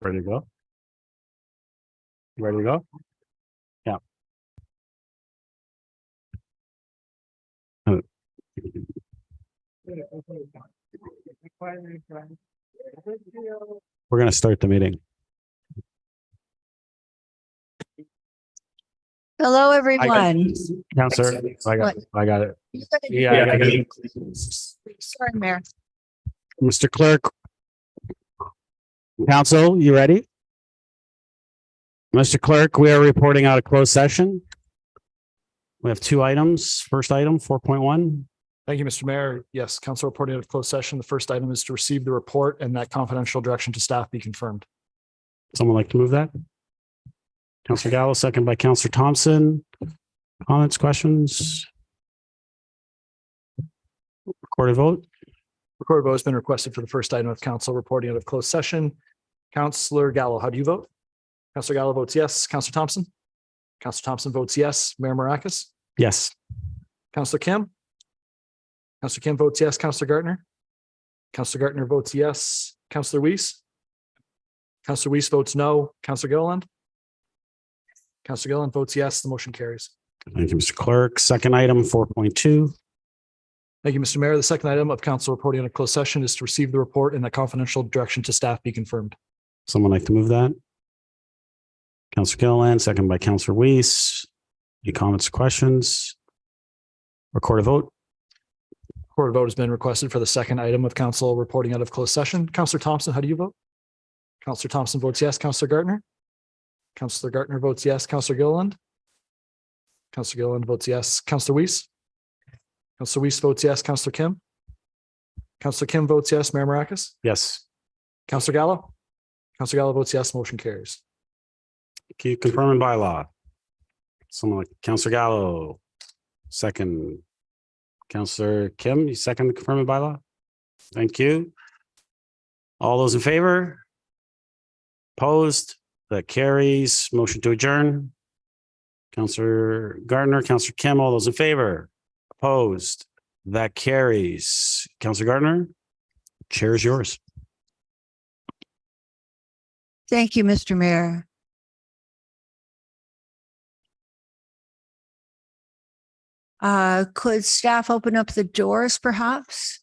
Ready to go? Ready to go? Yeah. We're going to start the meeting. Hello, everyone. Counselor, I got it. Yeah, I got it. Sorry, Mayor. Mr. Clerk. Council, you ready? Mr. Clerk, we are reporting out a closed session. We have two items. First item, 4.1. Thank you, Mr. Mayor. Yes, council reporting out of closed session. The first item is to receive the report and that confidential direction to staff be confirmed. Someone like to move that? Councilor Gallo, second by Councilor Thompson. Comments, questions? Recorded vote. Recorded vote has been requested for the first item of council reporting out of closed session. Councilor Gallo, how do you vote? Councilor Gallo votes yes. Councilor Thompson? Councilor Thompson votes yes. Mayor Maracus? Yes. Councilor Kim? Councilor Kim votes yes. Councilor Gartner? Councilor Gartner votes yes. Councilor Weiss? Councilor Weiss votes no. Councilor Gilliland? Councilor Gilliland votes yes. The motion carries. Thank you, Mr. Clerk. Second item, 4.2. Thank you, Mr. Mayor. The second item of council reporting on a closed session is to receive the report and that confidential direction to staff be confirmed. Someone like to move that? Councilor Gilliland, second by Councilor Weiss. Any comments or questions? Recorded vote. Recorded vote has been requested for the second item of council reporting out of closed session. Councilor Thompson, how do you vote? Councilor Thompson votes yes. Councilor Gartner? Councilor Gartner votes yes. Councilor Gilliland? Councilor Gilliland votes yes. Councilor Weiss? Councilor Weiss votes yes. Councilor Kim? Councilor Kim votes yes. Mayor Maracus? Yes. Councilor Gallo? Councilor Gallo votes yes. Motion carries. Can you confirm in bylaw? Someone like Councilor Gallo, second. Councilor Kim, you second the confirm in bylaw? Thank you. All those in favor? Opposed? That carries. Motion to adjourn. Councilor Gardner, Councilor Kim, all those in favor? Opposed? That carries. Councilor Gardner, chair is yours. Thank you, Mr. Mayor. Could staff open up the doors, perhaps?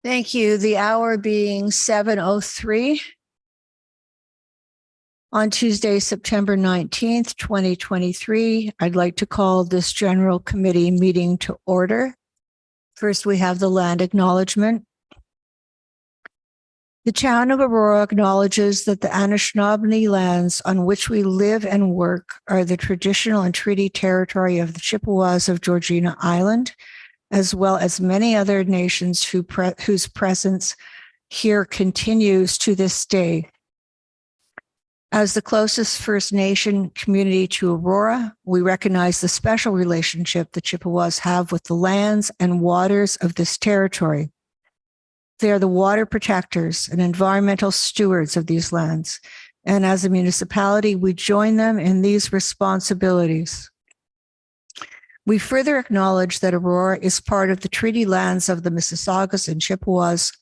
Thank you. The hour being 7:03 on Tuesday, September 19th, 2023. I'd like to call this general committee meeting to order. First, we have the land acknowledgement. The town of Aurora acknowledges that the Anishinaabe lands on which we live and work are the traditional and treaty territory of the Chippewas of Georgina Island, as well as many other nations whose presence here continues to this day. As the closest First Nation community to Aurora, we recognize the special relationship the Chippewas have with the lands and waters of this territory. They are the water protectors and environmental stewards of these lands. And as a municipality, we join them in these responsibilities. We further acknowledge that Aurora is part of the treaty lands of the Mississaugas and Chippewas,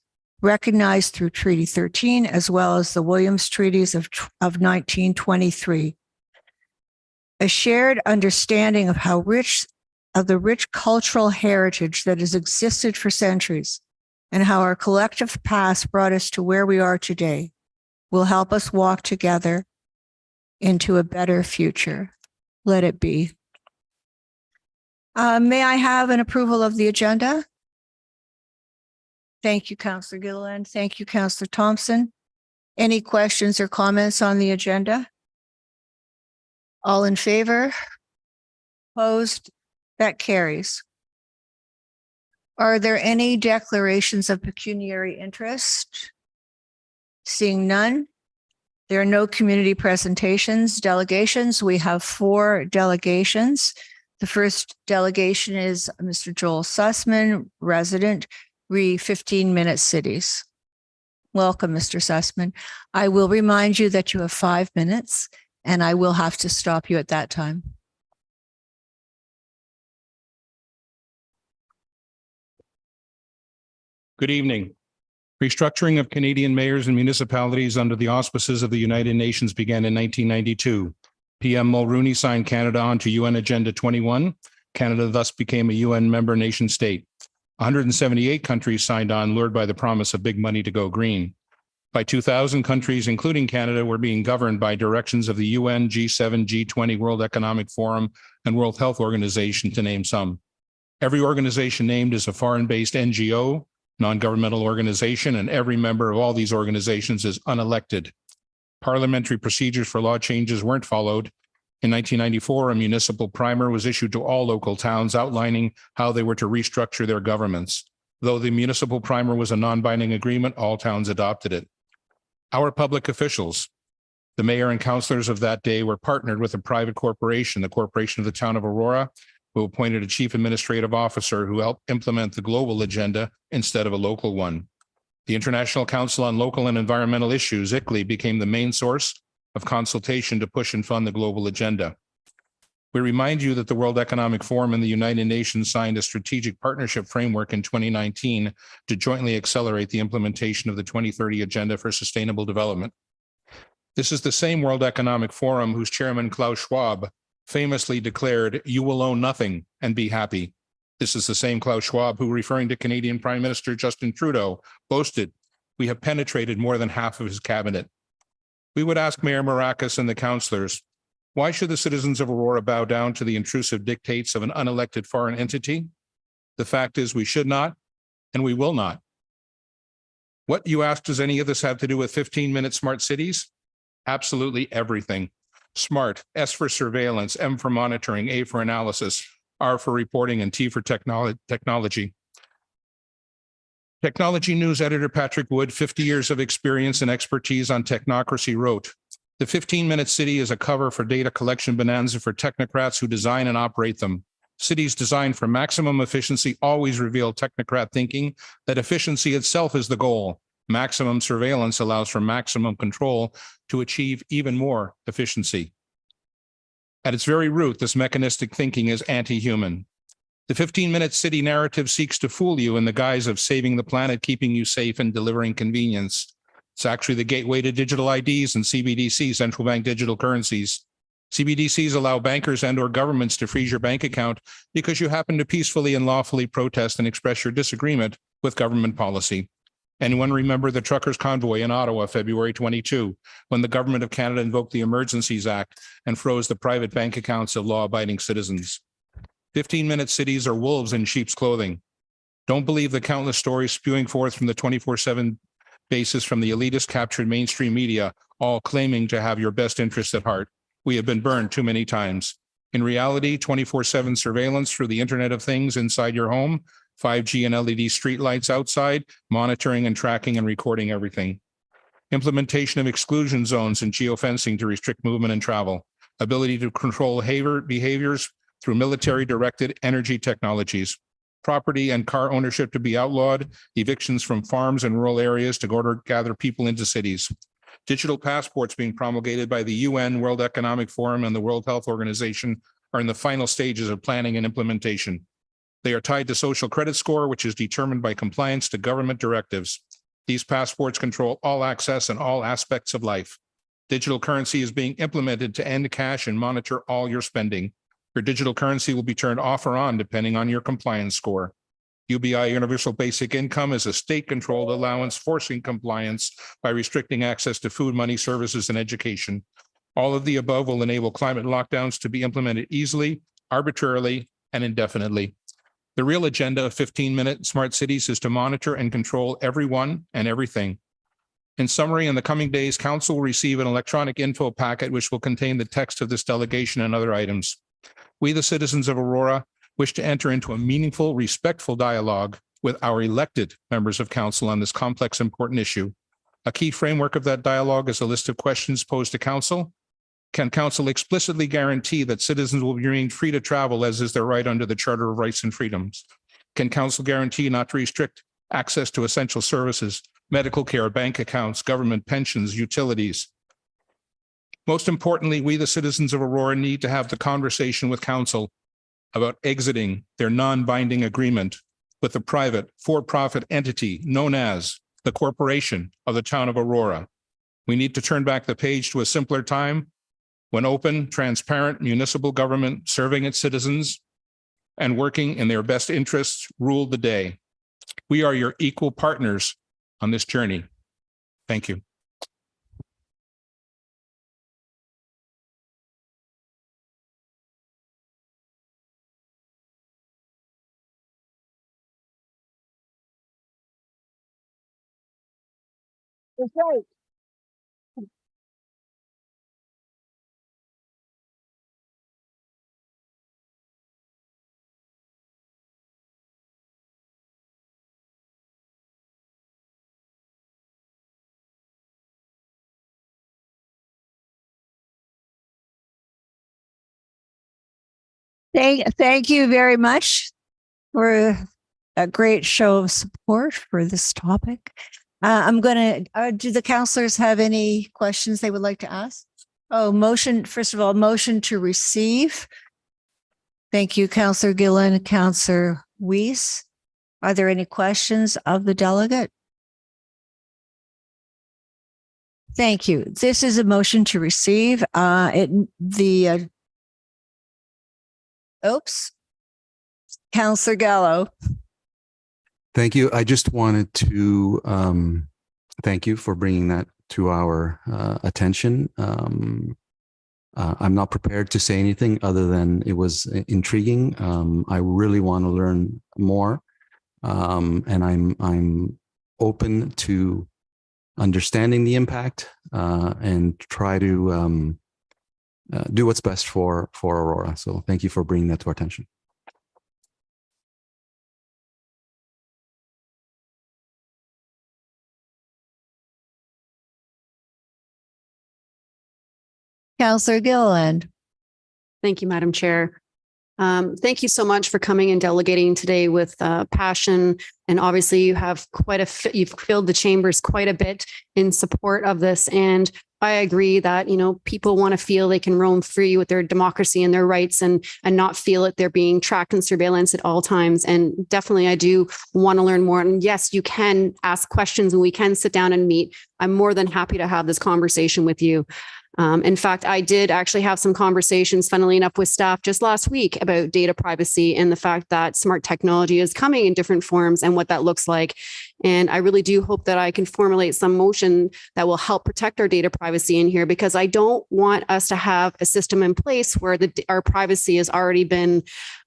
recognized through Treaty 13, as well as the Williams Treaties of 1923. A shared understanding of the rich cultural heritage that has existed for centuries and how our collective past brought us to where we are today will help us walk together into a better future. Let it be. May I have an approval of the agenda? Thank you, Councilor Gilliland. Thank you, Councilor Thompson. Any questions or comments on the agenda? All in favor? Opposed? That carries. Are there any declarations of pecuniary interest? Seeing none. There are no community presentations, delegations. We have 4 delegations. The first delegation is Mr. Joel Sussman, resident, re 15-minute cities. Welcome, Mr. Sussman. I will remind you that you have 5 minutes, and I will have to stop you at that time. Good evening. Restructuring of Canadian mayors and municipalities under the auspices of the United Nations began in 1992. PM Mulrooney signed Canada onto UN Agenda 21. Canada thus became a UN member nation state. 178 countries signed on, lured by the promise of big money to go green. By 2000, countries, including Canada, were being governed by directions of the UN, G7, G20, World Economic Forum, and World Health Organization, to name some. Every organization named is a foreign-based NGO, non-governmental organization, and every member of all these organizations is unelected. Parliamentary procedures for law changes weren't followed. In 1994, a municipal primer was issued to all local towns outlining how they were to restructure their governments. Though the municipal primer was a non-binding agreement, all towns adopted it. Our public officials, the mayor and councillors of that day, were partnered with a private corporation, the Corporation of the Town of Aurora, who appointed a chief administrative officer who helped implement the global agenda instead of a local one. The International Council on Local and Environmental Issues, ICLEI, became the main source of consultation to push and fund the global agenda. We remind you that the World Economic Forum and the United Nations signed a strategic partnership framework in 2019 to jointly accelerate the implementation of the 2030 Agenda for Sustainable Development. This is the same World Economic Forum whose chairman, Klaus Schwab, famously declared, "You will own nothing and be happy." This is the same Klaus Schwab who, referring to Canadian Prime Minister Justin Trudeau, boasted, "We have penetrated more than half of his cabinet." We would ask Mayor Maracas and the councillors, why should the citizens of Aurora bow down to the intrusive dictates of an unelected foreign entity? The fact is we should not, and we will not. What, you ask, does any of this have to do with 15-minute smart cities? Absolutely everything. SMART, S for surveillance, M for monitoring, A for analysis, R for reporting, and T for technology. Technology News editor Patrick Wood, 50 years of experience and expertise on technocracy, wrote, "The 15-minute city is a cover for data collection bonanza for technocrats who design and operate them. Cities designed for maximum efficiency always reveal technocrat thinking that efficiency itself is the goal. Maximum surveillance allows for maximum control to achieve even more efficiency." At its very root, this mechanistic thinking is anti-human. The 15-minute city narrative seeks to fool you in the guise of saving the planet, keeping you safe, and delivering convenience. It's actually the gateway to digital IDs and CBDC, central bank digital currencies. CBDCs allow bankers and or governments to freeze your bank account because you happen to peacefully and lawfully protest and express your disagreement with government policy. Anyone remember the truckers' convoy in Ottawa, February 22, when the government of Canada invoked the Emergencies Act and froze the private bank accounts of law-abiding citizens? 15-minute cities are wolves in sheep's clothing. Don't believe the countless stories spewing forth from the 24/7 basis from the elitist captured mainstream media, all claiming to have your best interest at heart. We have been burned too many times. In reality, 24/7 surveillance through the Internet of Things inside your home, 5G and LED streetlights outside, monitoring and tracking and recording everything. Implementation of exclusion zones and geofencing to restrict movement and travel. Ability to control behaviors through military-directed energy technologies. Property and car ownership to be outlawed. Evictions from farms and rural areas to gather people into cities. Digital passports being promulgated by the UN, World Economic Forum, and the World Health Organization are in the final stages of planning and implementation. They are tied to social credit score, which is determined by compliance to government directives. These passports control all access and all aspects of life. Digital currency is being implemented to end cash and monitor all your spending. Your digital currency will be turned off or on depending on your compliance score. UBI Universal Basic Income is a state-controlled allowance forcing compliance by restricting access to food, money, services, and education. All of the above will enable climate lockdowns to be implemented easily, arbitrarily, and indefinitely. The real agenda of 15-minute smart cities is to monitor and control everyone and everything. In summary, in the coming days, Council will receive an electronic info packet which will contain the text of this delegation and other items. We, the citizens of Aurora, wish to enter into a meaningful, respectful dialogue with our elected members of Council on this complex, important issue. A key framework of that dialogue is a list of questions posed to Council. Can Council explicitly guarantee that citizens will remain free to travel as is their right under the Charter of Rights and Freedoms? Can Council guarantee not to restrict access to essential services medical care, bank accounts, government pensions, utilities. Most importantly, we, the citizens of Aurora, need to have the conversation with council about exiting their non-binding agreement with the private for-profit entity known as the Corporation of the Town of Aurora. We need to turn back the page to a simpler time when open, transparent municipal government serving its citizens and working in their best interests ruled the day. We are your equal partners on this journey. Thank you. That's right. Thank you very much for a great show of support for this topic. I'm going to, do the counselors have any questions they would like to ask? Oh, motion, first of all, motion to receive. Thank you, Counselor Gillen, Counselor Weiss. Are there any questions of the delegate? Thank you. This is a motion to receive. Oops. Counselor Gallo. Thank you. I just wanted to thank you for bringing that to our attention. I'm not prepared to say anything other than it was intriguing. I really want to learn more, and I'm open to understanding the impact and try to do what's best for Aurora. So thank you for bringing that to our attention. Counselor Gilliland. Thank you, Madam Chair. Thank you so much for coming and delegating today with passion. And obviously you have you've filled the chambers quite a bit in support of this. And I agree that, people want to feel they can roam free with their democracy and their rights and not feel that they're being tracked and surveillance at all times. And definitely I do want to learn more. And yes, you can ask questions and we can sit down and meet. I'm more than happy to have this conversation with you. In fact, I did actually have some conversations, funnily enough, with staff just last week about data privacy and the fact that smart technology is coming in different forms and what that looks like. And I really do hope that I can formulate some motion that will help protect our data privacy in here, because I don't want us to have a system in place where our privacy has already been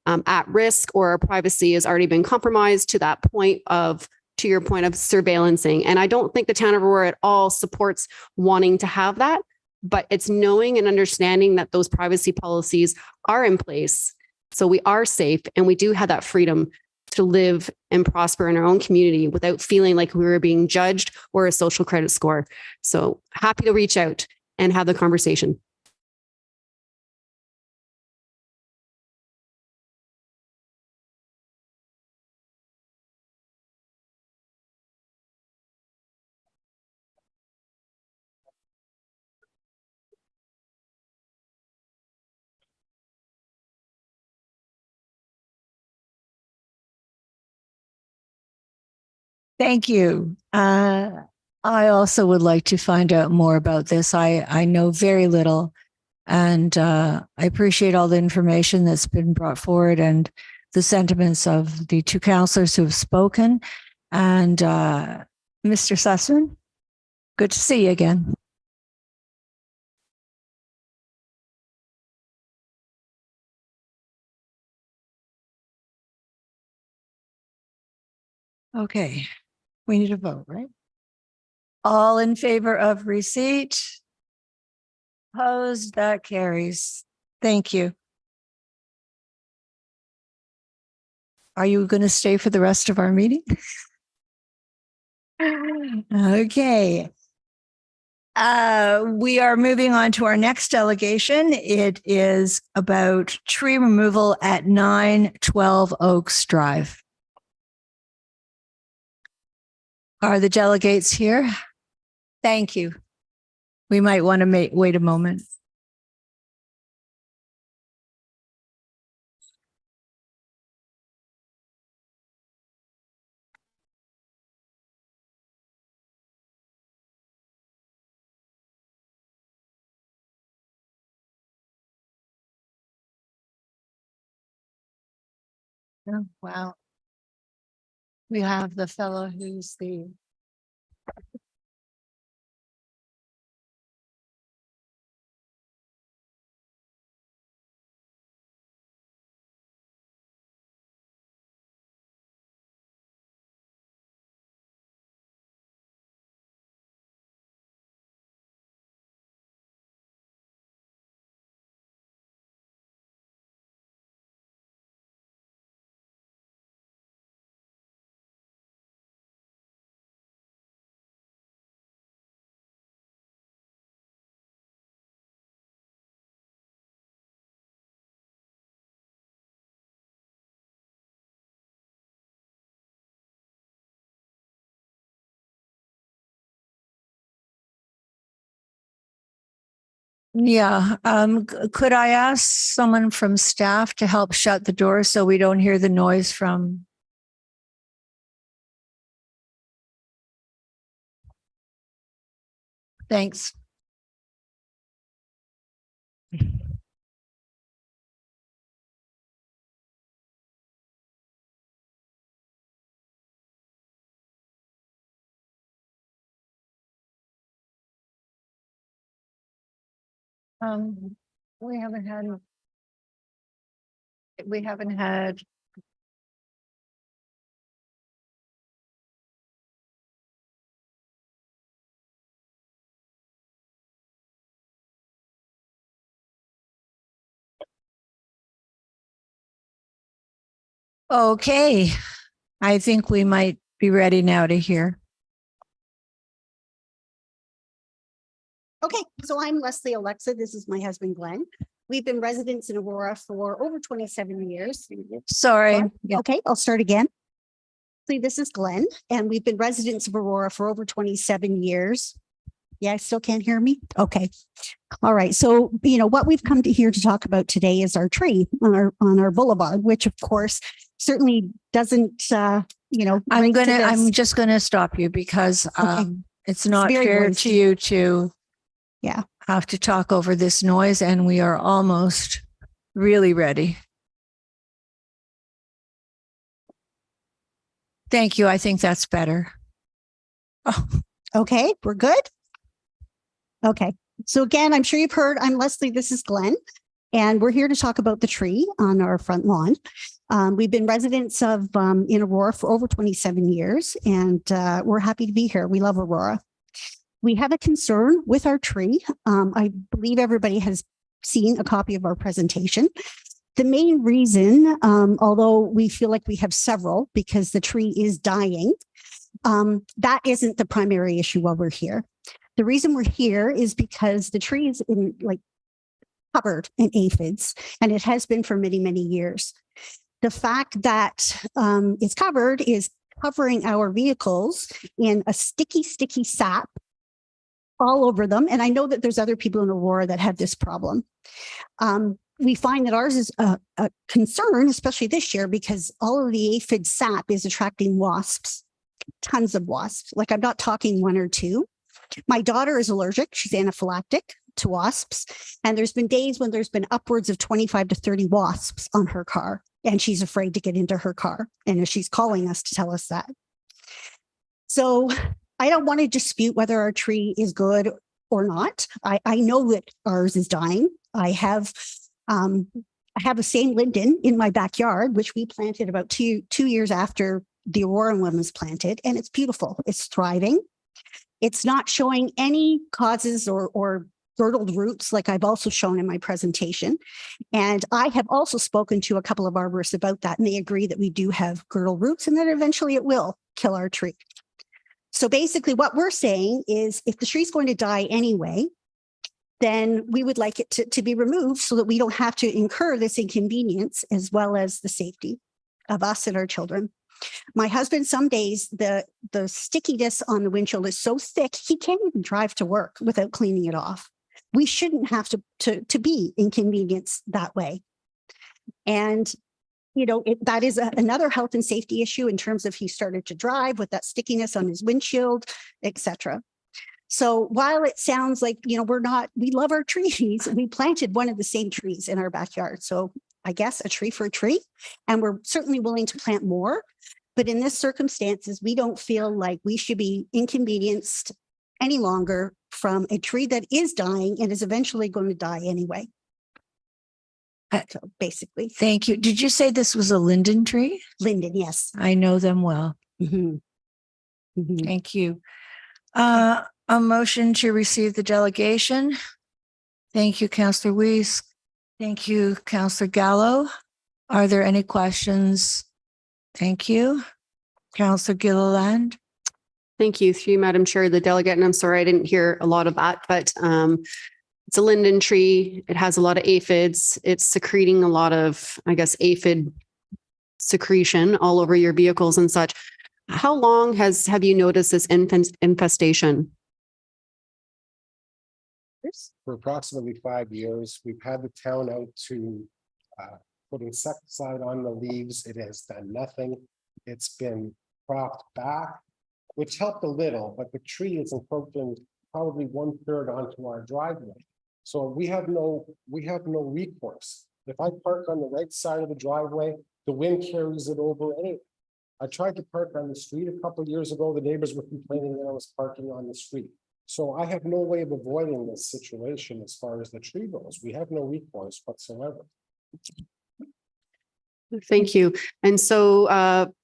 at risk, or our privacy has already been compromised to that point of, to your point, of surveillancing. And I don't think the town of Aurora at all supports wanting to have that. But it's knowing and understanding that those privacy policies are in place. So we are safe and we do have that freedom to live and prosper in our own community without feeling like we were being judged or a social credit score. So happy to reach out and have the conversation. Thank you. I also would like to find out more about this. I know very little, and I appreciate all the information that's been brought forward and the sentiments of the two counselors who have spoken. And Mr. Sussman, good to see you again. Okay. We need a vote, right? All in favor of receipt? Opposed? That carries. Thank you. Are you going to stay for the rest of our meeting? Okay. We are moving on to our next delegation. It is about tree removal at 912 Oaks Drive. Are the delegates here? Thank you. We might want to wait a moment. Oh, wow. We have the fellow who's the Yeah, could I ask someone from staff to help shut the door so we don't hear the noise from? Thanks. We haven't had. Okay, I think we might be ready now to hear. Okay, so I'm Leslie Olexa. This is my husband, Glenn. We've been residents in Aurora for over 27 years. Sorry. Yeah. Okay, I'll start again. See, this is Glenn, and we've been residents of Aurora for over 27 years. Yeah, still can't hear me? Okay. All right. So, what we've come to here to talk about today is our tree on our boulevard, which of course certainly doesn't, I'm just gonna stop you because it's not very fair noisy. to you to Yeah. have to talk over this noise, and we are almost really ready. Thank you. I think that's better. Oh, Okay, we're good. Okay. So again, I'm sure you've heard, I'm Leslie, this is Glenn, and we're here to talk about the tree on our front lawn. We've been residents of in Aurora for over 27 years, and we're happy to be here. We love Aurora. We have a concern with our tree. I believe everybody has seen a copy of our presentation. The main reason, although we feel like we have several because the tree is dying, that isn't the primary issue while we're here. The reason we're here is because the tree is covered in aphids, and it has been for many, many years. The fact that it's covered is covering our vehicles in a sticky sap all over them. And I know that there's other people in Aurora that have this problem. We find that ours is a concern, especially this year, because all of the aphid sap is attracting wasps, tons of wasps. Like, I'm not talking one or two. My daughter is allergic. She's anaphylactic to wasps. And there's been days when there's been upwards of 25 to 30 wasps on her car. And she's afraid to get into her car. And she's calling us to tell us that. So I don't want to dispute whether our tree is good or not. I know that ours is dying. I have a St. Linden in my backyard, which we planted about two years after the Aurora one was planted. And it's beautiful. It's thriving. It's not showing any causes or girdled roots like I've also shown in my presentation. And I have also spoken to a couple of arborists about that, and they agree that we do have girdled roots and that eventually it will kill our tree. So basically what we're saying is if the tree's going to die anyway, then we would like it to be removed so that we don't have to incur this inconvenience as well as the safety of us and our children. My husband, some days the stickiness on the windshield is so thick, he can't even drive to work without cleaning it off. We shouldn't have to be inconvenienced that way. And, you know, that is another health and safety issue in terms of he started to drive with that stickiness on his windshield, etc. So while it sounds like, you know, we love our trees, we planted one of the same trees in our backyard. So I guess a tree for a tree, and we're certainly willing to plant more. But in this circumstances, we don't feel like we should be inconvenienced any longer from a tree that is dying and is eventually going to die anyway. So basically. Thank you. Did you say this was a linden tree? Linden, yes. I know them well. Mhm. Mhm. Thank you. A motion to receive the delegation. Thank you, Councillor Weiss. Thank you, Councillor Gallo. Are there any questions? Thank you. Councillor Gilliland. Thank you, through you, Madam Chair, the delegate. And I'm sorry, I didn't hear a lot of that, but it's a linden tree. It has a lot of aphids. It's secreting a lot of, I guess, aphid secretion all over your vehicles and such. How long have you noticed this infestation? For approximately 5 years. We've had the town out to put insecticide on the leaves. It has done nothing. It's been propped back, which helped a little, but the tree is encroaching probably 1/3 onto our driveway. So we have no recourse. If I park on the right side of the driveway, the wind carries it over anyway. I tried to park on the street a couple of years ago. The neighbors were complaining that I was parking on the street. So I have no way of avoiding this situation as far as the tree goes. We have no recourse whatsoever. Thank you. And so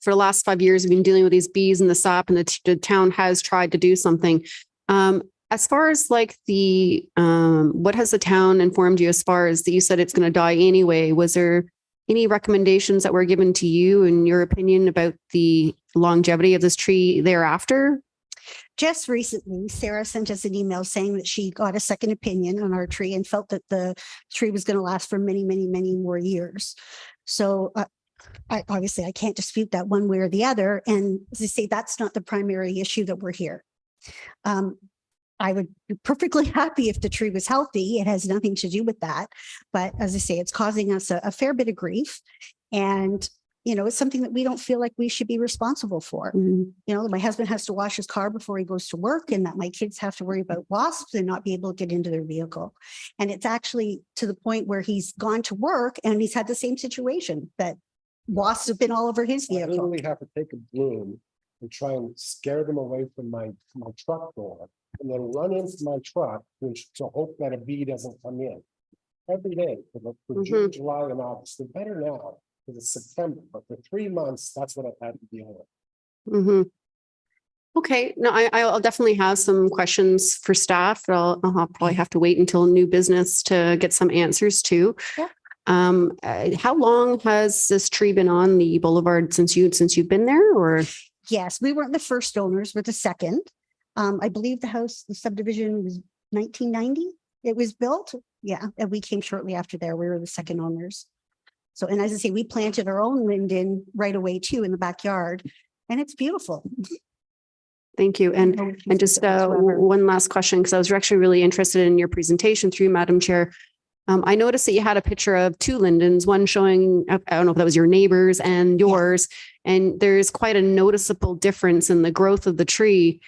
for the last 5 years, we've been dealing with these bees and the sap, and the town has tried to do something. As far as like what has the town informed you as far as that you said it's going to die anyway? Was there any recommendations that were given to you in your opinion about the longevity of this tree thereafter? Just recently, Sarah sent us an email saying that she got a second opinion on our tree and felt that the tree was going to last for many, many, many more years. So I can't dispute that one way or the other. And as I say, that's not the primary issue that we're here. I would be perfectly happy if the tree was healthy. It has nothing to do with that. But as I say, it's causing us a fair bit of grief. And you know, it's something that we don't feel like we should be responsible for. Mm-hmm. You know, my husband has to wash his car before he goes to work, and that my kids have to worry about wasps and not be able to get into their vehicle. And it's actually to the point where he's gone to work and he's had the same situation, that wasps have been all over his I vehicle. literally have to take a broom and try and scare them away from my truck door, and then run into my truck to hope that a bee doesn't come in. Every day for June, July, and August. They're better now because it's September, but for 3 months, that's what I've had to deal with. Mm-hmm. Okay, no, I'll definitely have some questions for staff. I'll probably have to wait until new business to get some answers to. Yeah. How long has this tree been on the boulevard since you've been there, or? Yes, we weren't the first owners, we're the second. I believe the subdivision was 1990. It was built. Yeah, and we came shortly after there. We were the second owners. So, and as I say, we planted our own linden right away too in the backyard, and it's beautiful. Thank you. And just one last question, because I was actually really interested in your presentation through Madam Chair. I noticed that you had a picture of two lindens, one showing, I don't know if that was your neighbors and yours, and there's quite a noticeable difference in the growth of the tree.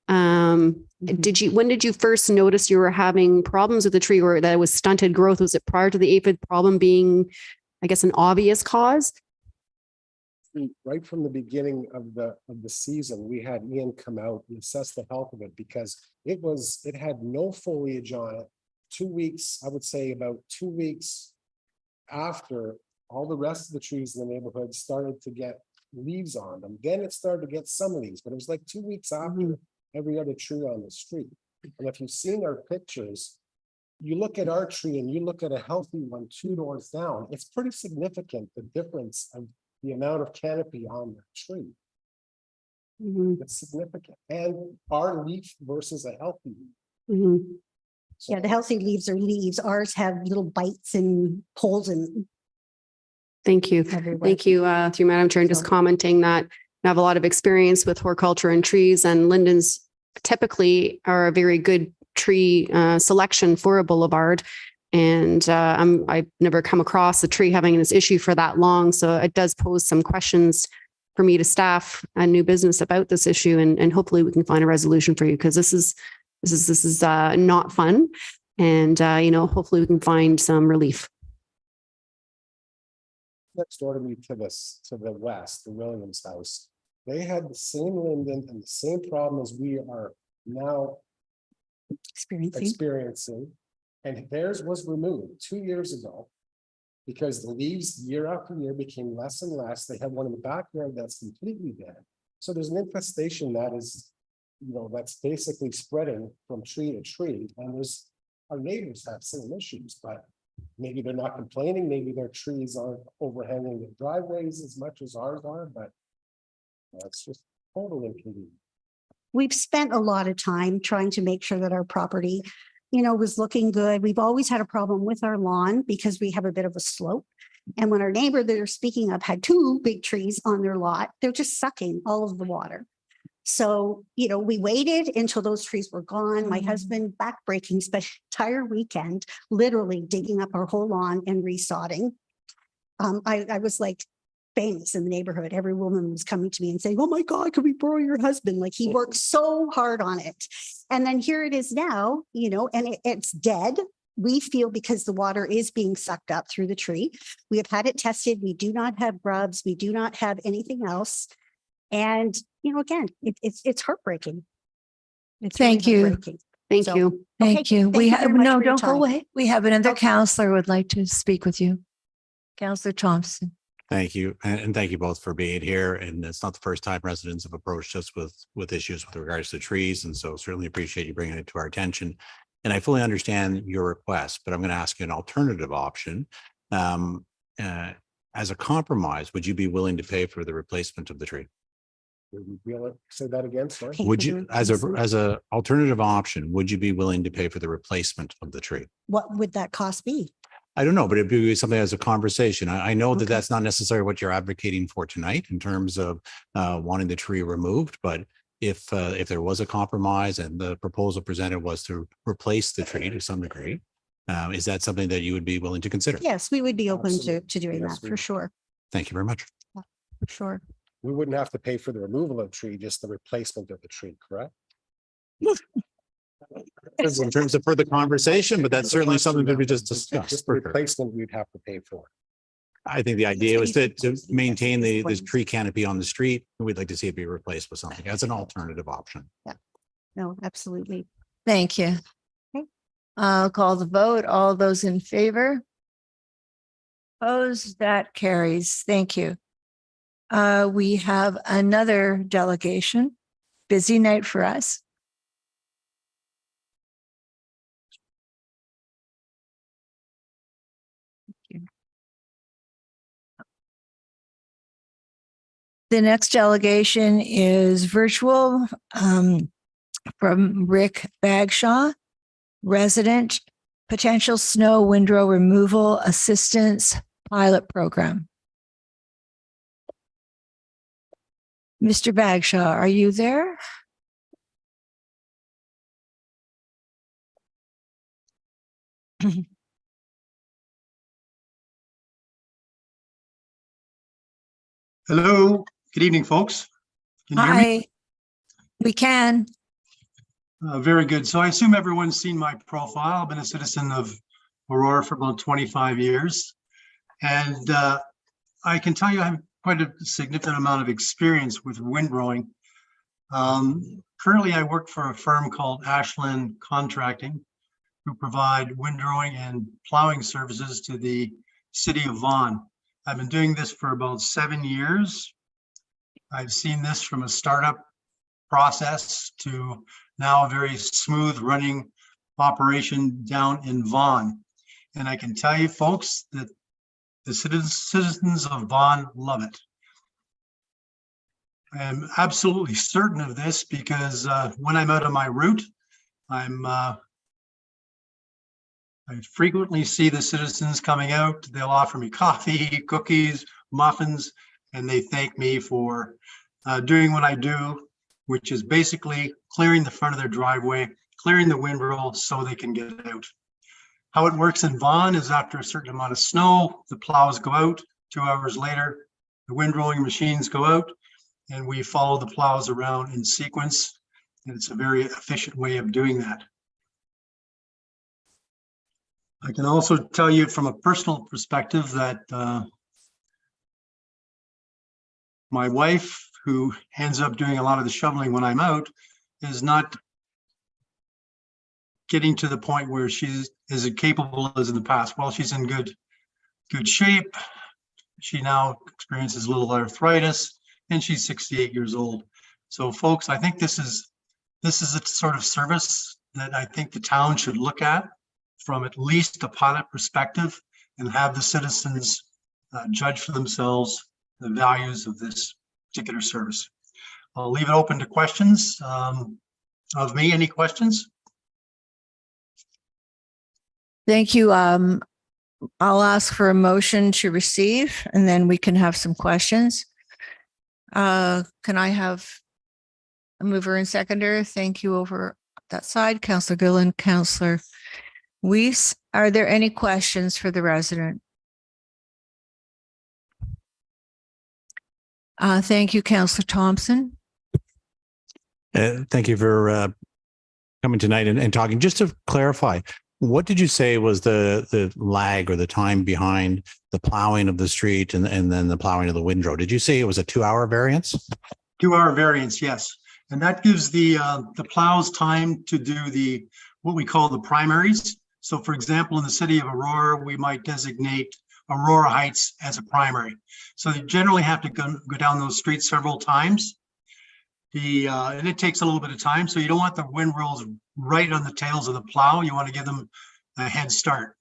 When did you first notice you were having problems with the tree, or that it was stunted growth? Was it prior to the aphid problem being, I guess, an obvious cause? Right from the beginning of the season, we had Ian come out and assess the health of it, because it had no foliage on it. 2 weeks, I would say about 2 weeks after all the rest of the trees in the neighborhood started to get leaves on them. Then it started to get some leaves, but it was like 2 weeks after every other tree on the street. And if you've seen our pictures, you look at our tree and you look at a healthy one 2 doors down, it's pretty significant, the difference of the amount of canopy on the tree. It's significant. And our leaf versus a healthy leaf. So, Yeah, the healthy leaves are leaves. Ours have little bites and holes in them. Thank you. everywhere. Thank you, through Madam Chair, and just commenting that I have a lot of experience with horticulture and trees, and lindens typically are a very good tree selection for a boulevard. And I've never come across a tree having this issue for that long. So it does pose some questions for me to staff and new business about this issue. And hopefully we can find a resolution for you, because this is not fun. And, hopefully we can find some relief. Next door to me to the west, the Williams house, they had the same linden and the same problem as we are now experiencing. And theirs was removed 2 years ago because the leaves year after year became less and less. They have one in the backyard that's completely dead. So there's an infestation that is, that's basically spreading from tree to tree. And our neighbors have same issues, but maybe they're not complaining. Maybe their trees aren't overhanging the driveways as much as ours are, but it's just total inconvenience. We've spent a lot of time trying to make sure that our property, was looking good. We've always had a problem with our lawn because we have a bit of a slope. And when our neighbor that they're speaking of had 2 big trees on their lot, they're just sucking all of the water. So, we waited until those trees were gone. My husband backbreaking spent the entire weekend, literally digging up our whole lawn and resodding. I was like famous in the neighborhood. Every woman was coming to me and saying, "Oh my God, can we borrow your husband?" Like, he worked so hard on it. And then here it is now, and it's dead. We feel because the water is being sucked up through the tree. We have had it tested. We do not have grubs. We do not have anything else. And, again, it's heartbreaking. It's Thank really you. heartbreaking. Thank So, you. Thank okay, you. thank We you have, very much no, for your don't go time. away. We have another Okay. counselor would like to speak with you. Counselor Thompson. Thank you. And thank you both for being here. And it's not the first time residents have approached us with issues with regards to trees. And so certainly appreciate you bringing it to our attention. And I fully understand your request, but I'm going to ask you an alternative option. As a compromise, would you be willing to pay for the replacement of the tree? Say that again, sorry. Would you, as a alternative option, would you be willing to pay for the replacement of the tree? What would that cost be? I don't know, but it'd be something as a conversation. I know that Okay. that's not necessarily what you're advocating for tonight in terms of wanting the tree removed, but if there was a compromise and the proposal presented was to replace the tree to some degree, is that something that you would be willing to consider? Yes, we would be open Absolutely. to doing Yes, that we for would. sure. Thank you very much. For sure. We wouldn't have to pay for the removal of the tree, just the replacement of the tree, correct? In terms of further conversation, but that's certainly something that we just discussed. Just the replacement we'd have to pay for. I think the idea was to maintain the tree canopy on the street. We'd like to see it be replaced with something as an alternative option. No, absolutely. Thank you. Okay. I'll call the vote. All those in favor? Opposed? That carries. Thank you. We have another delegation. Busy night for us. The next delegation is virtual from Rick Bagshaw, resident, potential snow windrow removal assistance pilot program. Mr. Bagshaw, are you there? Hello, good evening, folks. Can you hear me? Hi, we can. Very good. So I assume everyone's seen my profile. I've been a citizen of Aurora for about 25 years. And I can tell you I have quite a significant amount of experience with windrowing. Currently, I work for a firm called Ashland Contracting, who provide windrowing and plowing services to the city of Vaughan. I've been doing this for about 7 years. I've seen this from a startup process to now a very smooth running operation down in Vaughan. And I can tell you folks that the citizens of Vaughan love it. I am absolutely certain of this because when I'm out on my route, I'm I frequently see the citizens coming out. They'll offer me coffee, cookies, muffins, and they thank me for doing what I do, which is basically clearing the front of their driveway, clearing the windrow so they can get out. How it works in Vaughan is after a certain amount of snow, the plows go out. 2 hours later, the windrowing machines go out, and we follow the plows around in sequence. And it's a very efficient way of doing that. I can also tell you from a personal perspective that my wife, who ends up doing a lot of the shoveling when I'm out, is not getting to the point where she's as capable as in the past. While she's in good shape, she now experiences a little arthritis, and she's 68 years old. So folks, I think this is a sort of service that I think the town should look at from at least a pilot perspective, and have the citizens judge for themselves the values of this particular service. I'll leave it open to questions of me. Any questions? Thank you. I'll ask for a motion to receive, and then we can have some questions. Can I have a mover and seconder? Thank you over that side. Councillor Gillen, Councillor Weiss. Are there any questions for the resident? Thank you, Councillor Thompson. Thank you for coming tonight and talking. Just to clarify, what did you say was the lag or the time behind the plowing of the street and then the plowing of the windrow? Did you say it was a 2-hour variance? 2-hour variance, yes. And that gives the plows time to do what we call the primaries. So for example, in the city of Aurora, we might designate Aurora Heights as a primary. So they generally have to go down those streets several times. And it takes a little bit of time. So you don't want the windrows right on the tails of the plow. You want to give them a head start.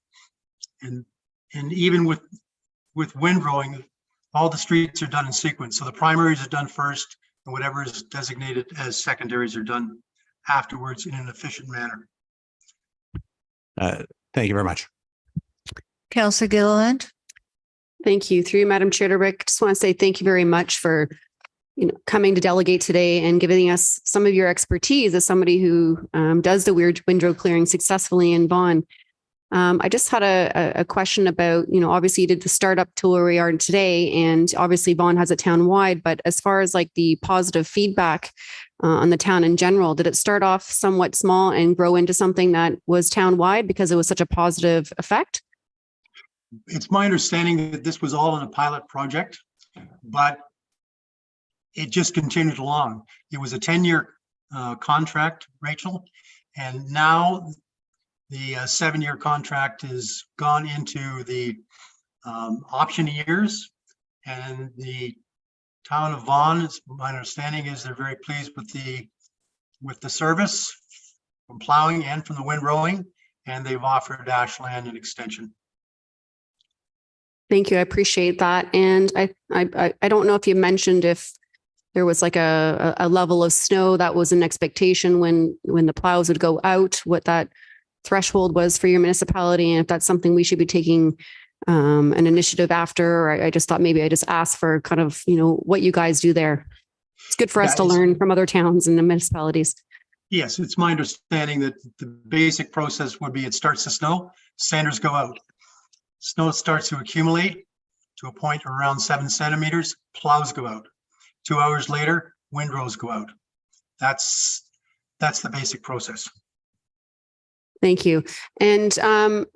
And even with windrowing, all the streets are done in sequence. So the primaries are done first, and whatever is designated as secondaries are done afterwards in an efficient manner. Thank you very much. Councillor Gilliland. Thank you. Through you, Madam Chair, to Rick, just want to say thank you very much for coming to delegate today and giving us some of your expertise as somebody who does the weird windrow clearing successfully in Vaughan. I just had a question about, obviously you did the startup to where we are today, and obviously Vaughan has it town-wide, but as far as like the positive feedback on the town in general, did it start off somewhat small and grow into something that was town-wide because it was such a positive effect? It's my understanding that this was all in a pilot project, but it just continued along. It was a 10-year contract, Rachel, and now the 7-year contract has gone into the option years, and the town of Vaughan, my understanding is they're very pleased with the service from plowing and from the windrowing, and they've offered Ashland an extension. Thank you. I appreciate that. And I don't know if you mentioned if there was like a level of snow that was an expectation when the plows would go out, what that threshold was for your municipality, and if that's something we should be taking an initiative after. Or I just thought maybe I just ask for kind of, what you guys do there. It's good for us to learn from other towns and the municipalities. Yes, it's my understanding that the basic process would be it starts to snow, sanders go out. Snow starts to accumulate to a point around 7 centimeters, plows go out. 2 hours later, windrows go out. That's the basic process. Thank you. And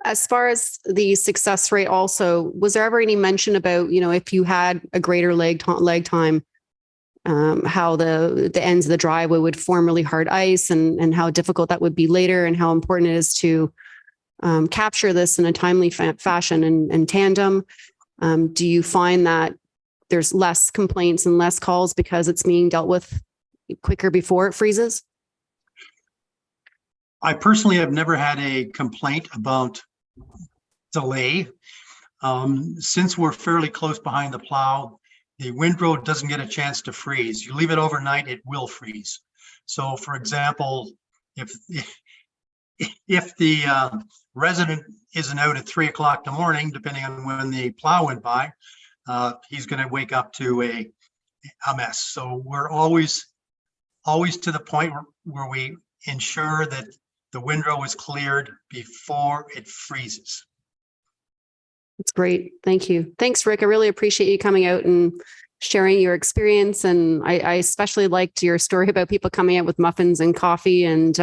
as far as the success rate also, was there ever any mention about, if you had a greater lag time, how the ends of the driveway would form really hard ice and how difficult that would be later, and how important it is to capture this in a timely fashion and tandem? Do you find that there's less complaints and less calls because it's being dealt with quicker before it freezes? I personally have never had a complaint about delay. Since we're fairly close behind the plow, the windrow doesn't get a chance to freeze. You leave it overnight, it will freeze. So for example, if the resident isn't out at 3 o'clock in the morning, depending on when the plow went by, he's going to wake up to a mess. So we're always to the point where we ensure that the windrow is cleared before it freezes. That's great. Thank you. Thanks, Rick. I really appreciate you coming out and sharing your experience. And I especially liked your story about people coming out with muffins and coffee and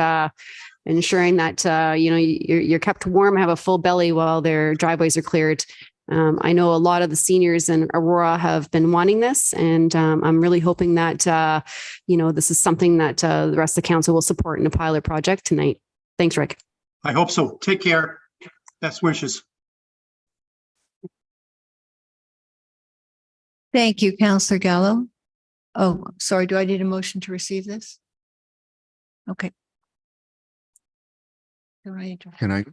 ensuring that, you're kept warm, have a full belly while their driveways are cleared. I know a lot of the seniors in Aurora have been wanting this, and I'm really hoping that, this is something that the rest of the council will support in a pilot project tonight. Thanks, Rick. I hope so. Take care. Best wishes. Thank you, Councillor Gallo. Oh, sorry. Do I need a motion to receive this? Okay. Can I?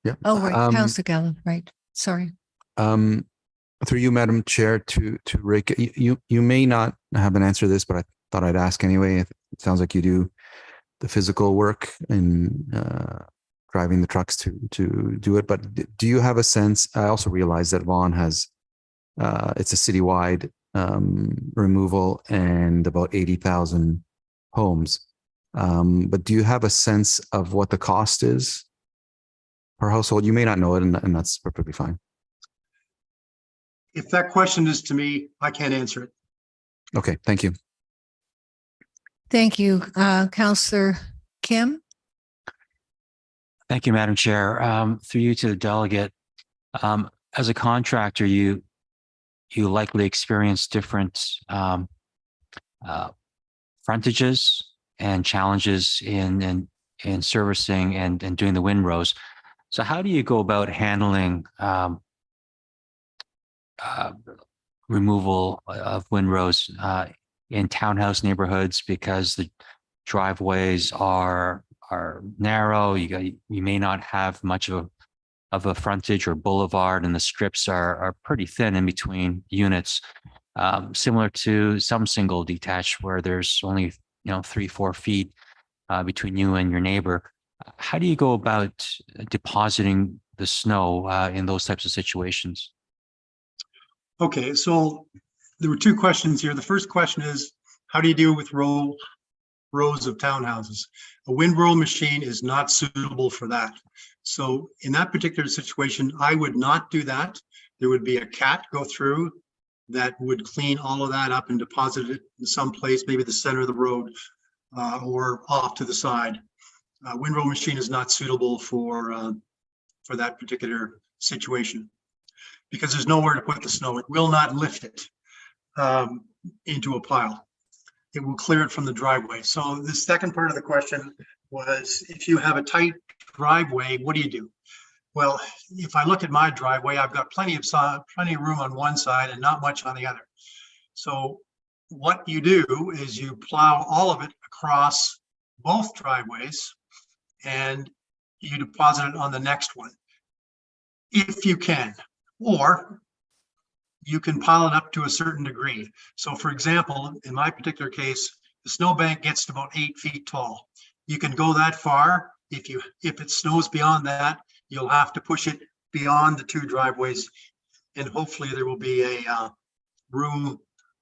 Yeah. Oh, right. Councillor Gallo. Right. Sorry. Through you, Madam Chair, to Rick, you may not have an answer to this, but I thought I'd ask anyway. It sounds like you do the physical work in driving the trucks to do it. But do you have a sense? I also realize that Vaughan has it's a citywide removal and about 80,000 homes. But do you have a sense of what the cost is per household? You may not know it, and that's perfectly fine. If that question is to me, I can't answer it. Okay, thank you. Thank you, Councillor Kim. Thank you, Madam Chair. Through you to the delegate, as a contractor, you likely experience different frontages and challenges in servicing and doing the windrows. So how do you go about handling removal of windrows in townhouse neighborhoods, because the driveways are narrow? You may not have much of a frontage or boulevard, and the strips are pretty thin in between units, similar to some single detached where there's only 3-4 feet between you and your neighbor. How do you go about depositing the snow in those types of situations? Okay, so there were two questions here. The first question is, how do you deal with rows of townhouses? A windrow machine is not suitable for that. So in that particular situation, I would not do that. There would be a cat go through that would clean all of that up and deposit it in some place, maybe the center of the road or off to the side. Windrow machine is not suitable for that particular situation because there's nowhere to put the snow. It will not lift it into a pile. It will clear it from the driveway. So the second part of the question was, if you have a tight driveway, what do you do? Well, if I look at my driveway, I've got plenty of room on one side and not much on the other. So what you do is you plow all of it across both driveways and you deposit it on the next one, if you can, or you can pile it up to a certain degree. So for example, in my particular case, the snowbank gets to about 8 feet tall. You can go that far. If it snows beyond that, you'll have to push it beyond the two driveways, and hopefully there will be a room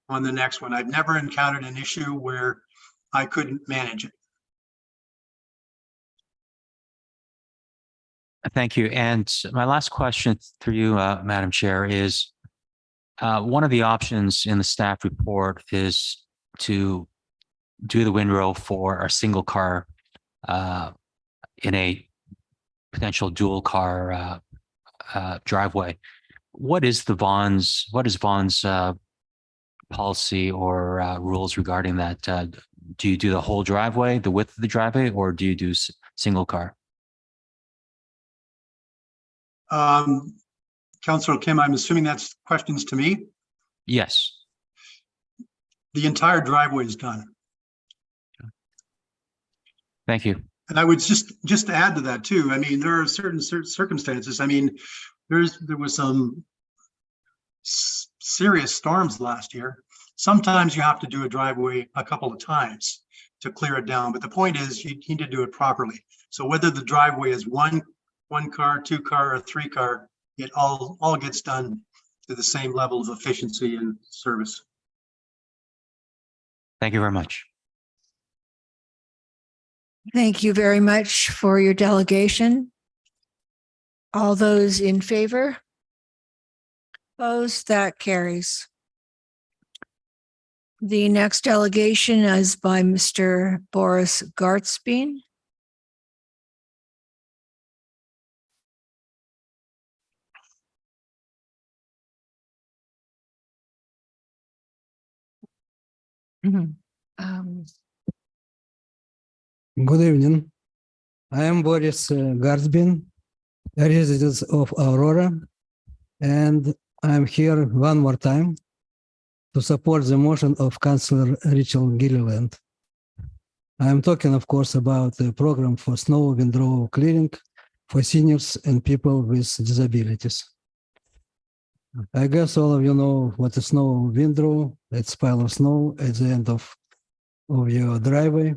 on the next one. I've never encountered an issue where I couldn't manage it. Thank you. And my last question through you, Madam Chair, is one of the options in the staff report is to do the windrow for a single car in a potential dual car driveway. What is Vaughan's policy or rules regarding that? Do you do the whole driveway, the width of the driveway, or do you do single car? Councillor Kim, I'm assuming that's questions to me? Yes. The entire driveway is done. Thank you. And I would just add to that too. I mean, there are certain circumstances. I mean, there was some serious storms last year. Sometimes you have to do a driveway a couple of times to clear it down. But the point is, you need to do it properly. So whether the driveway is one one car, two car, or three car, it all gets done to the same level of efficiency and service. Thank you very much. Thank you very much for your delegation. All those in favor? Opposed? That carries. The next delegation is by Mr. Boris Gartsbein. Good evening. I am Boris Gartsbein, a resident of Aurora, and I'm here one more time to support the motion of Councillor Rachel Gilliland. I'm talking, of course, about the program for snow windrow clearing for seniors and people with disabilities. I guess all of you know what is snow windrow. It's pile of snow at the end of your driveway.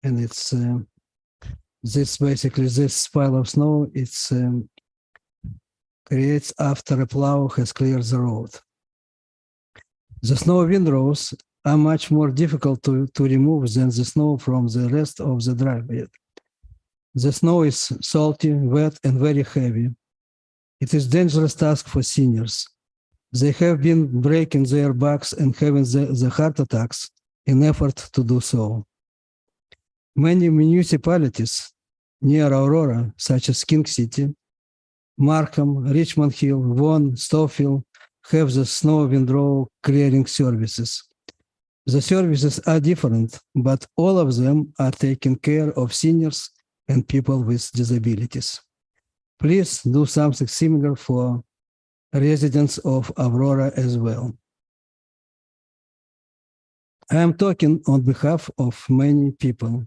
And it's this pile of snow, it's creates after a plow has cleared the road. The snow windrows are much more difficult to remove than the snow from the rest of the driveway. The snow is salty, wet, and very heavy. It is a dangerous task for seniors. They have been breaking their backs and having the heart attacks in effort to do so. Many municipalities near Aurora, such as King City, Markham, Richmond Hill, Vaughan, Stouffville, have the snow windrow clearing services. The services are different, but all of them are taking care of seniors and people with disabilities. Please do something similar for residents of Aurora as well. I am talking on behalf of many people.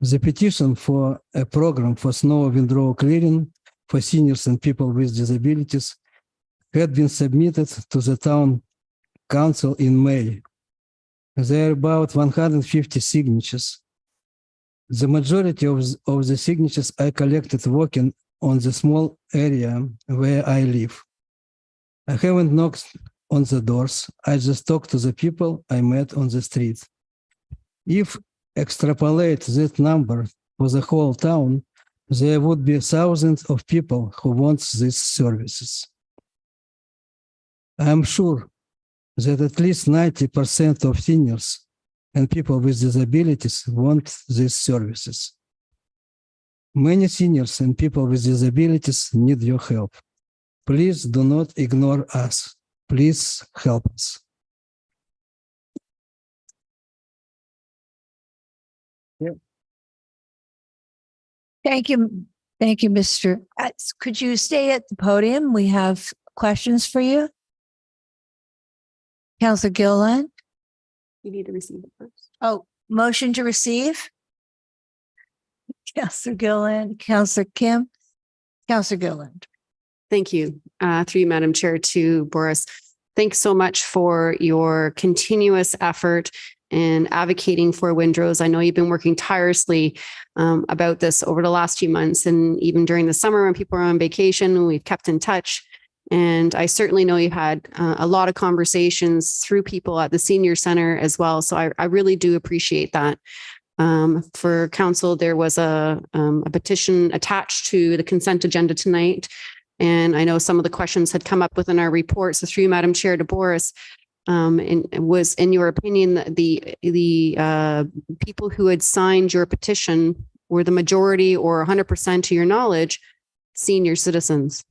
The petition for a program for snow windrow clearing for seniors and people with disabilities had been submitted to the town council in May. There are about 150 signatures. The majority of the signatures I collected working on the small area where I live. I haven't knocked on the doors. I just talked to the people I met on the street. If extrapolate that number for the whole town, there would be thousands of people who want these services. I am sure that at least 90% of seniors and people with disabilities want these services. Many seniors and people with disabilities need your help. Please do not ignore us. Please help us. Thank you. Thank you, Mr. Could you stay at the podium? We have questions for you. Councillor Gilliland. You need to receive it first. Oh, motion to receive. Councillor Gilliland, Councillor Kim, Councillor Gilliland. Thank you. Through you, Madam Chair, to Boris. Thanks so much for your continuous effort in advocating for Windrows. I know you've been working tirelessly about this over the last few months, and even during the summer when people are on vacation, we've kept in touch. And I certainly know you've had a lot of conversations through people at the senior center as well. So I really do appreciate that. For council, there was a petition attached to the consent agenda tonight. And I know some of the questions had come up within our report. So through you, Madam Chair, to Boris, and was, in your opinion, the people who had signed your petition were the majority or 100% to your knowledge, senior citizens?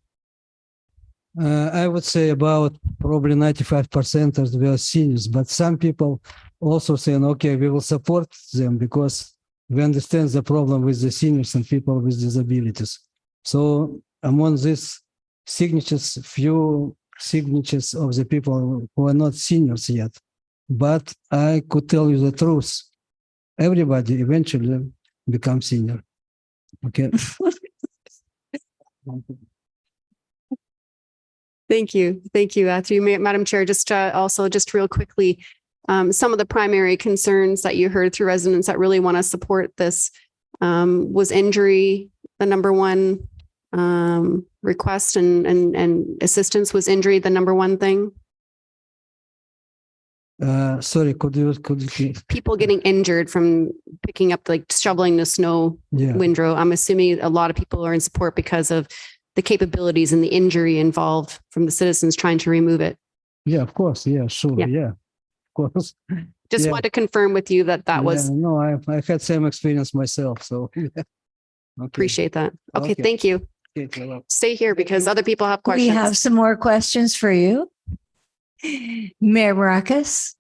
I would say about probably 95% of the seniors, but some people also saying, okay, we will support them because we understand the problem with the seniors and people with disabilities. So among these signatures, few signatures of the people who are not seniors yet, but I could tell you the truth. Everybody eventually becomes senior. Okay. Thank you. Thank you. Through you, Madam Chair, just real quickly, some of the primary concerns that you heard through residents that really want to support this was injury, the number one request and assistance? Was injury the number one thing? Sorry, could you People getting injured from picking up, like shoveling the snow, yeah. Windrow. I'm assuming a lot of people are in support because of the capabilities and the injury involved from the citizens trying to remove it. Yeah, of course. Yeah, sure. Yeah. Yeah, of course. Just Yeah. wanted to confirm with you that Yeah, was, no, I had same experience myself. So yeah. Okay. appreciate that. Okay, Okay. thank you. Okay, well, Stay here because other people have We questions. have some more questions for you. Mayor Maracus.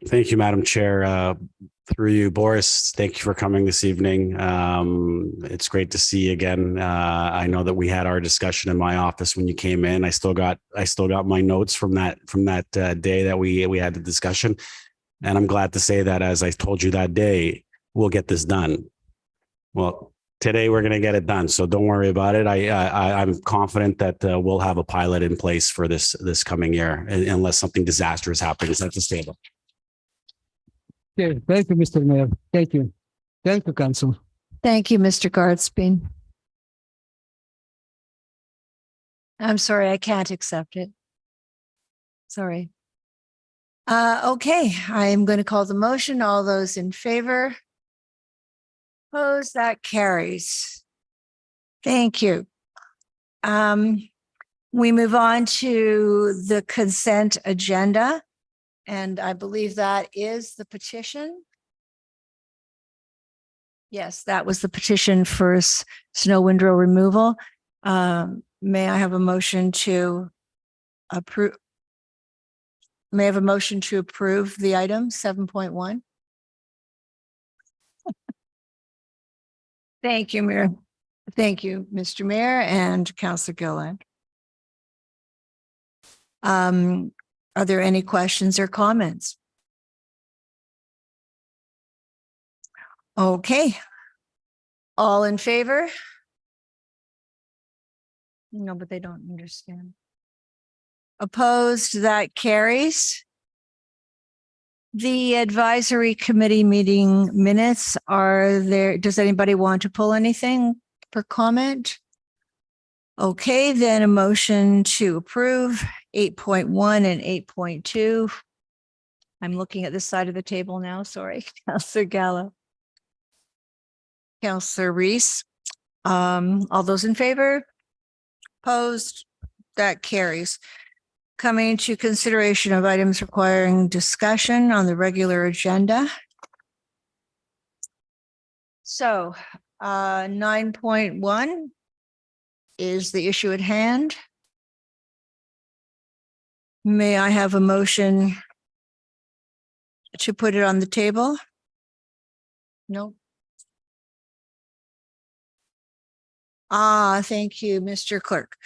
Thank you, Madam Chair. Through you, Boris, thank you for coming this evening. It's great to see you again. I know that we had our discussion in my office when you came in. I still got my notes from that day that we had the discussion. And I'm glad to say that, as I told you that day, we'll get this done. Well, today we're going to get it done. So don't worry about it. I'm confident that we'll have a pilot in place for this coming year, unless something disastrous happens at the stable. okay, thank you, Mr. Mayor. Thank you. Thank you, Council. Thank you, Mr. Gartsbein. I'm sorry, I can't accept it. Sorry. Okay, I am going to call the motion. All those in favor? Opposed? That carries. Thank you. We move on to the consent agenda. And I believe that is the petition. Yes, that was the petition for snow windrow removal. May I have a motion to approve? May I have a motion to approve the item 7.1? Thank you, Mayor. Thank you, Mr. Mayor and Councillor Gilland. Are there any questions or comments? Okay. All in favor? No, but they don't understand. Opposed? That carries. The advisory committee meeting minutes are there. Does anybody want to pull anything for comment? Okay, then a motion to approve 8.1 and 8.2. I'm looking at this side of the table now. Sorry, Councillor Gallo. Councillor Reese. All those in favor? Opposed? That carries. Coming to consideration of items requiring discussion on the regular agenda. So 9.1 is the issue at hand. May I have a motion to put it on the table? No. Thank you, Mr. Clerk.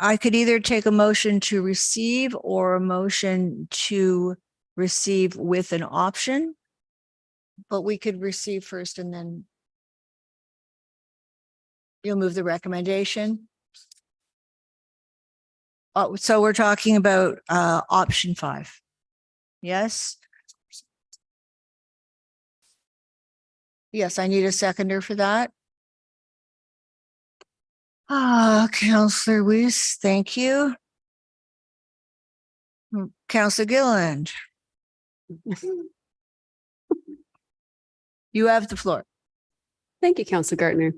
I could either take a motion to receive or a motion to receive with an option, but we could receive first and then you'll move the recommendation. Oh, so we're talking about option 5. Yes. Yes, I need a seconder for that. Councillor Weiss, thank you. Councillor Gilland. You have the floor. Thank you, Councillor Gartner.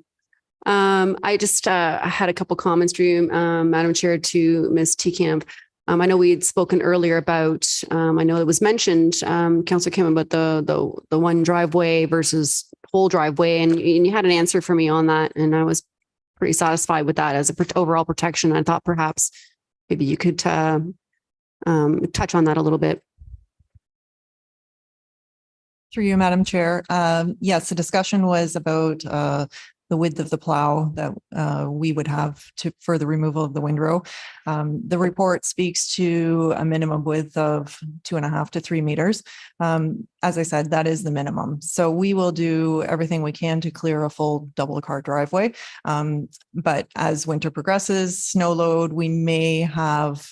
I just had a couple comments for you, Madam Chair, to Ms. Teekamp. I know we had spoken earlier about, I know it was mentioned, Councillor Kim, about the one driveway versus whole driveway, and you had an answer for me on that, and I was pretty satisfied with that as a overall protection. I thought perhaps maybe you could touch on that a little bit. Through you, Madam Chair. Yes, the discussion was about the width of the plow that we would have for the removal of the windrow. The report speaks to a minimum width of 2.5 to 3 meters. As I said, that is the minimum. So we will do everything we can to clear a full double car driveway. But as winter progresses, snow load, we may have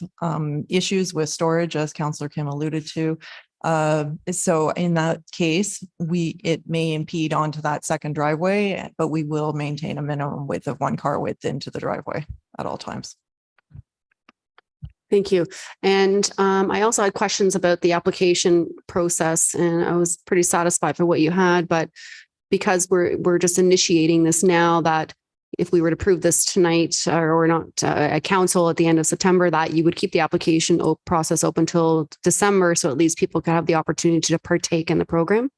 issues with storage, as Councillor Kim alluded to. So in that case, it may impede onto that second driveway, but we will maintain a minimum width of 1 car width into the driveway at all times. Thank you. And I also had questions about the application process, and I was pretty satisfied for what you had, but because we're just initiating this now, that if we were to approve this tonight or not at council at the end of September, that you would keep the application process open till December, so at least people could have the opportunity to partake in the program.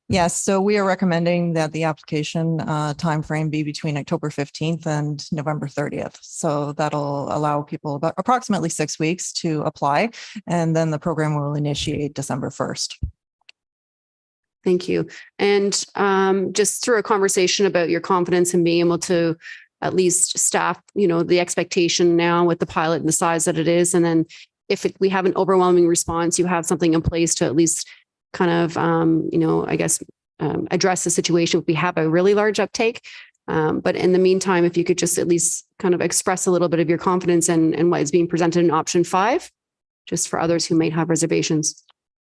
Yes, so we are recommending that the application timeframe be between October 15th and November 30th. So that'll allow people about approximately 6 weeks to apply, and then the program will initiate December 1st. Thank you. And just through a conversation about your confidence in being able to at least staff, the expectation now with the pilot and the size that it is. And then if we have an overwhelming response, you have something in place to at least kind of, address the situation if we have a really large uptake. But in the meantime, if you could just at least kind of express a little bit of your confidence in what is being presented in option 5, just for others who might have reservations.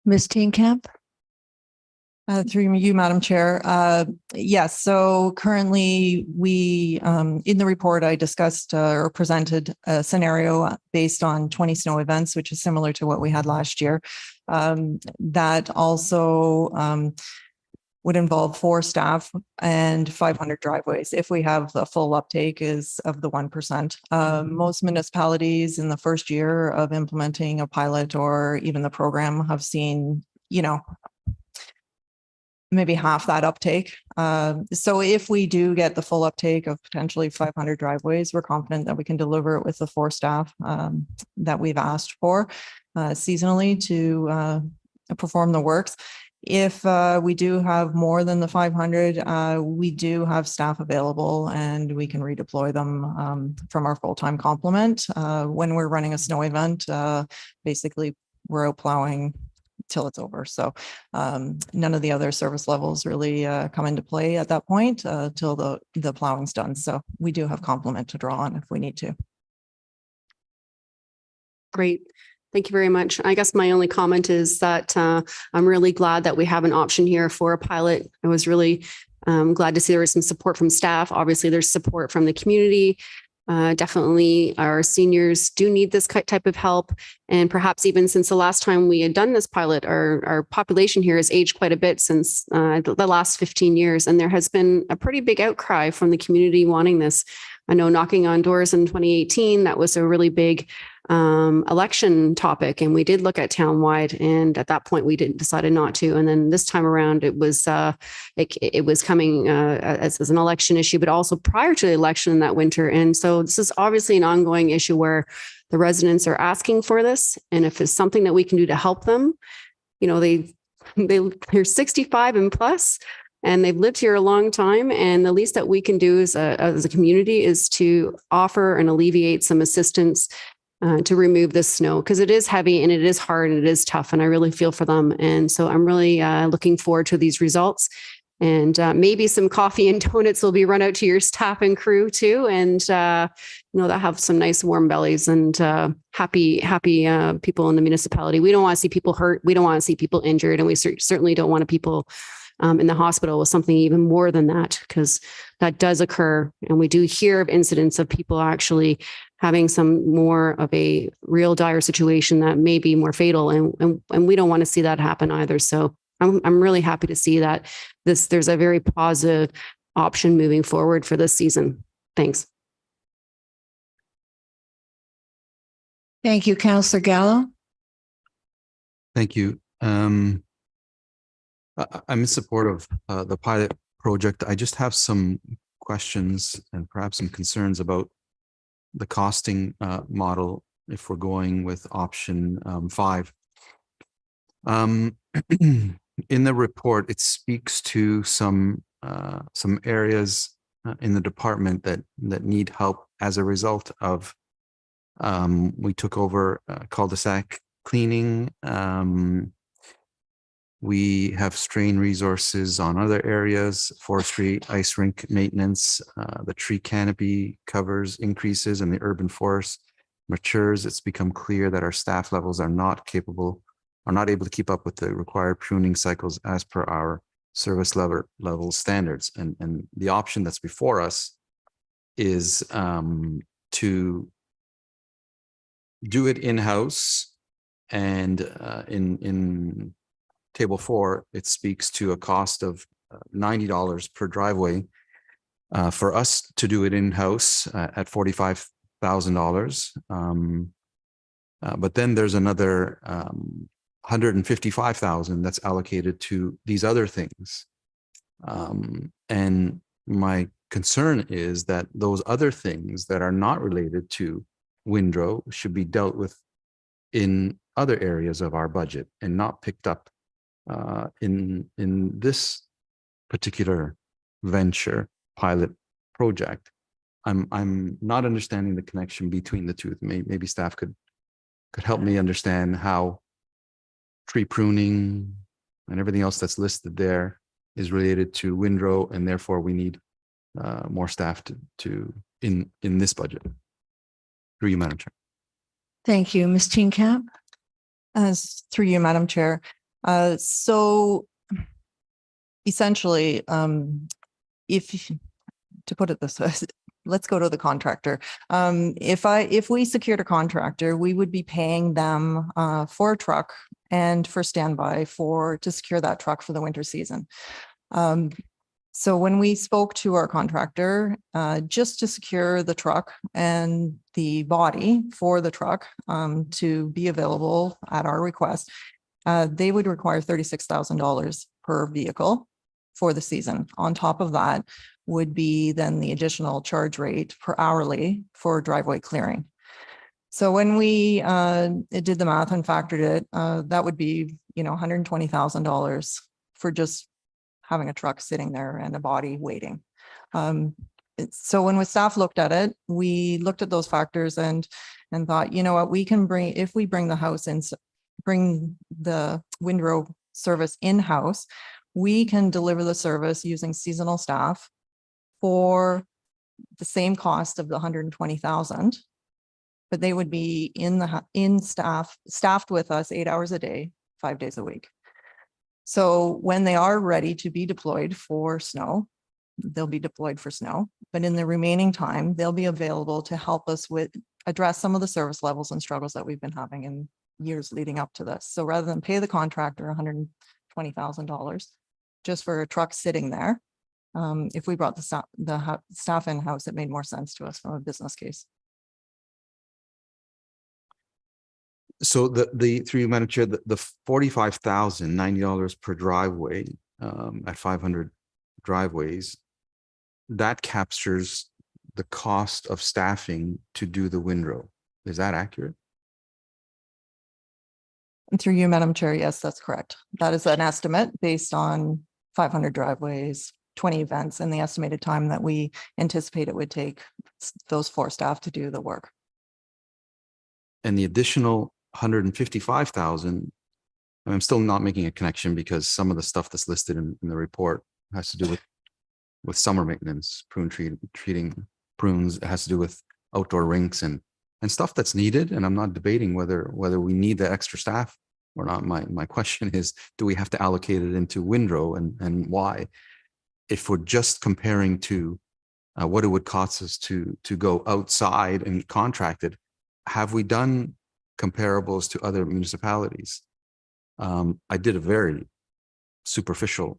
Ms. Steenkamp? Through you, Madam Chair. Yes, so currently we, in the report, I discussed or presented a scenario based on 20 snow events, which is similar to what we had last year. That also would involve 4 staff and 500 driveways if we have the full uptake is of the 1%. Most municipalities in the first year of implementing a pilot or even the program have seen, maybe half that uptake. So if we do get the full uptake of potentially 500 driveways, we're confident that we can deliver it with the 4 staff that we've asked for seasonally to perform the works. If we do have more than the 500, we do have staff available and we can redeploy them from our full-time complement. When we're running a snow event, basically we're out plowing till it's over. So none of the other service levels really come into play at that point till the plowing's done. So we do have complement to draw on if we need to. Great. Thank you very much. I guess my only comment is that I'm really glad that we have an option here for a pilot. I was really glad to see there was some support from staff. Obviously, there's support from the community. Definitely our seniors do need this type of help. And perhaps even since the last time we had done this pilot, our population here has aged quite a bit since the last 15 years. And there has been a pretty big outcry from the community wanting this. I know knocking on doors in 2018, that was a really big election topic. And we did look at townwide. And at that point, we decided not to. And then this time around, it was coming as an election issue, but also prior to the election that winter. And so this is obviously an ongoing issue where the residents are asking for this. And if it's something that we can do to help them, they're 65 and plus. And they've lived here a long time. And the least that we can do as a community is to offer and alleviate some assistance to remove this snow, because it is heavy and it is hard and it is tough. And I really feel for them. And so I'm really looking forward to these results. And maybe some coffee and donuts will be run out to your staff and crew too. And, they'll have some nice warm bellies and happy people in the municipality. We don't want to see people hurt. We don't want to see people injured. And we certainly don't want people in the hospital with something even more than that, because that does occur. And we do hear of incidents of people actually having some more of a real dire situation that may be more fatal. And we don't want to see that happen either. So I'm really happy to see that there's a very positive option moving forward for this season. Thanks. Thank you, Councillor Gallo. Thank you. I'm in support of the pilot project. I just have some questions and perhaps some concerns about the costing model if we're going with option 5. In the report, it speaks to some areas in the department that need help as a result of we took over cul-de-sac cleaning. We have strained resources on other areas, forestry, ice rink maintenance, the tree canopy covers increases in the urban forest, matures, it's become clear that our staff levels are not able to keep up with the required pruning cycles as per our service level standards. And the option that's before us is to do it in-house. And in table 4, it speaks to a cost of $90 per driveway. For us to do it in-house at $45,000. But then there's another $155,000 that's allocated to these other things. And my concern is that those other things that are not related to Windrow should be dealt with in other areas of our budget and not picked up in this particular venture pilot project. I'm not understanding the connection between the two. Maybe staff could help me understand how tree pruning and everything else that's listed there is related to Windrow, and therefore we need more staff to in this budget. Through you, Madam Chair. Thank you. Ms. Teenkamp? Through you, Madam Chair. So essentially, to put it this way, let's go to the contractor. If we secured a contractor, we would be paying them for a truck and for standby to secure that truck for the winter season. So when we spoke to our contractor, just to secure the truck and the body for the truck to be available at our request, they would require $36,000 per vehicle for the season. On top of that would be then the additional charge rate per hourly for driveway clearing. So when we did the math and factored it, that would be, $120,000 for just having a truck sitting there and a body waiting. So when staff looked at it, we looked at those factors and thought, you know what, if we bring the Windrow service in-house, we can deliver the service using seasonal staff for the same cost of the $120,000, but they would be staffed with us 8 hours a day, 5 days a week. So when they are ready to be deployed for snow, they'll be deployed for snow, but in the remaining time, they'll be available to help us address some of the service levels and struggles that we've been having in years leading up to this. So rather than pay the contractor $120,000 just for a truck sitting there, if we brought the staff in-house, it made more sense to us from a business case. So through you, Madam Chair, the $45,090 per driveway at 500 driveways, that captures the cost of staffing to do the Windrow. Is that accurate? And through you, Madam Chair, yes, that's correct. That is an estimate based on 500 driveways, 20 events, and the estimated time that we anticipate it would take those 4 staff to do the work. And the additional $155,000, I'm still not making a connection because some of the stuff that's listed in the report has to do with summer maintenance, treating prunes. It has to do with outdoor rinks and stuff that's needed. And I'm not debating whether we need the extra staff or not. My question is, do we have to allocate it into Windrow and why? If we're just comparing to what it would cost us to go outside and contract it, have we done comparables to other municipalities? I did a very superficial,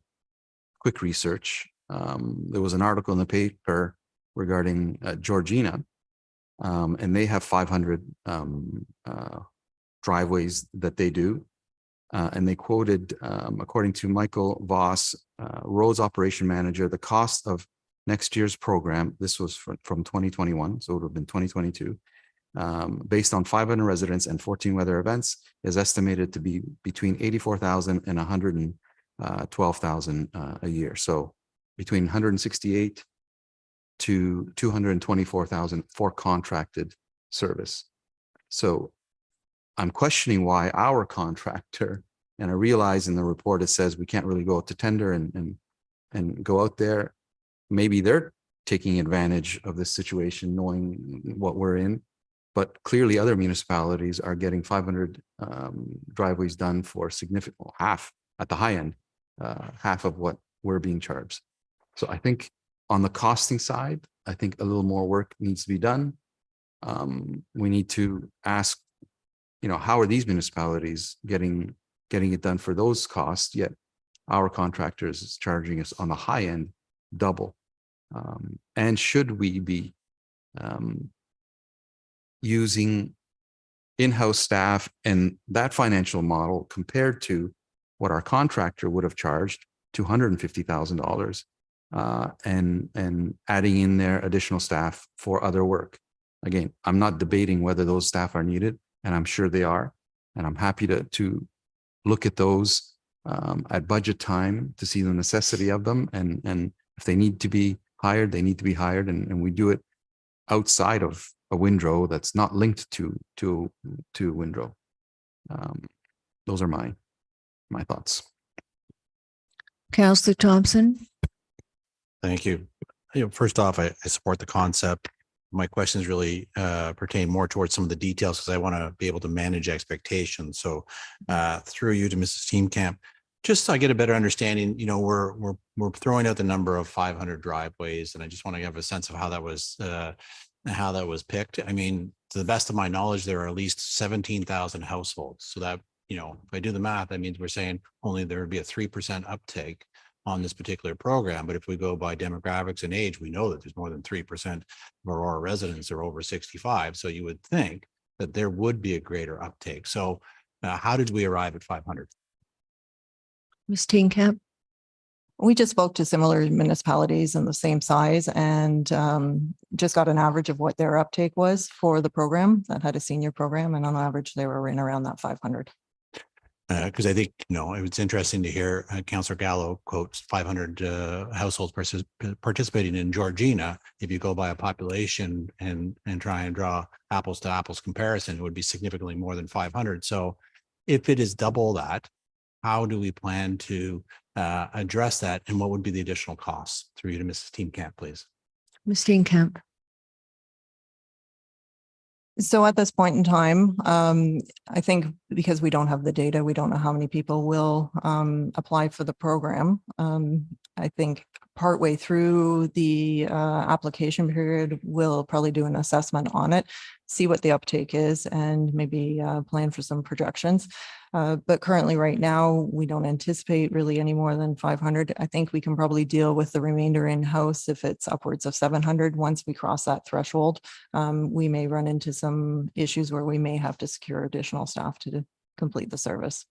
quick research. There was an article in the paper regarding Georgina, and they have 500 driveways that they do. And they quoted, according to Michael Voss, roads operation manager, the cost of next year's program, this was from 2021, so it would have been 2022, based on 500 residents and 14 weather events, is estimated to be between $84,000 and $112,000 a year. So between $168,000 to $224,000 for contracted service. So I'm questioning why our contractor, and I realize in the report it says we can't really go out to tender and go out there. Maybe they're taking advantage of this situation, knowing what we're in. but clearly other municipalities are getting 500 driveways done for significant half at the high end, half of what we're being charged. So I think on the costing side, I think a little more work needs to be done. We need to ask, how are these municipalities getting it done for those costs, yet our contractors is charging us on the high end double. And should we be using in-house staff and that financial model compared to what our contractor would have charged, $250,000, and adding in their additional staff for other work? Again, I'm not debating whether those staff are needed, and I'm sure they are, and I'm happy to look at those at budget time to see the necessity of them, and if they need to be hired, they need to be hired, and we do it outside of a Windrow that's not linked to Windrow. Those are my thoughts. Councillor Thompson. Thank you. First off, I support the concept. My questions really pertain more towards some of the details because I want to be able to manage expectations. So through you to Mrs. Teamcamp, just so I get a better understanding, we're throwing out the number of 500 driveways, and I just want to have a sense of how that was picked. I mean, to the best of my knowledge, there are at least 17,000 households. So that, if I do the math, that means we're saying only there would be a 3% uptake on this particular program. But if we go by demographics and age, we know that there's more than 3% of Aurora residents are over 65. So you would think that there would be a greater uptake. So how did we arrive at 500? Ms. Steenkamp. We just spoke to similar municipalities in the same size and just got an average of what their uptake was for the program that had a senior program. And on average, they were in around that 500. Because I think, it's interesting to hear Councillor Gallo quotes 500 households participating in Georgina. If you go by a population and try and draw apples to apples comparison, it would be significantly more than 500. So if it is double that, how do we plan to address that, and what would be the additional costs? Through you to Mrs. Teamcamp, please. Ms. Steenkamp. So at this point in time, I think because we don't have the data, we don't know how many people will apply for the program. I think partway through the application period, we'll probably do an assessment on it, see what the uptake is, and maybe plan for some projections. But currently right now, we don't anticipate really any more than 500. I think we can probably deal with the remainder in-house if it's upwards of 700. Once we cross that threshold, we may run into some issues where we may have to secure additional staff to complete the service.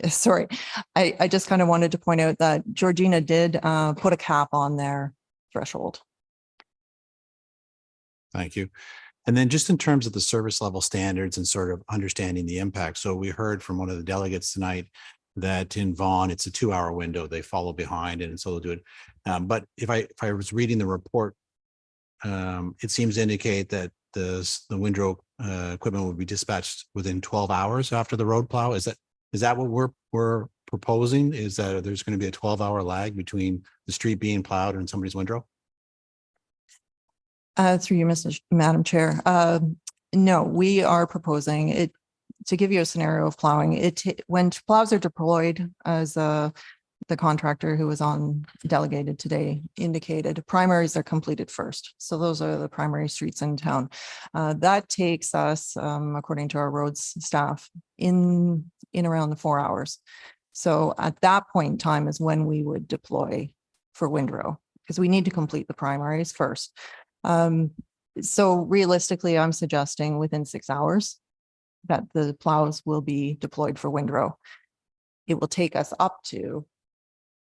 Sorry, I just kind of wanted to point out that Georgina did put a cap on their threshold. Thank you. And then just in terms of the service level standards and sort of understanding the impact. So we heard from one of the delegates tonight that in Vaughan, it's a 2-hour window. They follow behind, and so they'll do it. But if I was reading the report, it seems to indicate that the Windrow equipment would be dispatched within 12 hours after the road plow. Is that what we're proposing? Is that there's going to be a 12-hour lag between the street being plowed and somebody's windrow? Through you, Madam Chair. No, we are proposing it to give you a scenario of plowing. When plows are deployed, as the contractor who was on delegated today indicated, primaries are completed first. So those are the primary streets in town. That takes us, according to our roads staff, in around the 4 hours. So at that point in time is when we would deploy for Windrow, because we need to complete the primaries first. So realistically, I'm suggesting within 6 hours that the plows will be deployed for Windrow. It will take us up to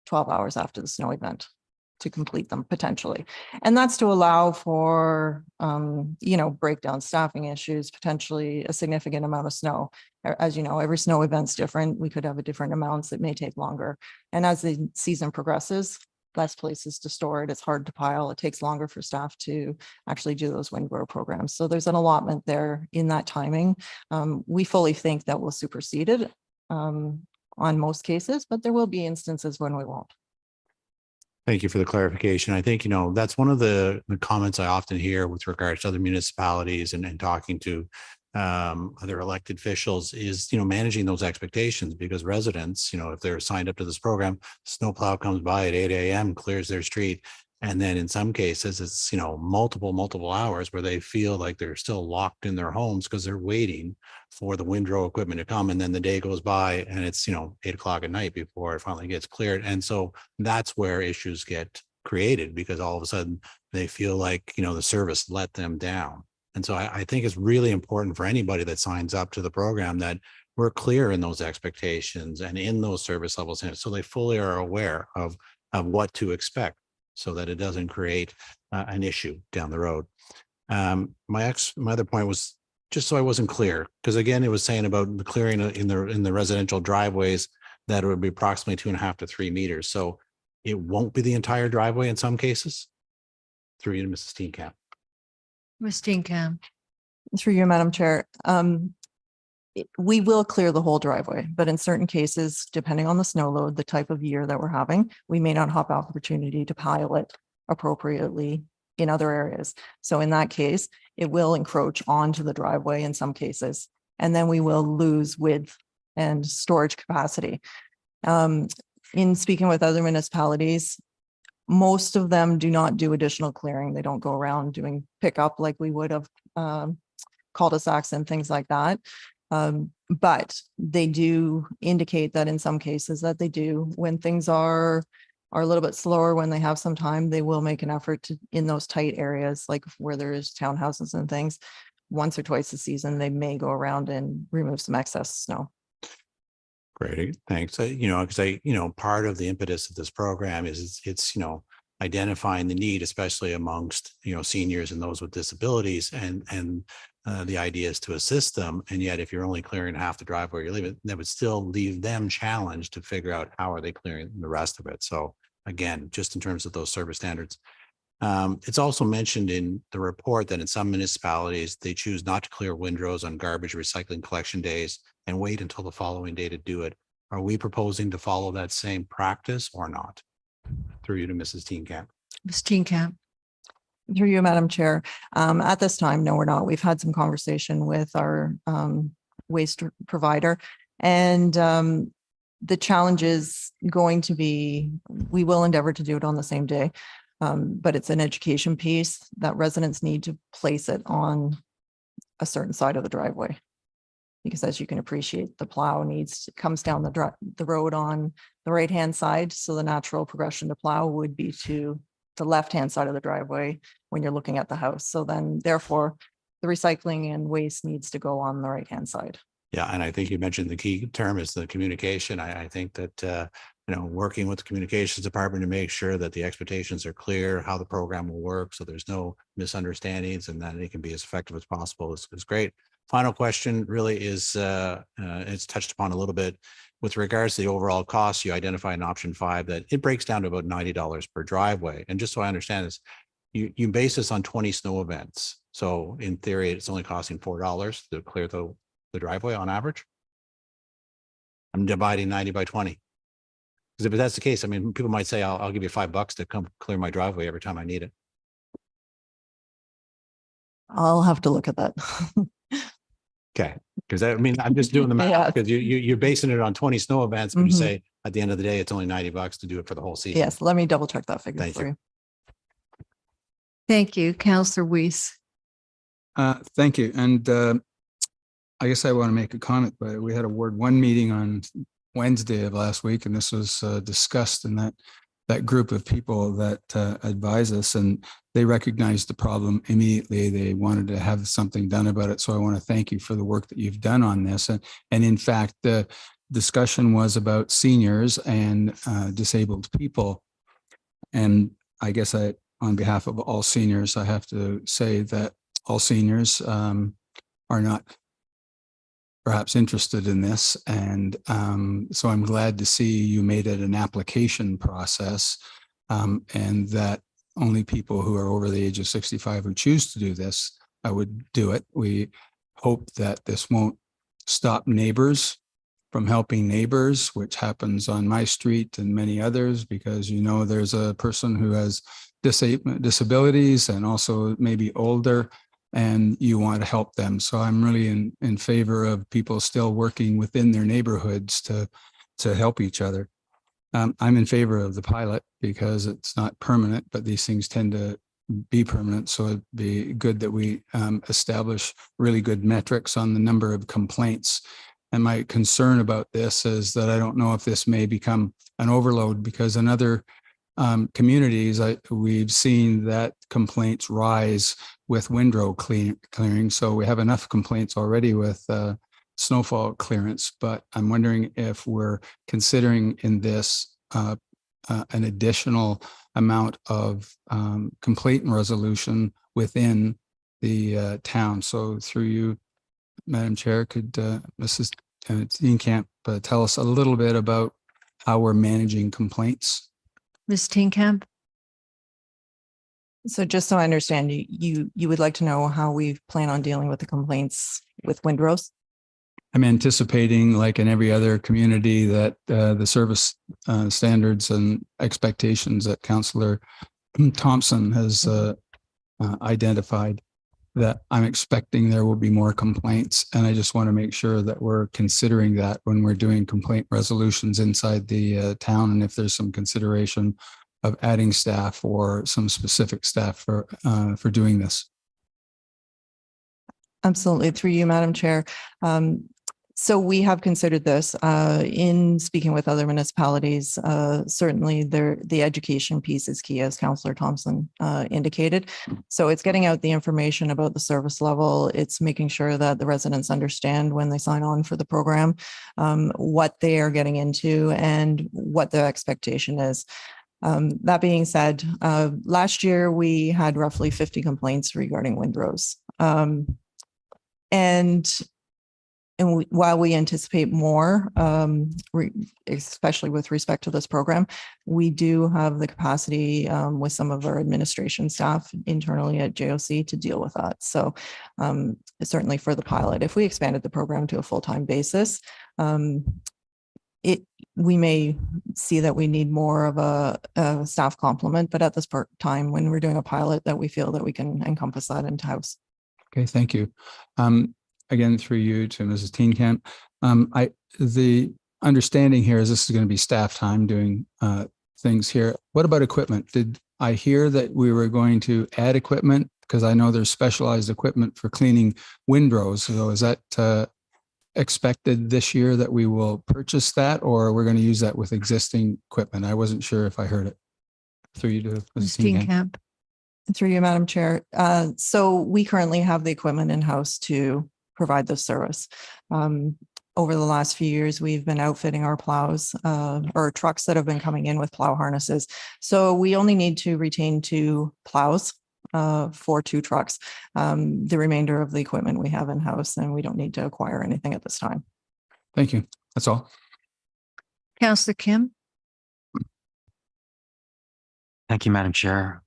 12 hours after the snow event to complete them potentially. And that's to allow for, breakdown staffing issues, potentially a significant amount of snow. As you know, every snow event's different. We could have a different amounts. It may take longer. And as the season progresses, less places to store it. It's hard to pile. It takes longer for staff to actually do those Windrow programs. So there's an allotment there in that timing. We fully think that we'll supersede it on most cases, but there will be instances when we won't. Thank you for the clarification. I think, that's one of the comments I often hear with regards to other municipalities and talking to other elected officials is, managing those expectations, because residents, if they're signed up to this program, snowplow comes by at 8 a.m., clears their street. And then in some cases, it's, multiple hours where they feel like they're still locked in their homes because they're waiting for the Windrow equipment to come. And then the day goes by and it's, 8 o'clock at night before it finally gets cleared. And so that's where issues get created, because all of a sudden they feel like, the service let them down. And so I think it's really important for anybody that signs up to the program that we're clear in those expectations and in those service levels. And so they fully are aware of what to expect, so that it doesn't create an issue down the road. My other point was, just so I wasn't clear, because again, it was saying about the clearing in the residential driveways, that it would be approximately 2.5 to 3 meters. So it won't be the entire driveway in some cases? Through you to Mrs. Steenkamp. Ms. Steenkamp. Through you, Madam Chair. We will clear the whole driveway, but in certain cases, depending on the snow load, the type of year that we're having, we may not have opportunity to pile it appropriately in other areas. So in that case, it will encroach onto the driveway in some cases, and then we will lose width and storage capacity. In speaking with other municipalities, most of them do not do additional clearing. They don't go around doing pickup like we would have cul-de-sacs and things like that. But they do indicate that in some cases that they do, when things are a little bit slower, when they have some time, they will make an effort to, in those tight areas, like where there's townhouses and things, once or twice a season, they may go around and remove some excess snow. Great, thanks. Because part of the impetus of this program is it's identifying the need, especially amongst seniors and those with disabilities, and the idea is to assist them. And yet, if you're only clearing half the driveway you're leaving, that would still leave them challenged to figure out how are they clearing the rest of it. So again, just in terms of those service standards. It's also mentioned in the report that in some municipalities, they choose not to clear windrows on garbage recycling collection days and wait until the following day to do it. Are we proposing to follow that same practice or not? Through you to Mrs. Steenkamp. Ms. Steenkamp. Through you, Madam Chair. At this time, no, we're not. We've had some conversation with our waste provider, and the challenge is going to be, we will endeavor to do it on the same day. But it's an education piece that residents need to place it on a certain side of the driveway. Because as you can appreciate, the plow comes down the road on the right-hand side. So the natural progression to plow would be to the left-hand side of the driveway when you're looking at the house. So then therefore, the recycling and waste needs to go on the right-hand side. Yeah, and I think you mentioned the key term is the communication. I think that working with the communications department to make sure that the expectations are clear, how the program will work, so there's no misunderstandings, and that it can be as effective as possible is great. Final question really is, it's touched upon a little bit with regards to the overall cost. You identify in option 5 that it breaks down to about $90 per driveway. And just so I understand this, you base this on 20 snow events. So in theory, it's only costing $4 to clear the driveway on average. I'm dividing 90 by 20. Because if that's the case, I mean, people might say, I'll give you $5 to come clear my driveway every time I need it. I'll have to look at that. Okay, because I mean, I'm just doing the math, because you're basing it on 20 snow events, but you say at the end of the day, it's only $90 to do it for the whole season. Yes, let me double check that figure Thank for you. Thank you. Councillor Weiss. Thank you. And I guess I want to make a comment, but we had a Ward 1 meeting on Wednesday of last week, and this was discussed in that group of people that advise us, and they recognized the problem immediately. They wanted to have something done about it. So I want to thank you for the work that you've done on this. And in fact, the discussion was about seniors and disabled people. And I guess on behalf of all seniors, I have to say that all seniors are not perhaps interested in this. And so I'm glad to see you made it an application process, and that only people who are over the age of 65 who choose to do this, I would do it. We hope that this won't stop neighbors from helping neighbors, which happens on my street and many others, because you know there's a person who has disabilities and also maybe older, and you want to help them. So I'm really in favor of people still working within their neighborhoods to help each other. I'm in favor of the pilot because it's not permanent, but these things tend to be permanent. So it'd be good that we establish really good metrics on the number of complaints. And my concern about this is that I don't know if this may become an overload, because in other communities, we've seen that complaints rise with windrow clearing. So we have enough complaints already with snowfall clearance, but I'm wondering if we're considering in this an additional amount of complaint resolution within the town. So through you, Madam Chair, could Mrs. Steenkamp tell us a little bit about how we're managing complaints? Ms. Steenkamp? So just so I understand, you would like to know how we plan on dealing with the complaints with windrows? I'm anticipating, like in every other community, that the service standards and expectations that Councillor Thompson has identified, that I'm expecting there will be more complaints. And I just want to make sure that we're considering that when we're doing complaint resolutions inside the town, and if there's some consideration of adding staff or some specific staff for doing this. Absolutely. Through you, Madam Chair. So we have considered this in speaking with other municipalities. Certainly the education piece is key, as Councillor Thompson indicated. So it's getting out the information about the service level. It's making sure that the residents understand when they sign on for the program, what they are getting into and what the expectation is. That being said, last year we had roughly 50 complaints regarding windrows. And while we anticipate more, especially with respect to this program, we do have the capacity with some of our administration staff internally at JOC to deal with that. So certainly for the pilot, if we expanded the program to a full-time basis, we may see that we need more of a staff complement, but at this time, when we're doing a pilot, that we feel that we can encompass that into house. Okay, thank you. Again, through you to Mrs. Steenkamp. The understanding here is this is going to be staff time doing things here. What about equipment? Did I hear that we were going to add equipment? Because I know there's specialized equipment for cleaning windrows. So is that expected this year that we will purchase that, or we're going to use that with existing equipment? I wasn't sure if I heard it. Through you to Mrs. Steenkamp. Through you, Madam Chair. So we currently have the equipment in-house to provide this service. Over the last few years, we've been outfitting our plows or trucks that have been coming in with plow harnesses. So we only need to retain 2 plows for 2 trucks. The remainder of the equipment we have in-house, and we don't need to acquire anything at this time. Thank you. That's all. Councillor Kim? Thank you, Madam Chair.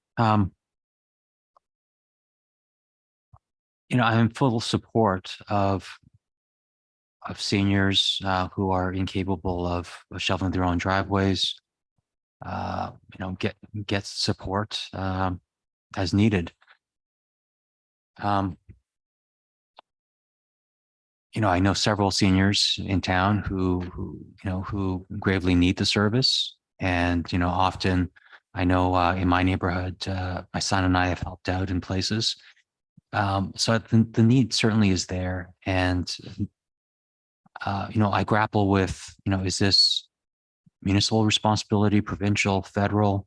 I'm in full support of seniors who are incapable of shoveling their own driveways. Get support as needed. I know several seniors in town who gravely need the service, and often I know in my neighborhood, my son and I have helped out in places. So the need certainly is there. And, I grapple with, is this municipal responsibility, provincial, federal?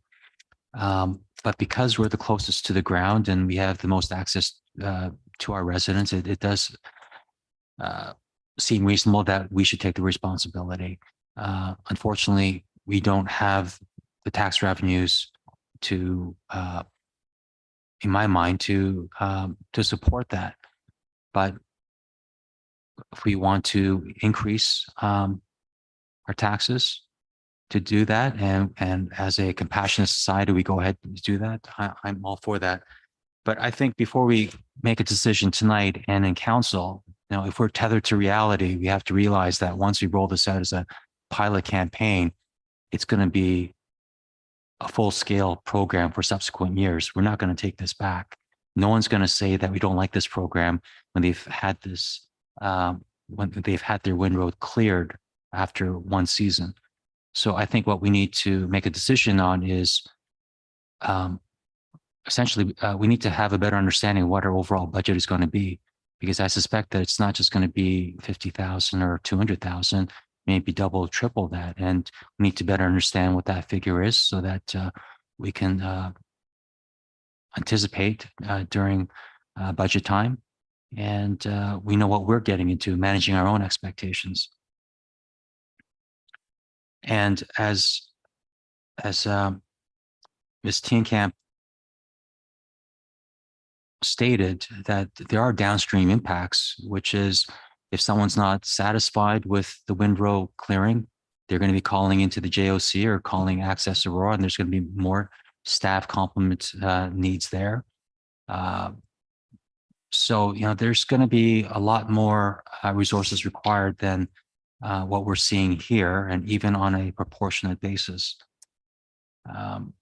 But because we're the closest to the ground and we have the most access to our residents, it does seem reasonable that we should take the responsibility. Unfortunately, we don't have the tax revenues to in my mind, to support that. But if we want to increase our taxes to do that, and as a compassionate society, we go ahead and do that, I'm all for that. But I think before we make a decision tonight and in council, if we're tethered to reality, we have to realize that once we roll this out as a pilot campaign, it's going to be a full-scale program for subsequent years. We're not going to take this back. No one's going to say that we don't like this program when they've had this, when they've had their Windrow cleared after one season. So I think what we need to make a decision on is essentially we need to have a better understanding of what our overall budget is going to be, because I suspect that it's not just going to be 50,000 or 200,000, maybe double, triple that. And we need to better understand what that figure is so that we can anticipate during budget time. And we know what we're getting into, managing our own expectations. And as Ms. Teenkamp stated, that there are downstream impacts, which is if someone's not satisfied with the Windrow clearing, they're going to be calling into the JOC or calling Access Aurora, and there's going to be more staff complement needs there. So, there's going to be a lot more resources required than what we're seeing here, and even on a proportionate basis. And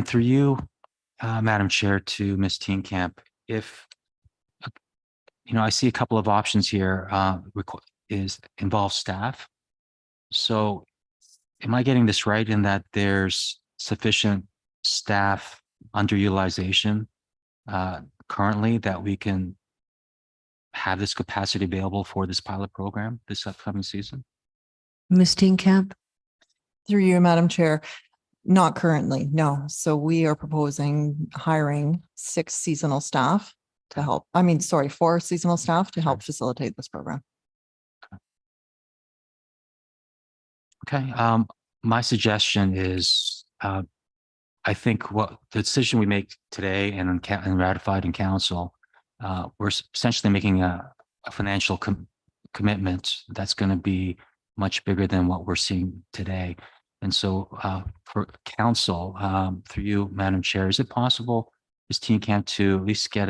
through you, Madam Chair, to Ms. Teenkamp, if I see a couple of options here, involve staff. So am I getting this right in that there's sufficient staff underutilization currently that we can have this capacity available for this pilot program this upcoming season? Ms. Teenkamp? Through you, Madam Chair. Not currently, no. So we are proposing hiring 6 seasonal staff to help. 4 seasonal staff to help facilitate this program. Okay. My suggestion is, I think what the decision we make today and ratified in council, we're essentially making a financial commitment that's going to be much bigger than what we're seeing today. And so for council, through you, Madam Chair, is it possible, Ms. Teenkamp, to at least get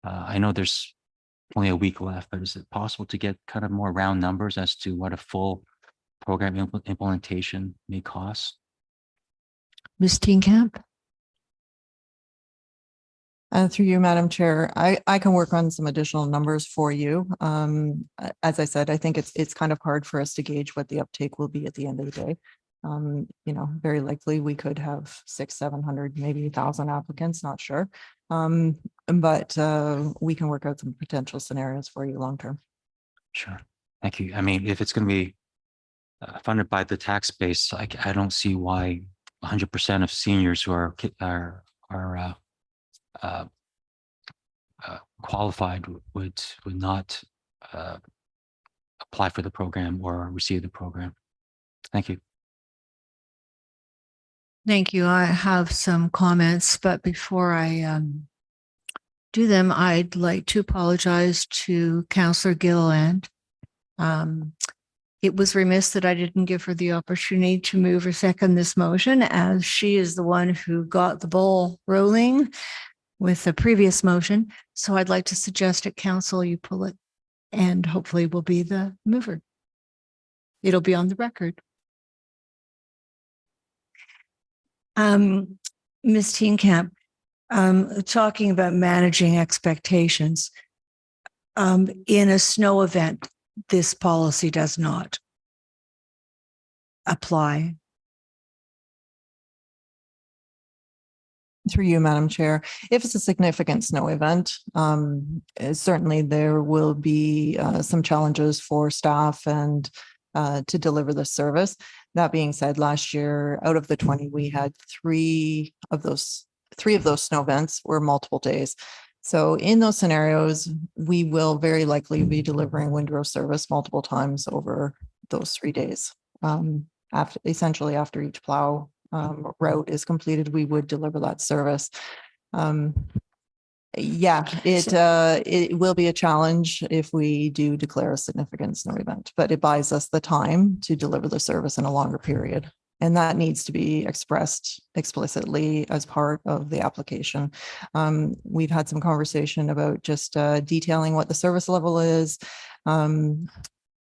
I know there's only a week left, but is it possible to get kind of more round numbers as to what a full program implementation may cost? Ms. Teenkamp? Through you, Madam Chair, I can work on some additional numbers for you. As I said, I think it's kind of hard for us to gauge what the uptake will be at the end of the day. Very likely we could have 600, 700, maybe 1,000 applicants, not sure. But we can work out some potential scenarios for you long term. Sure. Thank you. I mean, if it's going to be funded by the tax base, I don't see why 100% of seniors who are qualified would not apply for the program or receive the program. Thank you. Thank you. I have some comments, but before I do them, I'd like to apologize to Councillor Gilliland. It was remiss that I didn't give her the opportunity to move or second this motion, as she is the one who got the ball rolling with the previous motion. So I'd like to suggest at council you pull it, and hopefully will be the mover. It'll be on the record. Ms. Teenkamp, talking about managing expectations, in a snow event, this policy does not apply. Through you, Madam Chair, if it's a significant snow event, certainly there will be some challenges for staff and to deliver the service. That being said, last year, out of the 20, we had 3 of those snow events were multiple days. So in those scenarios, we will very likely be delivering Windrow service multiple times over those 3 days. Essentially after each plow route is completed, we would deliver that service. It will be a challenge if we do declare a significant snow event, but it buys us the time to deliver the service in a longer period And that needs to be expressed explicitly as part of the application. We've had some conversation about just detailing what the service level is,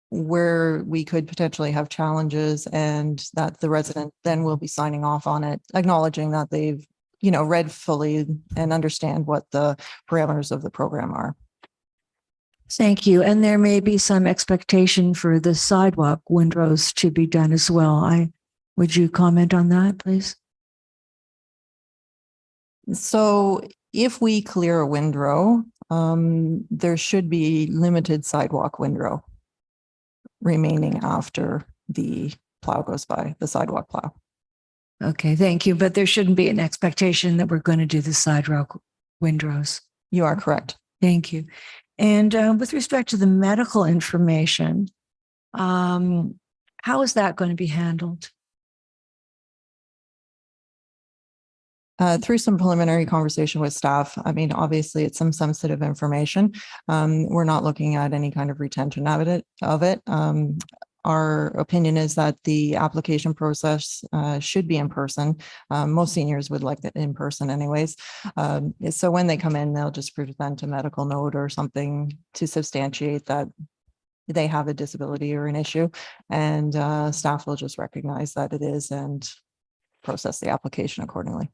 where we could potentially have challenges, and that the resident then will be signing off on it, acknowledging that they've, read fully and understand what the parameters of the program are. Thank you. And there may be some expectation for the sidewalk windrows to be done as well. Would you comment on that, please? So if we clear a windrow, there should be limited sidewalk windrow remaining after the plow goes by, the sidewalk plow. Okay, thank you. But there shouldn't be an expectation that we're going to do the sidewalk windrows. You are correct. Thank you. And with respect to the medical information, how is that going to be handled? Through some preliminary conversation with staff. I mean, obviously it's some sensitive information. We're not looking at any kind of retention of it. Our opinion is that the application process should be in person. Most seniors would like that in person anyways. So when they come in, they'll just present a medical note or something to substantiate that they have a disability or an issue, and staff will just recognize that it is and process the application accordingly.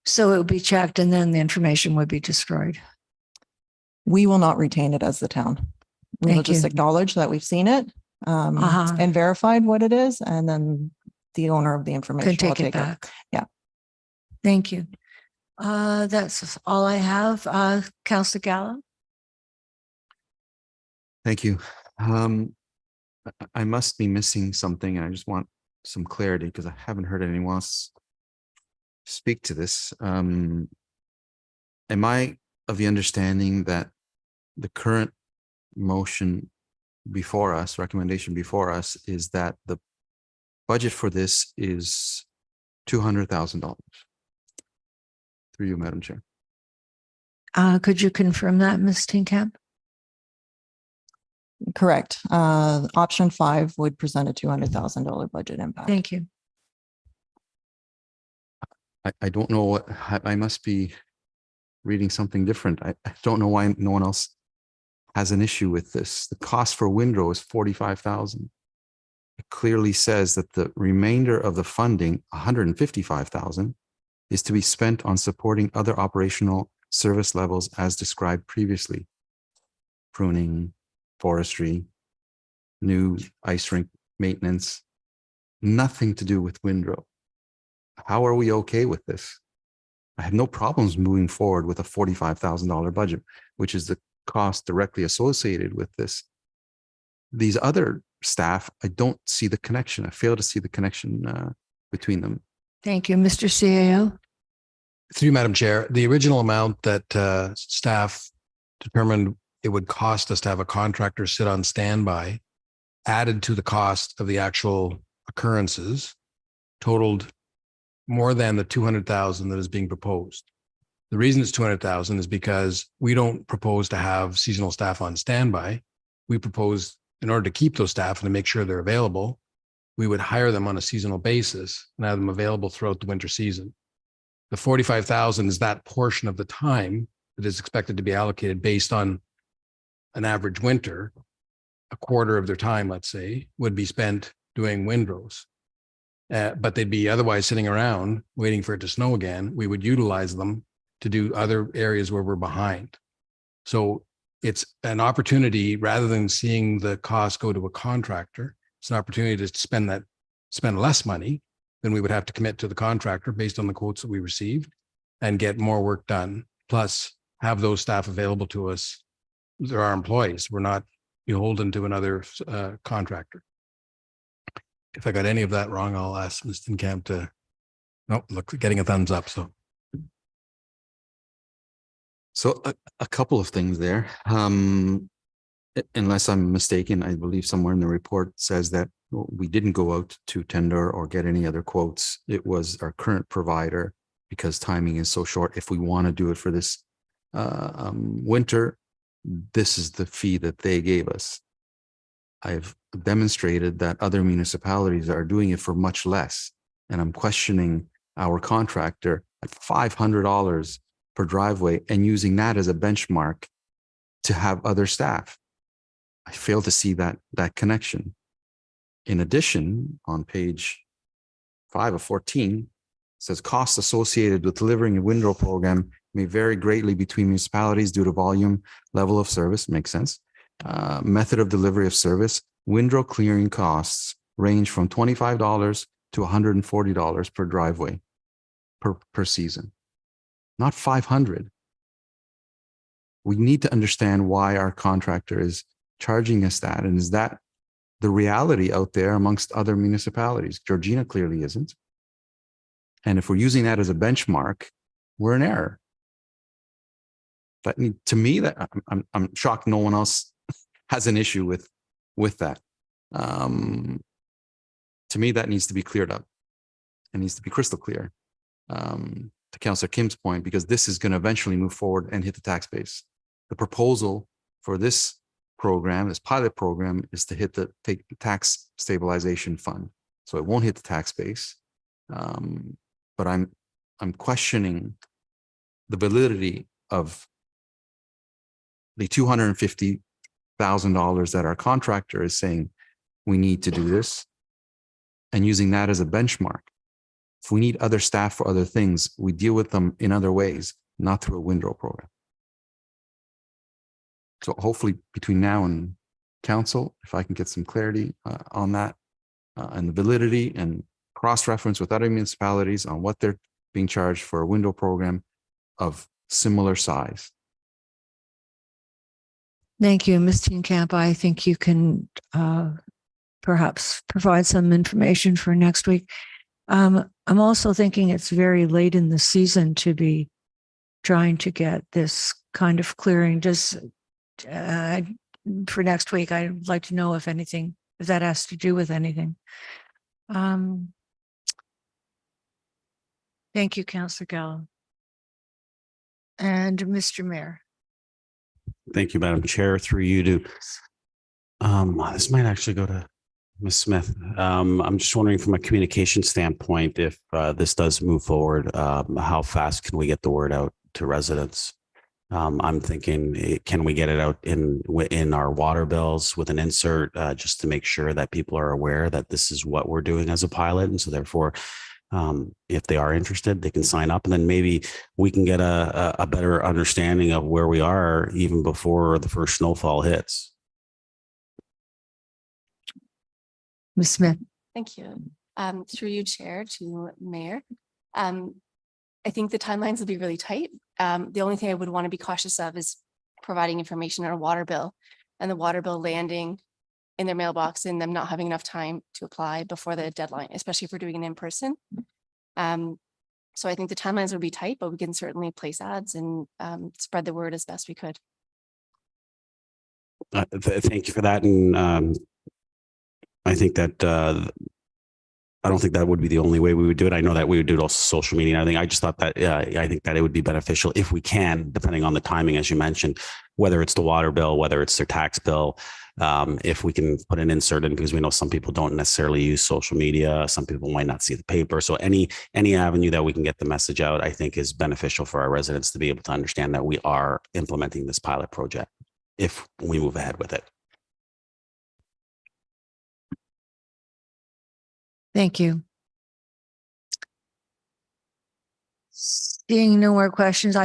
So it would be checked and then the information would be destroyed. We will not retain it as the town. We will Thank just you. acknowledge that we've seen it and verified what it is, and then the owner of the information Can will take it take it. back. Yeah. Thank you. That's all I have. Councillor Gallo. Thank you. I must be missing something, and I just want some clarity because I haven't heard anyone else speak to this. Am I of the understanding that the current motion before us, recommendation before us, is that the budget for this is $200,000? Through you, Madam Chair. Could you confirm that, Ms. Tinkamp? Correct. Option 5 would present a $200,000 budget impact. Thank you. I don't know what, I must be reading something different. I don't know why no one else has an issue with this. The cost for Windrow is $45,000. It clearly says that the remainder of the funding, $155,000, is to be spent on supporting other operational service levels as described previously. Pruning, forestry, new ice rink maintenance, nothing to do with Windrow. How are we okay with this? I have no problems moving forward with a $45,000 budget, which is the cost directly associated with this. These other staff, I don't see the connection. I fail to see the connection between them. Thank you, Mr. CAO. Through you, Madam Chair, the original amount that staff determined it would cost us to have a contractor sit on standby, added to the cost of the actual occurrences, totaled more than the 200,000 that is being proposed. The reason it's 200,000 is because we don't propose to have seasonal staff on standby. We propose, in order to keep those staff and to make sure they're available, we would hire them on a seasonal basis and have them available throughout the winter season. The 45,000 is that portion of the time that is expected to be allocated based on an average winter. A quarter of their time, let's say, would be spent doing windrows. But they'd be otherwise sitting around waiting for it to snow again. We would utilize them to do other areas where we're behind. So it's an opportunity, rather than seeing the cost go to a contractor, it's an opportunity to spend less money than we would have to commit to the contractor based on the quotes that we received, and get more work done, plus have those staff available to us. They're our employees. We're not beholden to another contractor. If I got any of that wrong, I'll ask Ms. Tinkamp to, nope, look, getting a thumbs up. So a couple of things there. Unless I'm mistaken, I believe somewhere in the report says that we didn't go out to tender or get any other quotes. It was our current provider, because timing is so short. If we want to do it for this winter, this is the fee that they gave us. I've demonstrated that other municipalities are doing it for much less. And I'm questioning our contractor at $500 per driveway and using that as a benchmark to have other staff. I fail to see that connection. In addition, on page 5 of 14, says costs associated with delivering a Windrow program may vary greatly between municipalities due to volume, level of service, makes sense. Method of delivery of service. Windrow clearing costs range from $25 to $140 per driveway per season, not $500. We need to understand why our contractor is charging us that. And is that the reality out there amongst other municipalities? Georgina clearly isn't. And if we're using that as a benchmark, we're in error. But to me, that I'm shocked no one else has an issue with that. To me, that needs to be cleared up. It needs to be crystal clear. To Councillor Kim's point, because this is going to eventually move forward and hit the tax base. The proposal for this program, this pilot program, is to hit the tax stabilization fund. So it won't hit the tax base. But I'm questioning the validity of the $250,000 that our contractor is saying we need to do this, and using that as a benchmark. If we need other staff for other things, we deal with them in other ways, not through a Windrow program. So hopefully between now and council, if I can get some clarity on that and the validity and cross-reference with other municipalities on what they're being charged for a Windrow program of similar size. Thank you, Ms. Steenkamp. I think you can perhaps provide some information for next week. I'm also thinking it's very late in the season to be trying to get this kind of clearing. Just for next week, I'd like to know if that has to do with anything. Thank you, Councillor Gallo. And Mr. Mayor. Thank you, Madam Chair. Through you to, this might actually go to Ms. Smith. I'm just wondering from a communication standpoint, if this does move forward, how fast can we get the word out to residents? I'm thinking, can we get it out in our water bills with an insert, just to make sure that people are aware that this is what we're doing as a pilot, and so therefore, if they are interested, they can sign up, and then maybe we can get a better understanding of where we are even before the first snowfall hits. Ms. Smith. Thank you. Through you, Chair, to Mayor. I think the timelines will be really tight. The only thing I would want to be cautious of is providing information on a water bill and the water bill landing in their mailbox and them not having enough time to apply before the deadline, especially if we're doing it in person. So I think the timelines would be tight, but we can certainly place ads and spread the word as best we could. Thank you for that. And I think that I don't think that would be the only way we would do it. I know that we would do it also social media. I just thought that I think that it would be beneficial if we can, depending on the timing, as you mentioned, whether it's the water bill, whether it's their tax bill, if we can put an insert in, because we know some people don't necessarily use social media. Some people might not see the paper. So any avenue that we can get the message out, I think is beneficial for our residents to be able to understand that we are implementing this pilot project if we move ahead with it. Thank you. Seeing no more questions,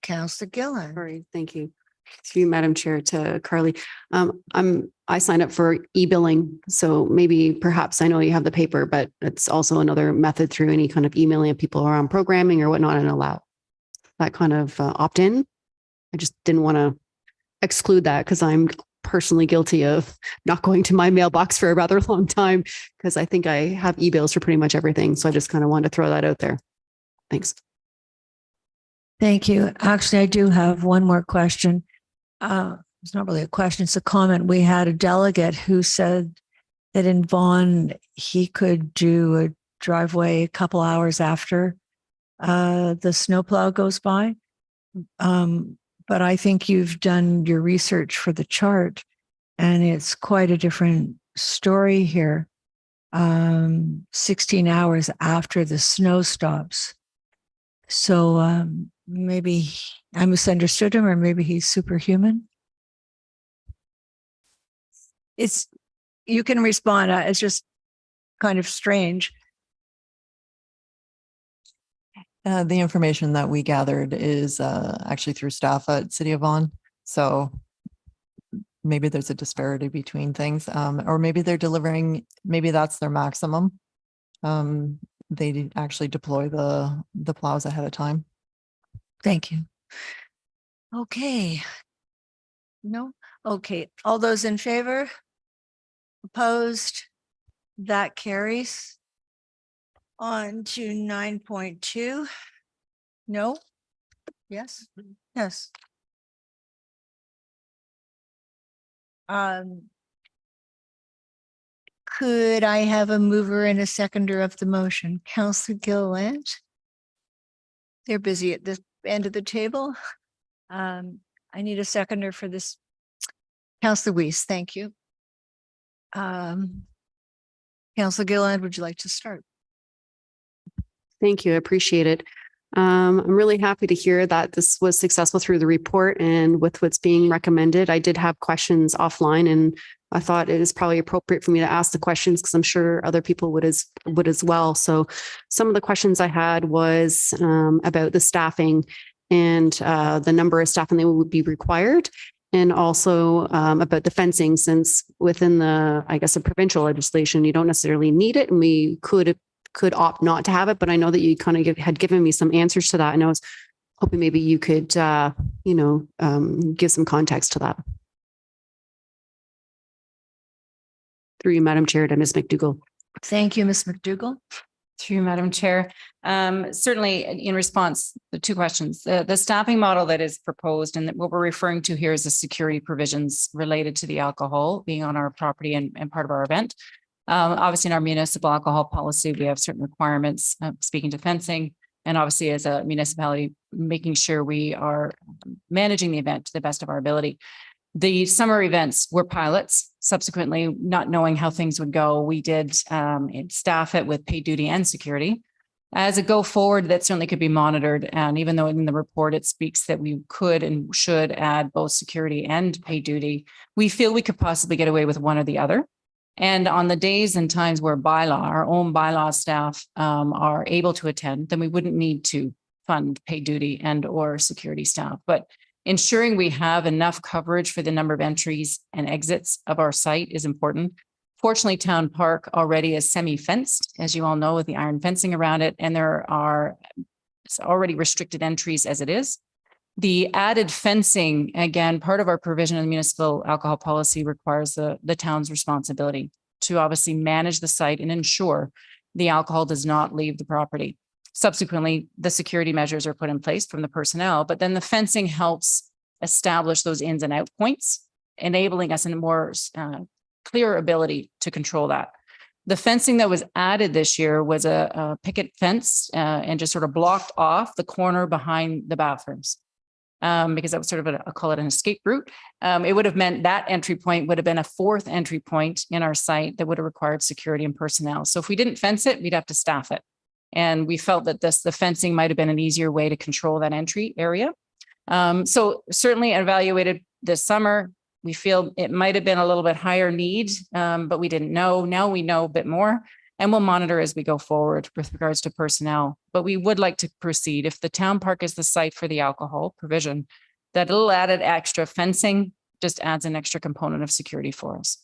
Councillor Gillen. Sorry, thank you. Through you, Madam Chair, to Carly. I signed up for e-billing, so maybe perhaps I know you have the paper, but it's also another method through any kind of emailing of people who are on programming or whatnot and allow that kind of opt-in. I just didn't want to exclude that because I'm personally guilty of not going to my mailbox for a rather long time because I think I have e-bills for pretty much everything. So I just kind of wanted to throw that out there. Thanks. Thank you. Actually, I do have one more question. It's not really a question, it's a comment. We had a delegate who said that in Vaughan, he could do a driveway a couple hours after the snowplow goes by. But I think you've done your research for the chart and it's quite a different story here. 16 hours after the snow stops. So maybe I misunderstood him, or maybe he's superhuman. You can respond. It's just kind of strange. The information that we gathered is actually through staff at City of Vaughan. So maybe there's a disparity between things, or maybe they're delivering, maybe that's their maximum. They actually deploy the plows ahead of time. Thank you. Okay. No? Okay. All those in favor? Opposed? That carries. On to 9.2. No? Yes? Yes. Could I have a mover and a seconder of the motion? Councillor Gilliland? They're busy at this end of the table. I need a seconder for this. Councillor Weiss, thank you. Councillor Gilliland, would you like to start? Thank you. I appreciate it. I'm really happy to hear that this was successful through the report and with what's being recommended. I did have questions offline, and I thought it is probably appropriate for me to ask the questions because I'm sure other people would as well. So some of the questions I had was about the staffing and the number of staffing that would be required, and also about the fencing, since within the, I guess, the provincial legislation, you don't necessarily need it, and we could opt not to have it. But I know that you kind of had given me some answers to that, and I was hoping maybe you could, give some context to that. Through you, Madam Chair, to Ms. McDougall. Thank you, Ms. McDougall. Through you, Madam Chair. Certainly in response, the two questions, the staffing model that is proposed and what we're referring to here is the security provisions related to the alcohol being on our property and part of our event. Obviously in our municipal alcohol policy, we have certain requirements, speaking to fencing, and obviously as a municipality, making sure we are managing the event to the best of our ability. The summer events were pilots. Subsequently, not knowing how things would go, we did staff it with paid duty and security. As a go forward, that certainly could be monitored. And even though in the report it speaks that we could and should add both security and paid duty, we feel we could possibly get away with one or the other. And on the days and times where our own bylaw staff are able to attend, then we wouldn't need to fund paid duty and or security staff. But ensuring we have enough coverage for the number of entries and exits of our site is important. Fortunately, Town Park already is semi-fenced, as you all know, with the iron fencing around it, and there are already restricted entries as it is. The added fencing, again, part of our provision in the municipal alcohol policy requires the town's responsibility to obviously manage the site and ensure the alcohol does not leave the property. Subsequently, the security measures are put in place from the personnel, but then the fencing helps establish those ins and out points, enabling us a more clear ability to control that. The fencing that was added this year was a picket fence and just sort of blocked off the corner behind the bathrooms. Because that was sort of I'll call it an escape route. It would have meant that entry point would have been a fourth entry point in our site that would have required security and personnel. So if we didn't fence it, we'd have to staff it. And we felt that the fencing might have been an easier way to control that entry area. So certainly evaluated this summer, we feel it might have been a little bit higher need, but we didn't know. Now we know a bit more, and we'll monitor as we go forward with regards to personnel. But we would like to proceed. If the town park is the site for the alcohol provision, that little added extra fencing just adds an extra component of security for us.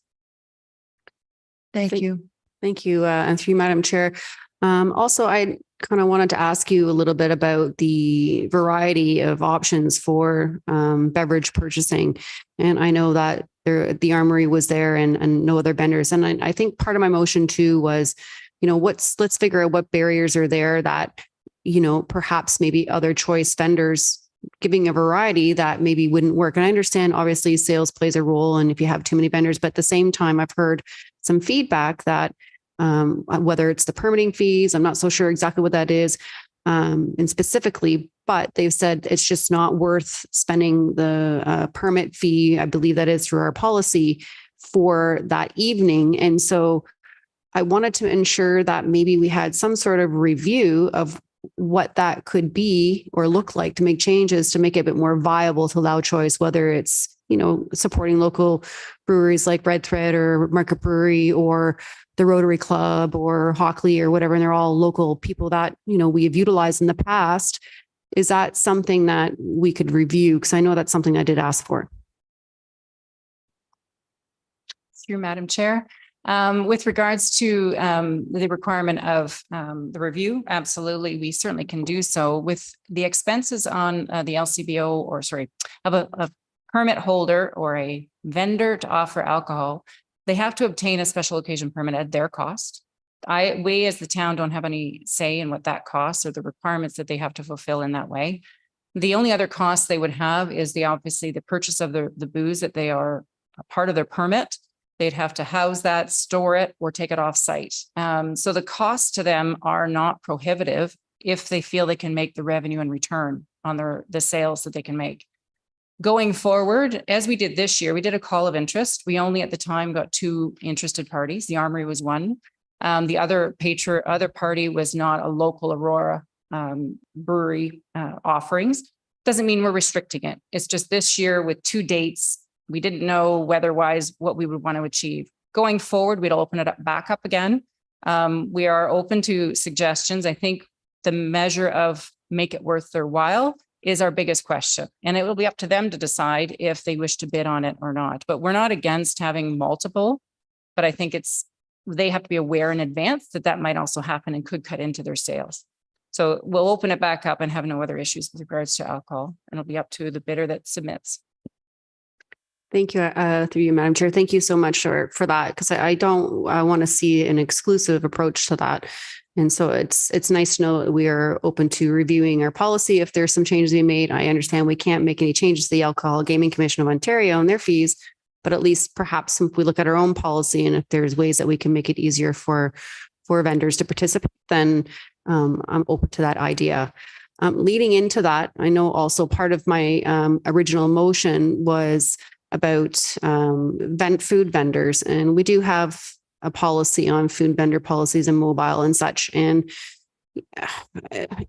Thank you. Thank you. And through you, Madam Chair. Also, I kind of wanted to ask you a little bit about the variety of options for beverage purchasing. And I know that the Armory was there and no other vendors. And I think part of my motion too was, let's figure out what barriers are there that, perhaps maybe other choice vendors giving a variety that maybe wouldn't work. And I understand obviously sales plays a role, and if you have too many vendors, but at the same time, I've heard some feedback that whether it's the permitting fees, I'm not so sure exactly what that is, and specifically, but they've said it's just not worth spending the permit fee, I believe that is through our policy, for that evening. And so I wanted to ensure that maybe we had some sort of review of what that could be or look like to make changes to make it a bit more viable to allow choice, whether it's, supporting local breweries like Red Thread or Market Brewery or the Rotary Club or Hockley or whatever. And they're all local people that, we have utilized in the past. Is that something that we could review? Because I know that's something I did ask for. Through Madam Chair. With regards to the requirement of the review, absolutely, we certainly can do so. With the expenses on the LCBO of a permit holder or a vendor to offer alcohol, they have to obtain a special occasion permit at their cost. We as the town don't have any say in what that costs or the requirements that they have to fulfill in that way. The only other cost they would have is obviously the purchase of the booze that they are a part of their permit. They'd have to house that, store it, or take it off site. So the costs to them are not prohibitive if they feel they can make the revenue and return on the sales that they can make. Going forward, as we did this year, we did a call of interest. We only at the time got 2 interested parties. The Armory was one. The other party was not a local Aurora brewery offerings. Doesn't mean we're restricting it. It's just this year with 2 dates, we didn't know weather-wise what we would want to achieve. Going forward, we'd open it up back up again. We are open to suggestions. I think the measure of make it worth their while is our biggest question. And it will be up to them to decide if they wish to bid on it or not. But we're not against having multiple, but I think they have to be aware in advance that might also happen and could cut into their sales. So we'll open it back up and have no other issues with regards to alcohol. And it'll be up to the bidder that submits. Thank you, through you, Madam Chair. Thank you so much for that, because I want to see an exclusive approach to that. And so it's nice to know that we are open to reviewing our policy. If there's some changes to be made, I understand we can't make any changes to the Alcohol Gaming Commission of Ontario and their fees, but at least perhaps if we look at our own policy and if there's ways that we can make it easier for vendors to participate, then I'm open to that idea. Leading into that, I know also part of my original motion was about food vendors, and we do have a policy on food vendor policies and mobile and such. And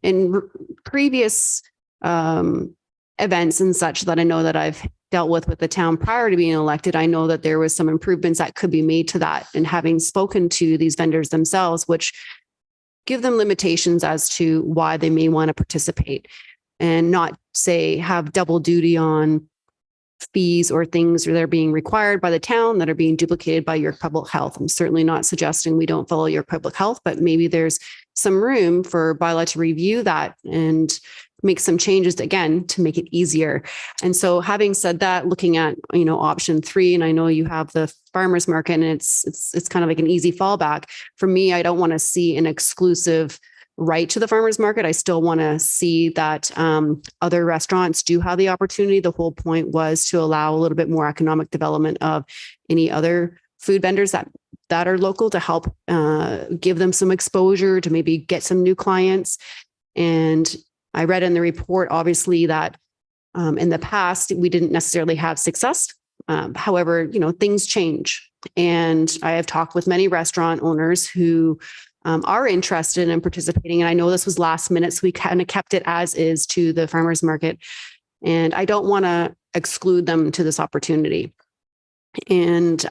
in previous events and such that I know that I've dealt with the town prior to being elected, I know that there was some improvements that could be made to that. And having spoken to these vendors themselves, which give them limitations as to why they may want to participate and not say have double duty on fees or things that are being required by the town that are being duplicated by York Public Health. I'm certainly not suggesting we don't follow York Public Health, but maybe there's some room for bylaw to review that and make some changes again to make it easier. And so having said that, looking at, option 3, and I know you have the farmers market and it's kind of like an easy fallback. For me, I don't want to see an exclusive right to the farmers market. I still want to see that other restaurants do have the opportunity. The whole point was to allow a little bit more economic development of any other food vendors that are local to help give them some exposure to maybe get some new clients. And I read in the report, obviously, that in the past, we didn't necessarily have success. However, things change. And I have talked with many restaurant owners who are interested in participating. And I know this was last minute, so we kind of kept it as is to the farmers market. And I don't want to exclude them to this opportunity. And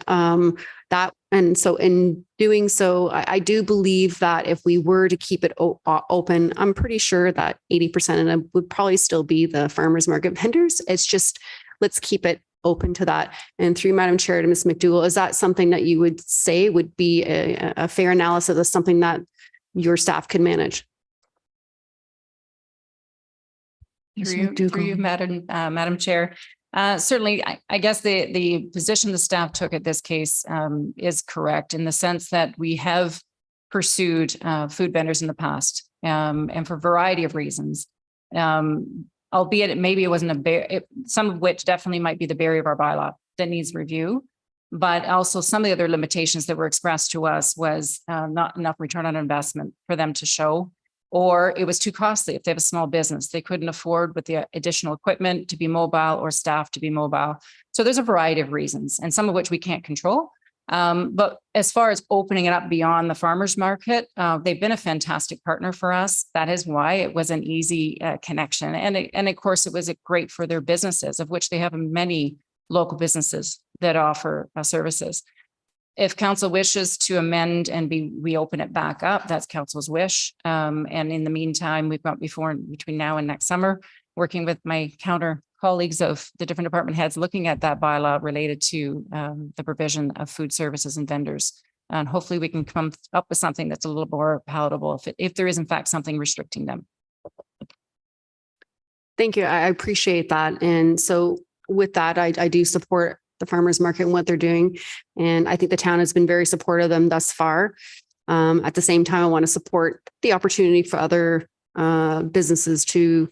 so in doing so, I do believe that if we were to keep it open, I'm pretty sure that 80% of them would probably still be the farmers market vendors. It's just, let's keep it open to that. And through Madam Chair to Ms. McDougall, is that something that you would say would be a fair analysis of something that your staff can manage? Through you, Madam Chair. Certainly, I guess the position the staff took at this case is correct in the sense that we have pursued food vendors in the past and for a variety of reasons. Albeit it wasn't some of which definitely might be the barrier of our bylaw that needs review, but also some of the other limitations that were expressed to us was not enough return on investment for them to show, or it was too costly. If they have a small business, they couldn't afford with the additional equipment to be mobile or staff to be mobile. So there's a variety of reasons, and some of which we can't control. But as far as opening it up beyond the farmers market, they've been a fantastic partner for us. That is why it was an easy connection. And of course, it was great for their businesses, of which they have many local businesses that offer services. If council wishes to amend and reopen it back up, that's council's wish. And in the meantime, we've got between now and next summer, working with my counter colleagues of the different department heads, looking at that bylaw related to the provision of food services and vendors. And hopefully we can come up with something that's a little more palatable if there is in fact something restricting them. Thank you. I appreciate that. And so with that, I do support the farmers market and what they're doing. And I think the town has been very supportive of them thus far. At the same time, I want to support the opportunity for other businesses to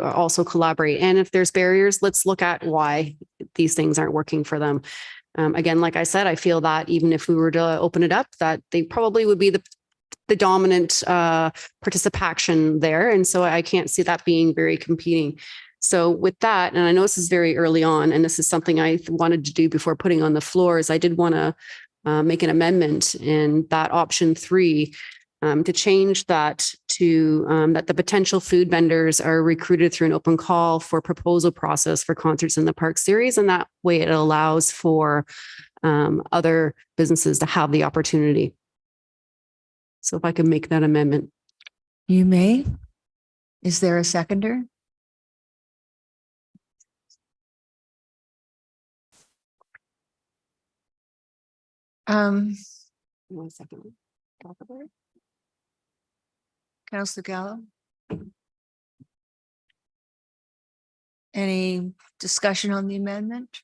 also collaborate. And if there's barriers, let's look at why these things aren't working for them. Again, like I said, I feel that even if we were to open it up, that they probably would be the dominant participation there. And so I can't see that being very competing. So with that, and I know this is very early on, and this is something I wanted to do before putting on the floor, is I did want to make an amendment in that option 3 to change that to that the potential food vendors are recruited through an open call for proposal process for concerts in the park series. And that way it allows for other businesses to have the opportunity. So if I could make that amendment. You may. Is there a seconder? One second. Talk about it. Councillor Gallo? Any discussion on the amendment?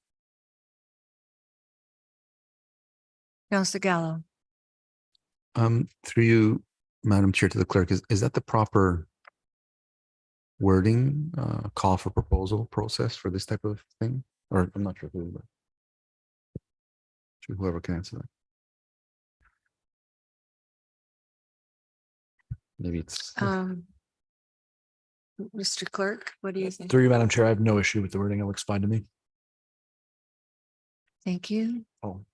Councillor Gallo? Through you, Madam Chair, to the clerk, is that the proper wording, call for proposal process for this type of thing? Or I'm not sure who, but whoever can answer that. Maybe it's Mr. Clerk, what do you think? Through you, Madam Chair, I have no issue with the wording. It looks fine to me. Thank you. Oh,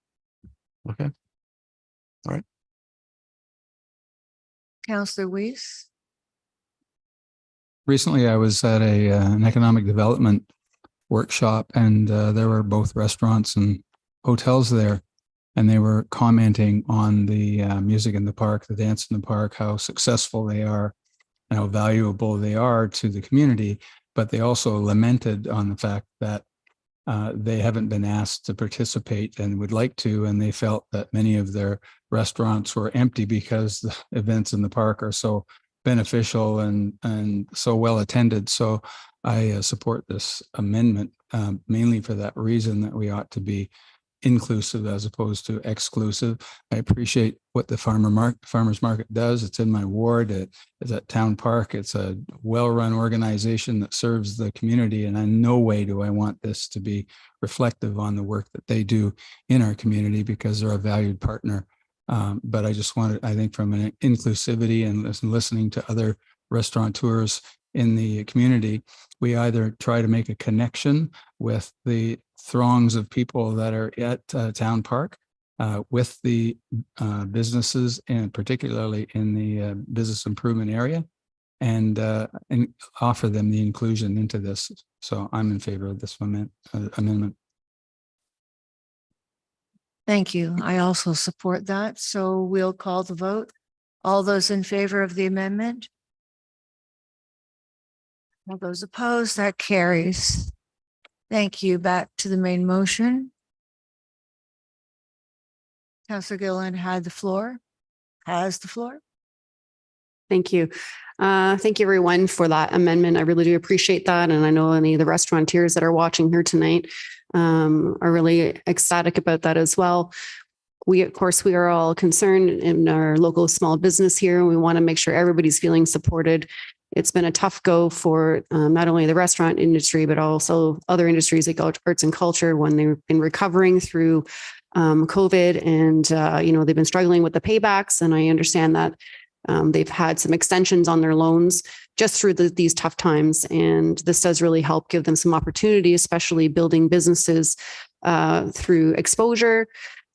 okay. All right. Councillor Weiss? Recently, I was at an economic development workshop, and there were both restaurants and hotels there, and they were commenting on the music in the park, the dance in the park, how successful they are, and how valuable they are to the community. But they also lamented on the fact that they haven't been asked to participate and would like to, and they felt that many of their restaurants were empty because the events in the park are so beneficial and so well attended. So I support this amendment mainly for that reason, that we ought to be inclusive as opposed to exclusive. I appreciate what the farmers market does. It's in my ward. It's at Town Park. It's a well-run organization that serves the community. And in no way do I want this to be reflective on the work that they do in our community, because they're a valued partner. But I just wanted, I think, from an inclusivity and listening to other restaurateurs in the community, we either try to make a connection with the throngs of people that are at Town Park, with the businesses, and particularly in the business improvement area, and offer them the inclusion into this. So I'm in favor of this amendment. Thank you. I also support that. So we'll call the vote. All those in favor of the amendment? All those opposed, that carries. Thank you. Back to the main motion. Councillor Gilliland has the floor. Thank you. Thank you, everyone, for that amendment. I really do appreciate that. And I know any of the restaurateurs that are watching here tonight are really ecstatic about that as well. Of course, we are all concerned in our local small business here. We want to make sure everybody's feeling supported. It's been a tough go for not only the restaurant industry, but also other industries like arts and culture when they've been recovering through COVID, and they've been struggling with the paybacks. And I understand that they've had some extensions on their loans just through these tough times. And this does really help give them some opportunity, especially building businesses through exposure.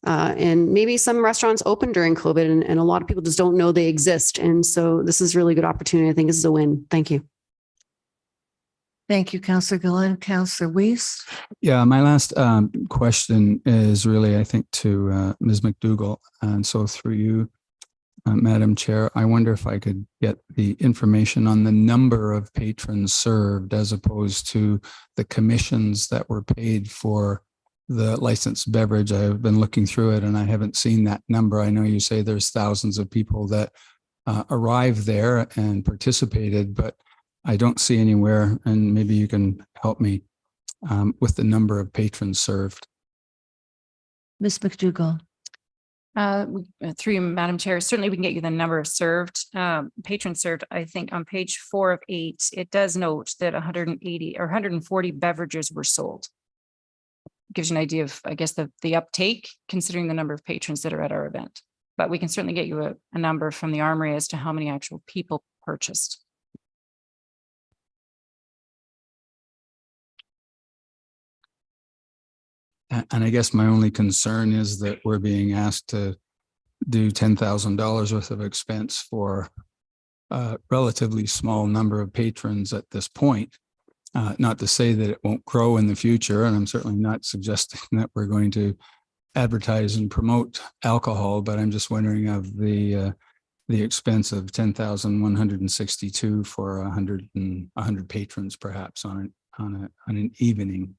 And maybe some restaurants open during COVID and a lot of people just don't know they exist. And so this is really a good opportunity. I think this is a win. Thank you. Thank you, Councillor Gillen. Councillor Weiss. Yeah, my last question is really, I think, to Ms. McDougall. And so through you, Madam Chair, I wonder if I could get the information on the number of patrons served as opposed to the commissions that were paid for the licensed beverage. I've been looking through it and I haven't seen that number. I know you say there's thousands of people that arrived there and participated, but I don't see anywhere, and maybe you can help me with the number of patrons served. Ms. McDougall. Through you, Madam Chair, certainly we can get you the number of served, patrons served. I think on page 4 of 8, it does note that 180 or 140 beverages were sold. Gives you an idea of, I guess, the uptake, considering the number of patrons that are at our event. But we can certainly get you a number from the Armory as to how many actual people purchased. And I guess my only concern is that we're being asked to do $10,000 worth of expense for a relatively small number of patrons at this point. Not to say that it won't grow in the future, and I'm certainly not suggesting that we're going to advertise and promote alcohol, but I'm just wondering of the expense of $10,162 for 100 patrons, perhaps on an evening.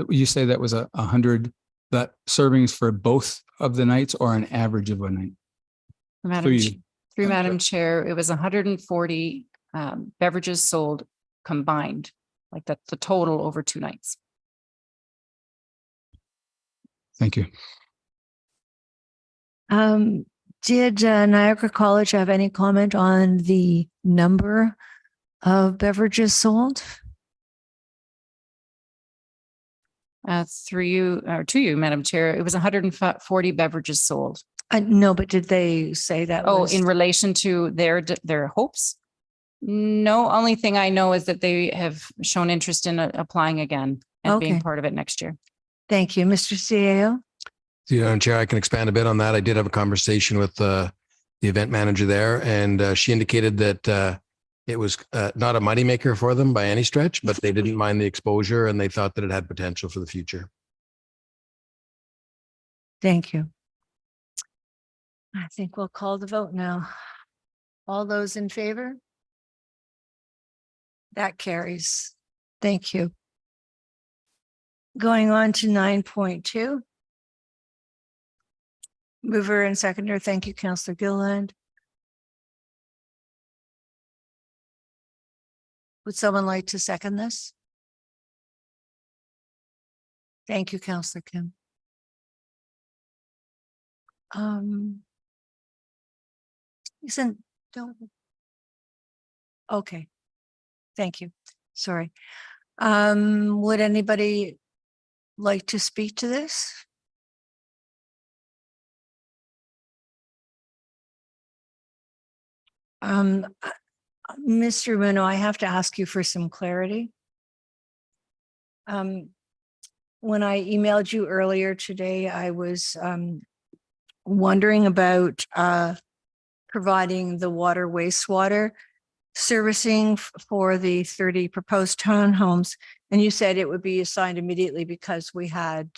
You say that was 100 that servings for both of the nights, or an average of a night? Through Madam Chair, it was 140 beverages sold combined, like that's the total over 2 nights. Thank you. Did Niagara College have any comment on the number of beverages sold? Through you, or to you, Madam Chair, it was 140 beverages sold. No, but did they say that? Oh, was... in relation to their hopes? No, only thing I know is that they have shown interest in applying again and being part of it next year. Thank you, Mr. CAO. Madam Chair, I can expand a bit on that. I did have a conversation with the event manager there, and she indicated that it was not a moneymaker for them by any stretch, but they didn't mind the exposure and they thought that it had potential for the future. Thank you. I think we'll call the vote now. All those in favor? That carries. Thank you. Going on to 9.2. Mover and seconder. Thank you, Councillor Gilland. Would someone like to second this? Thank you, Councillor Kim. Okay. Thank you. Sorry. Would anybody like to speak to this? Mr. Muno, I have to ask you for some clarity. When I emailed you earlier today, I was wondering about providing the water wastewater servicing for the 30 proposed townhomes. And you said it would be assigned immediately because we had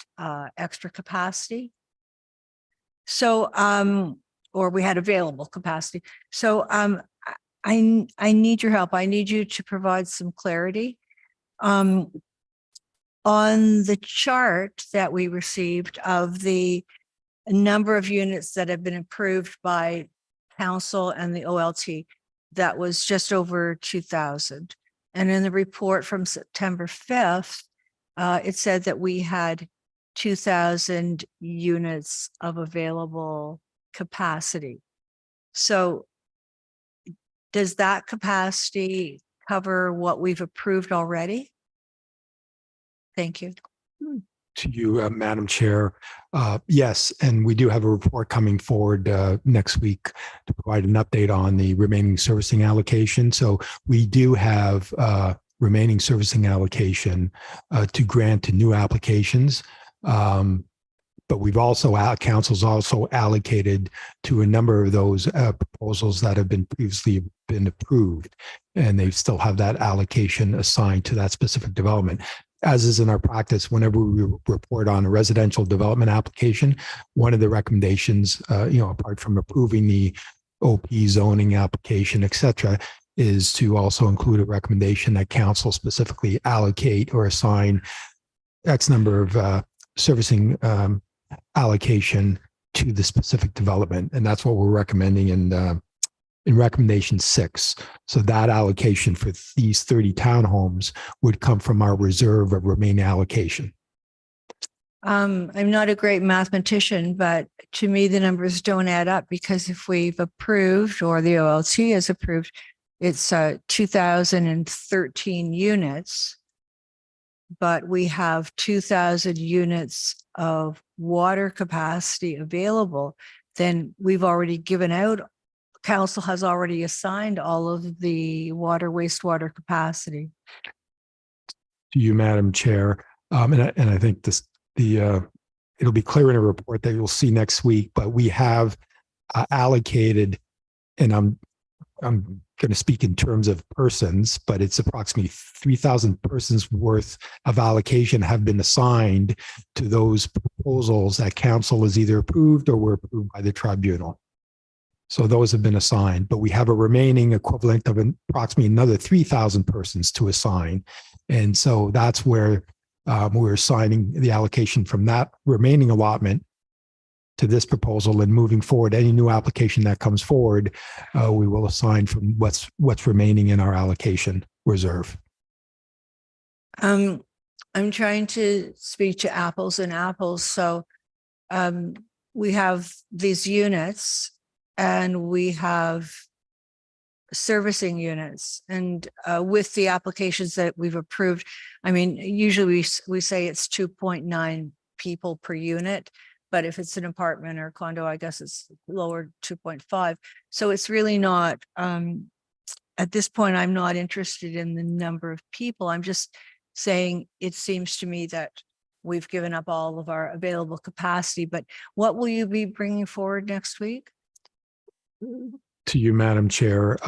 extra capacity. So, or we had available capacity. So I need your help. I need you to provide some clarity. On the chart that we received of the number of units that have been approved by council and the OLT, that was just over 2,000. And in the report from September 5th, it said that we had 2,000 units of available capacity. So does that capacity cover what we've approved already? Thank you. To you, Madam Chair. Yes, and we do have a report coming forward next week to provide an update on the remaining servicing allocation. So we do have remaining servicing allocation to grant to new applications. But but we've also, council's also allocated to a number of those proposals that have been previously been approved. And they still have that allocation assigned to that specific development. As is in our practice, whenever we report on a residential development application, one of the recommendations, apart from approving the OP zoning application, et cetera, is to also include a recommendation that council specifically allocate or assign X number of servicing allocation to the specific development. And that's what we're recommending in recommendation 6. So that allocation for these 30 townhomes would come from our reserve of remaining allocation. I'm not a great mathematician, but to me, the numbers don't add up, because if we've approved, or the OLT has approved, it's 2,013 units, but we have 2,000 units of water capacity available. Then we've already given out, council has already assigned all of the water, wastewater capacity. To you, Madam Chair. And I think it'll be clear in a report that you'll see next week, but we have allocated, and I'm going to speak in terms of persons, but it's approximately 3,000 persons worth of allocation have been assigned to those proposals that council has either approved or were approved by the tribunal. So those have been assigned, but we have a remaining equivalent of approximately another 3,000 persons to assign. And so that's where we're assigning the allocation from that remaining allotment to this proposal, and moving forward, any new application that comes forward, we will assign from what's remaining in our allocation reserve. I'm trying to speak to apples and apples. So we have these units and we have servicing units, and with the applications that we've approved, I mean, usually we say it's 2.9 people per unit. But if it's an apartment or condo, I guess it's lower, 2.5. So it's really not, at this point, I'm not interested in the number of people. I'm just saying, it seems to me that we've given up all of our available capacity. But what will you be bringing forward next week? To you, Madam Chair,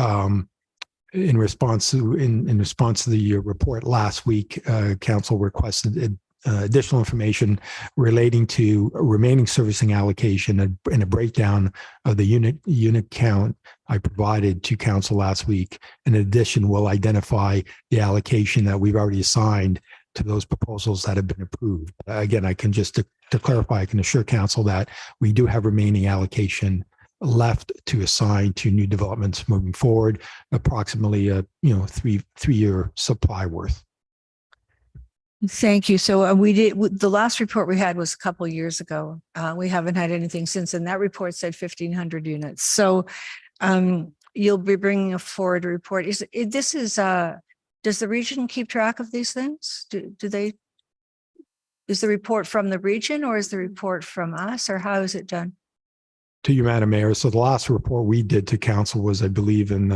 in response to the report last week, council requested additional information relating to remaining servicing allocation and a breakdown of the unit count I provided to council last week. In addition, we'll identify the allocation that we've already assigned to those proposals that have been approved. Again, I can just to clarify, I can assure council that we do have remaining allocation left to assign to new developments moving forward, approximately a three-year supply worth. Thank you. So we did, the last report we had was a couple of years ago. We haven't had anything since, and that report said 1,500 units. So you'll be bringing forward a report. Does the region keep track of these things? Is the report from the region, or is the report from us, or how is it done? To you, Madam Mayor. So the last report we did to council was, I believe, in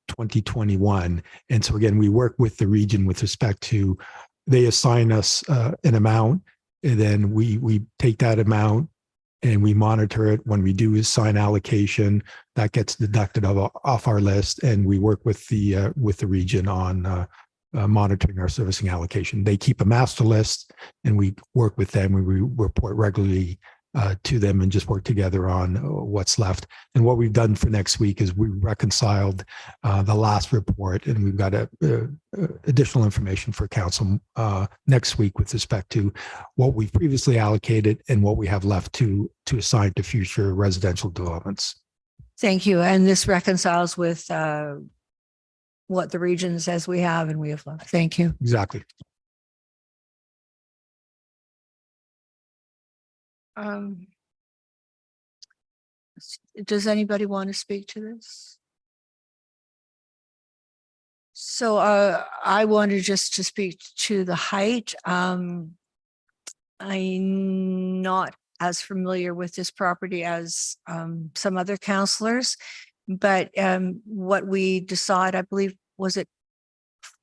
2021. And so again, we work with the region with respect to, they assign us an amount, and then we take that amount and we monitor it. When we do assign allocation, that gets deducted off our list, and we work with the region on monitoring our servicing allocation. They keep a master list, and we work with them. We report regularly to them and just work together on what's left. And what we've done for next week is we reconciled the last report, and we've got additional information for council next week with respect to what we've previously allocated and what we have left to assign to future residential developments. Thank you. And this reconciles with what the region says we have and we have left. Thank you. Exactly. Does anybody want to speak to this? So I wanted just to speak to the height. I'm not as familiar with this property as some other councillors, but what we decide, I believe, was it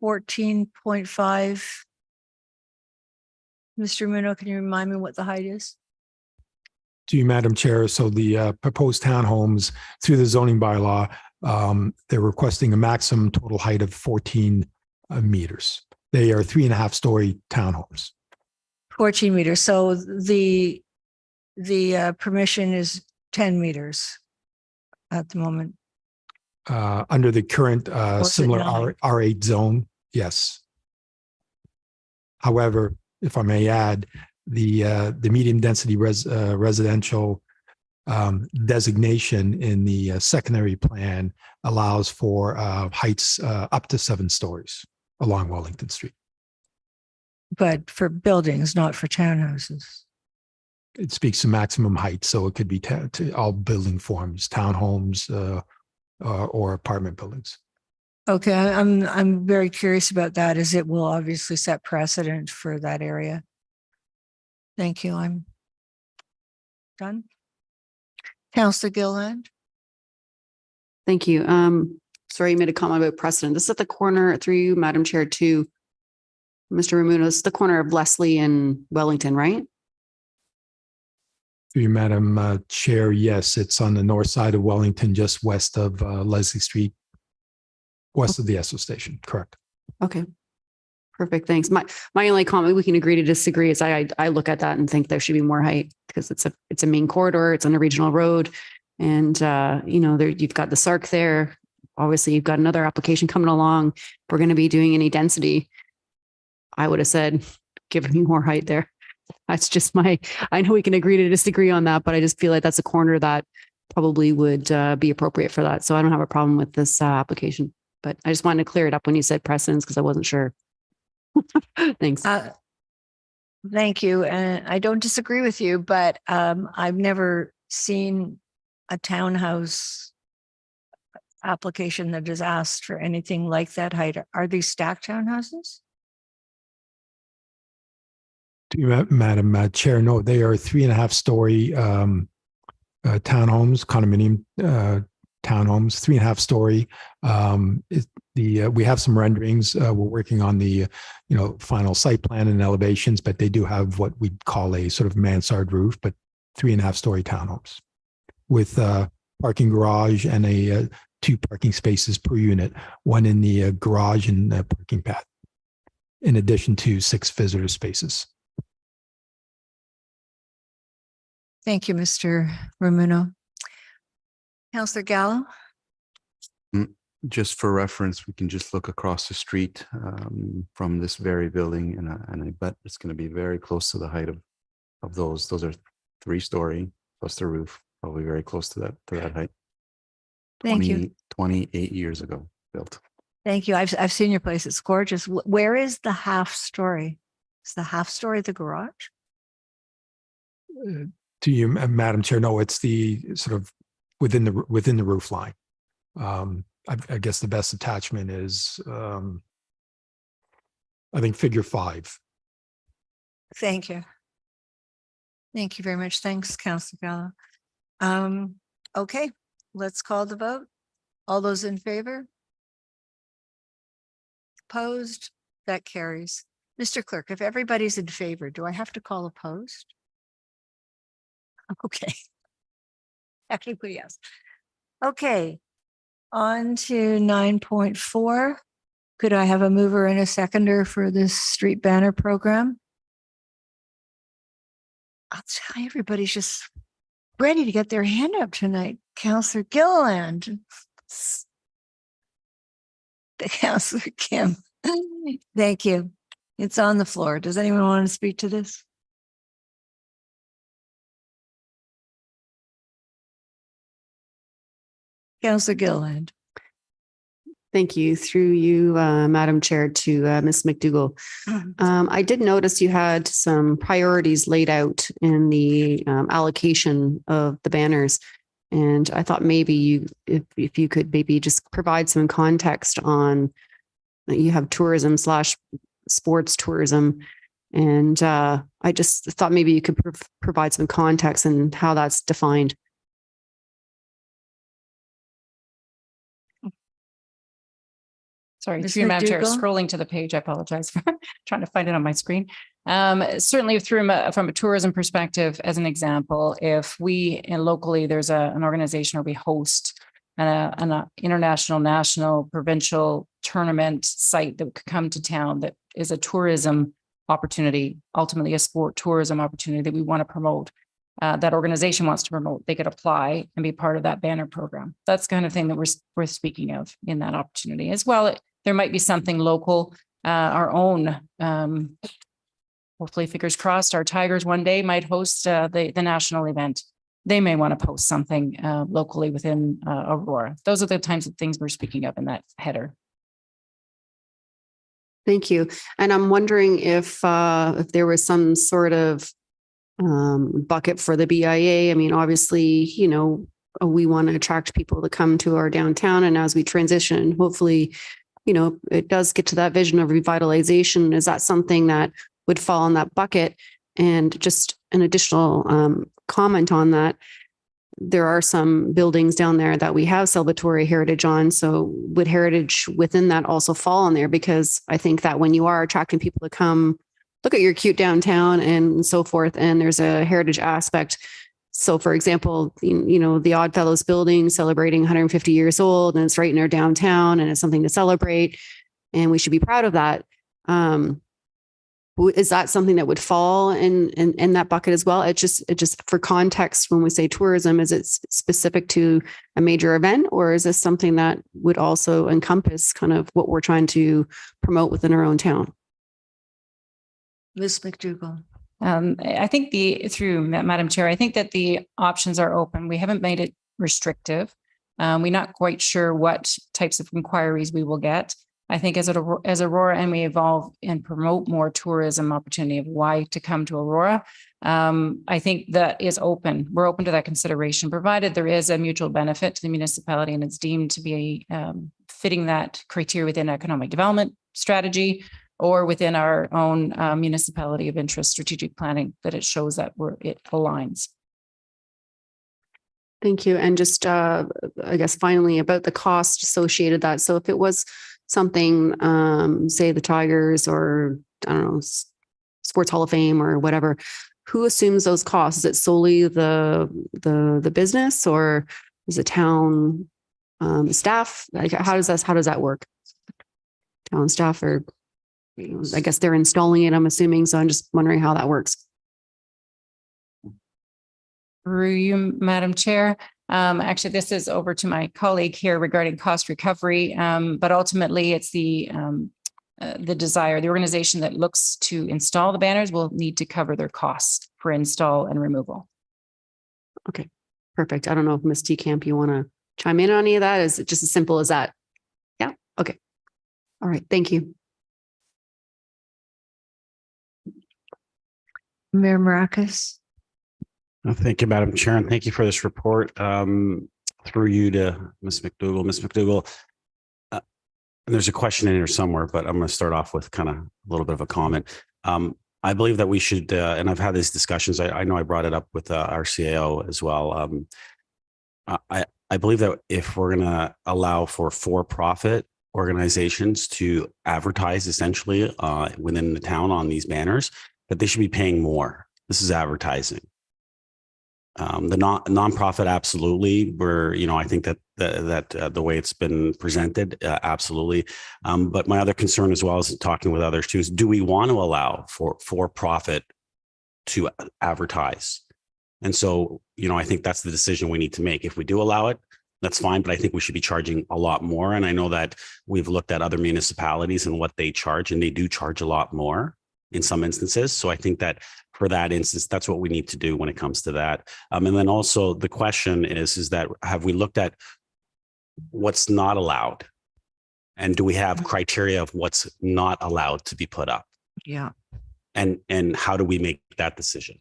14.5? Mr. Mino, can you remind me what the height is? To you, Madam Chair. So the proposed townhomes through the zoning bylaw, they're requesting a maximum total height of 14 meters. They are 3.5-story townhomes. 14 meters. So the permission is 10 meters at the moment. Under the current is it similar 9? R8 zone, yes. However, if I may add, the medium density residential designation in the secondary plan allows for heights up to 7 stories along Wellington Street. But for buildings, not for townhouses. It speaks to maximum height, so it could be to all building forms, townhomes or apartment buildings. Okay, I'm very curious about that, as it will obviously set precedent for that area. Thank you. I'm done. Councillor Gilland. Thank you. Sorry, you made a comment about precedent. This is at the corner, through you, Madam Chair, to Mr. Ramuno. This is the corner of Leslie and Wellington, right? Through you, Madam Chair, yes, it's on the north side of Wellington, just west of Leslie Street, west of the Esso station, correct. Okay. Perfect. Thanks. My only comment, we can agree to disagree, is I look at that and think there should be more height because it's a main corridor. It's on a regional road. And there you've got the SARC there. Obviously, you've got another application coming along. If we're going to be doing any density, I would have said, give me more height there. That's just I know we can agree to disagree on that, but I just feel like that's a corner that probably would be appropriate for that. So I don't have a problem with this application, but I just wanted to clear it up when you said precedence because I wasn't sure. Thanks. Thank you. And I don't disagree with you, but I've never seen a townhouse application that has asked for anything like that height. Are these stacked townhouses? To you, Madam Chair, no, they are 3.5-story townhomes, condominium townhomes, 3.5-story. We have some renderings. We're working on the final site plan and elevations, but they do have what we'd call a sort of mansard roof, but 3.5-story townhomes with parking garage and 2 parking spaces per unit, one in the garage and parking pad, in addition to 6 visitor spaces. Thank you, Mr. Ramuno. Councillor Gallo. Just for reference, we can just look across the street from this very building, and I bet it's going to be very close to the height of those. Those are 3-story plus the roof, probably very close to that height. Thank you. 28 years ago built. Thank you. I've seen your place. It's gorgeous. Where is the half-story? Is the half-story the garage? To you, Madam Chair, no, it's the sort of within the roof line. I guess the best attachment is, I think, figure 5. Thank you. Thank you very much. Thanks, Councillor Gallo. Okay, let's call the vote. All those in favor? Opposed? That carries. Mr. Clerk, if everybody's in favor, do I have to call opposed? Okay. Technically, yes. Okay. On to 9.4. Could I have a mover and a seconder for this street banner program? I'll tell you, everybody's just ready to get their hand up tonight. Councillor Gilliland. Councillor Kim. Thank you. It's on the floor. Does anyone want to speak to this? Councillor Gilliland. Thank you. Through you, Madam Chair, to Ms. McDougall. I did notice you had some priorities laid out in the allocation of the banners. And I thought maybe if you could maybe just provide some context on that you have tourism / sports tourism. And I just thought maybe you could provide some context and how that's defined. Sorry, Ms. through you, Madam Chair, McDougall? scrolling to the page. I apologize for trying to find it on my screen. Certainly from a tourism perspective, as an example, if we locally, there's an organization where we host an international, national, provincial tournament site that could come to town that is a tourism opportunity, ultimately a sport tourism opportunity that we want to promote. That organization wants to promote, they could apply and be part of that banner program. That's the kind of thing that we're speaking of in that opportunity as well. There might be something local, our own, hopefully fingers crossed, our Tigers one day might host the national event. They may want to post something locally within Aurora. Those are the kinds of things we're speaking of in that header. Thank you. And I'm wondering if there was some sort of bucket for the BIA. I mean, obviously, you know, we want to attract people to come to our downtown. And as we transition, hopefully, you know, it does get to that vision of revitalization. Is that something that would fall in that bucket? And just an additional comment on that, there are some buildings down there that we have celebratory heritage on. So would heritage within that also fall on there? Because I think that when you are attracting people to come look at your cute downtown and so forth, and there's a heritage aspect. So for example, you know, the Oddfellows building celebrating 150 years old, and it's right in our downtown, and it's something to celebrate, and we should be proud of that. Is that something that would fall in that bucket as well? It just for context, when we say tourism, is it specific to a major event, or is this something that would also encompass kind of what we're trying to promote within our own town? Ms. McDougall. I think through Madam Chair, I think that the options are open. We haven't made it restrictive. We're not quite sure what types of inquiries we will get. I think as Aurora and we evolve and promote more tourism opportunity of why to come to Aurora, I think that is open. We're open to that consideration, provided there is a mutual benefit to the municipality and it's deemed to be fitting that criteria within economic development strategy or within our own municipality of interest strategic planning, that it shows that it aligns. Thank you. And just, I guess, finally, about the cost associated with that. So if it was something, say the Tigers or, I don't know, Sports Hall of Fame or whatever, who assumes those costs? Is it solely the business, or is it town staff? Like, how does that work? Town staff, or I guess they're installing it, I'm assuming. So I'm just wondering how that works. Through you, Madam Chair. Actually, this is over to my colleague here regarding cost recovery, but ultimately it's the desire. The organization that looks to install the banners will need to cover their costs for install and removal. Okay, perfect. I don't know if Ms. Camp, you want to chime in on any of that? Is it just as simple as that? Yeah. Okay. All right. Thank you. Mayor Maracus. Thank you, Madam Chair, and thank you for this report. Through you to Ms. McDougall. Ms. McDougall, there's a question in here somewhere, but I'm going to start off with kind of a little bit of a comment. I believe that we should, and I've had these discussions. I know I brought it up with our CAO as well. I believe that if we're going to allow for-profit organizations to advertise essentially within the town on these banners, that they should be paying more. This is advertising. The nonprofit, absolutely. I think that the way it's been presented, absolutely. But my other concern as well as talking with others too is, do we want to allow for profit to advertise? And so, I think that's the decision we need to make. If we do allow it, that's fine, but I think we should be charging a lot more. And I know that we've looked at other municipalities and what they charge, and they do charge a lot more in some instances. So I think that for that instance, that's what we need to do when it comes to that. And then also the question is that, have we looked at what's not allowed? And do we have criteria of what's not allowed to be put up? Yeah. And how do we make that decision?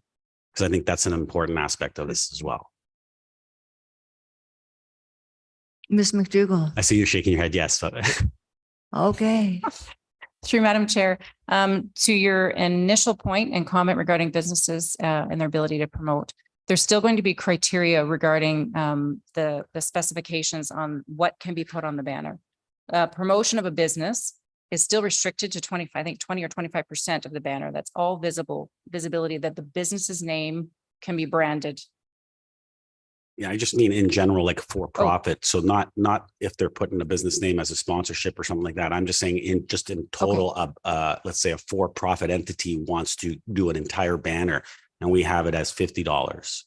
Because I think that's an important aspect of this as well. Ms. McDougall. I see you shaking your head. Yes. Okay. Through Madam Chair, to your initial point and comment regarding businesses and their ability to promote, there's still going to be criteria regarding the specifications on what can be put on the banner. promotion of a business is still restricted to 20, I think 20 or 25% of the banner. That's all visibility that the business's name can be branded. Yeah, I just mean in general, like for profit. So not if they're putting a business name as a sponsorship or something like that. I'm just saying in total, let's say a for-profit entity wants to do an entire banner and we have it as $50.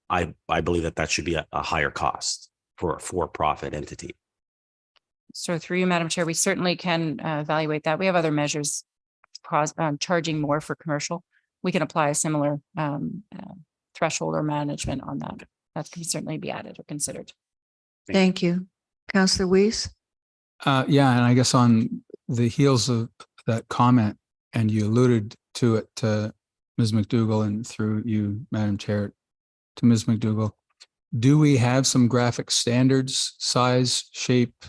I believe that should be a higher cost for a for-profit entity. So through you, Madam Chair, we certainly can evaluate that. We have other measures charging more for commercial. We can apply a similar threshold or management on that. That can certainly be added or considered. Thank you. Councillor Weiss? Yeah, and I guess on the heels of that comment, and you alluded to it to Ms. McDougall and through you, Madam Chair, to Ms. McDougall, do we have some graphic standards, size, shape,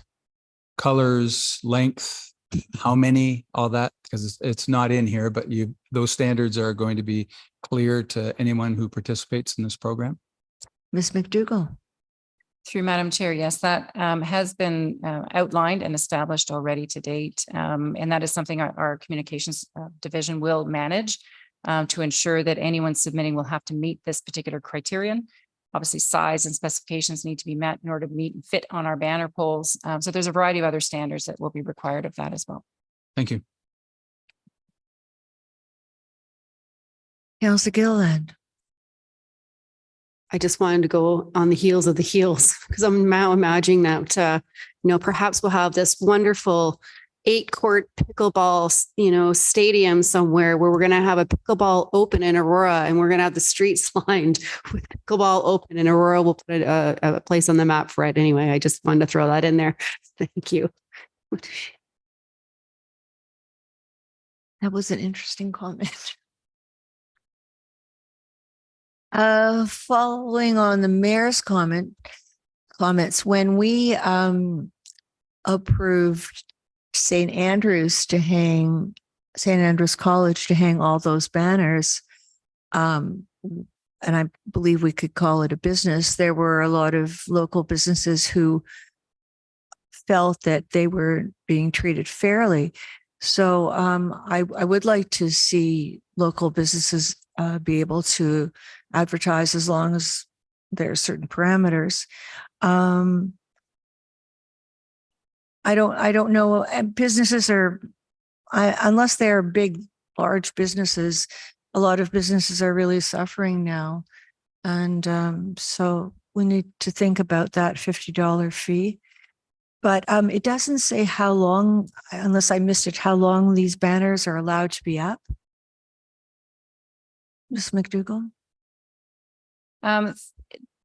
colors, length, how many, all that? Because it's not in here, but those standards are going to be clear to anyone who participates in this program? Ms. McDougall? Through Madam Chair, yes, that has been outlined and established already to date. And that is something our communications division will manage to ensure that anyone submitting will have to meet this particular criterion. Obviously, size and specifications need to be met in order to meet and fit on our banner poles. So there's a variety of other standards that will be required of that as well. Thank you. Councillor Gilliland? I just wanted to go on the heels of the heels because I'm now imagining that, perhaps we'll have this wonderful 8-court pickleball, stadium somewhere where we're going to have a pickleball open in Aurora and we're going to have the streets lined with pickleball open in Aurora. We'll put a place on the map for it. Anyway, I just wanted to throw that in there. Thank you. That was an interesting comment. Following on the mayor's comments, when we approved St. Andrews College to hang all those banners, and I believe we could call it a business, there were a lot of local businesses who felt that they were being treated fairly. So I would like to see local businesses be able to advertise as long as there are certain parameters. I don't know. Businesses are, unless they are big, large businesses, a lot of businesses are really suffering now. And so we need to think about that $50 fee. But it doesn't say how long, unless I missed it, how long these banners are allowed to be up. Ms. McDougall?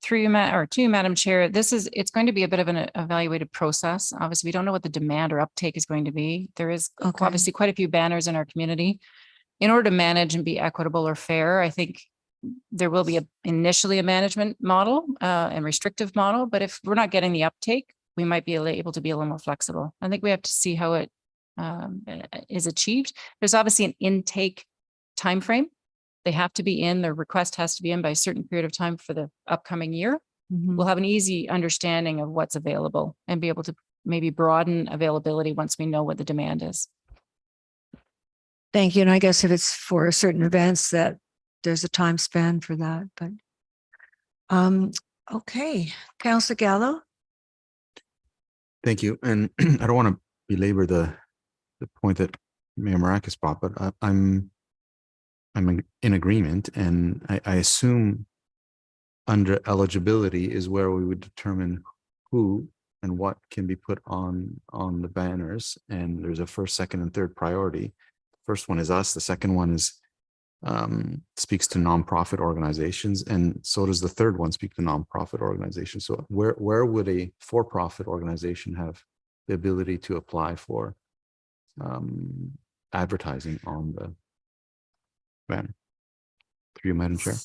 Through you, to you, Madam Chair, it's going to be a bit of an evaluated process. Obviously, we don't know what the demand or uptake is going to be. There is obviously quite a few banners in our community. In order to manage and be equitable or fair, I think there will be initially a management model and restrictive model, but if we're not getting the uptake, we might be able to be a little more flexible. I think we have to see how it is achieved. There's obviously an intake timeframe. They have to be in, their request has to be in by a certain period of time for the upcoming year. We'll have an easy understanding of what's available and be able to maybe broaden availability once we know what the demand is. Thank you. And I guess if it's for certain events that there's a time span for that, but okay. Councillor Gallo? Thank you. And I don't want to belabor the point that Mayor Maracus brought, but I'm in agreement, and I assume under eligibility is where we would determine who and what can be put on the banners. And there's a first, second, and third priority. The first one is us. The second one is speaks to nonprofit organizations, and so does the third one speak to nonprofit organizations. So where would a for-profit organization have the ability to apply for advertising on the banner? Through you, Madam Chair.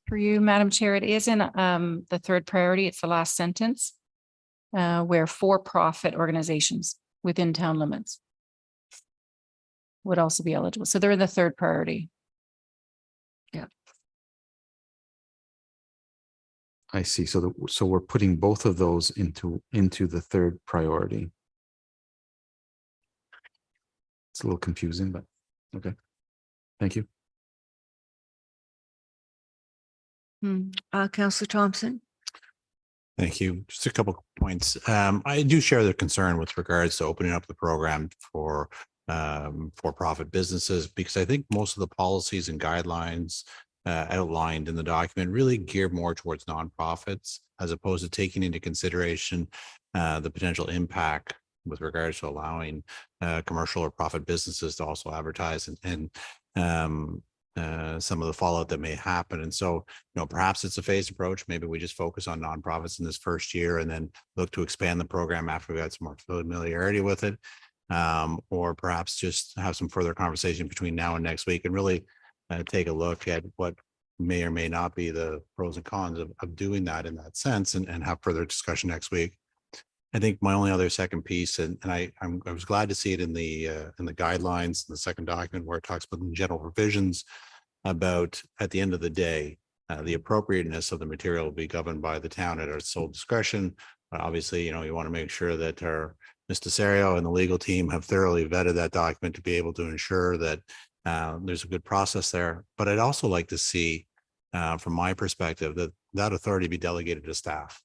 For you, Madam Chair, it is in the third priority. It's the last sentence where for-profit organizations within town limits would also be eligible. So they're in the third priority. Yeah. I see. So we're putting both of those into the third priority. It's a little confusing, but okay. Thank you. Councillor Thompson. Thank you. Just a couple of points. I do share the concern with regards to opening up the program for for-profit businesses, because I think most of the policies and guidelines outlined in the document really gear more towards nonprofits, as opposed to taking into consideration the potential impact with regards to allowing commercial or profit businesses to also advertise and some of the fallout that may happen. And so, perhaps it's a phased approach. Maybe we just focus on nonprofits in this first year and then look to expand the program after we got some more familiarity with it. Or perhaps just have some further conversation between now and next week and really take a look at what may or may not be the pros and cons of doing that in that sense, and have further discussion next week. I think my only other second piece, and I was glad to see it in the guidelines, in the second document, where it talks about the general provisions about, at the end of the day, the appropriateness of the material will be governed by the town at our sole discretion. But obviously, you want to make sure that our Mr. Serio and the legal team have thoroughly vetted that document to be able to ensure that there's a good process there. But I'd also like to see, from my perspective, that authority be delegated to staff.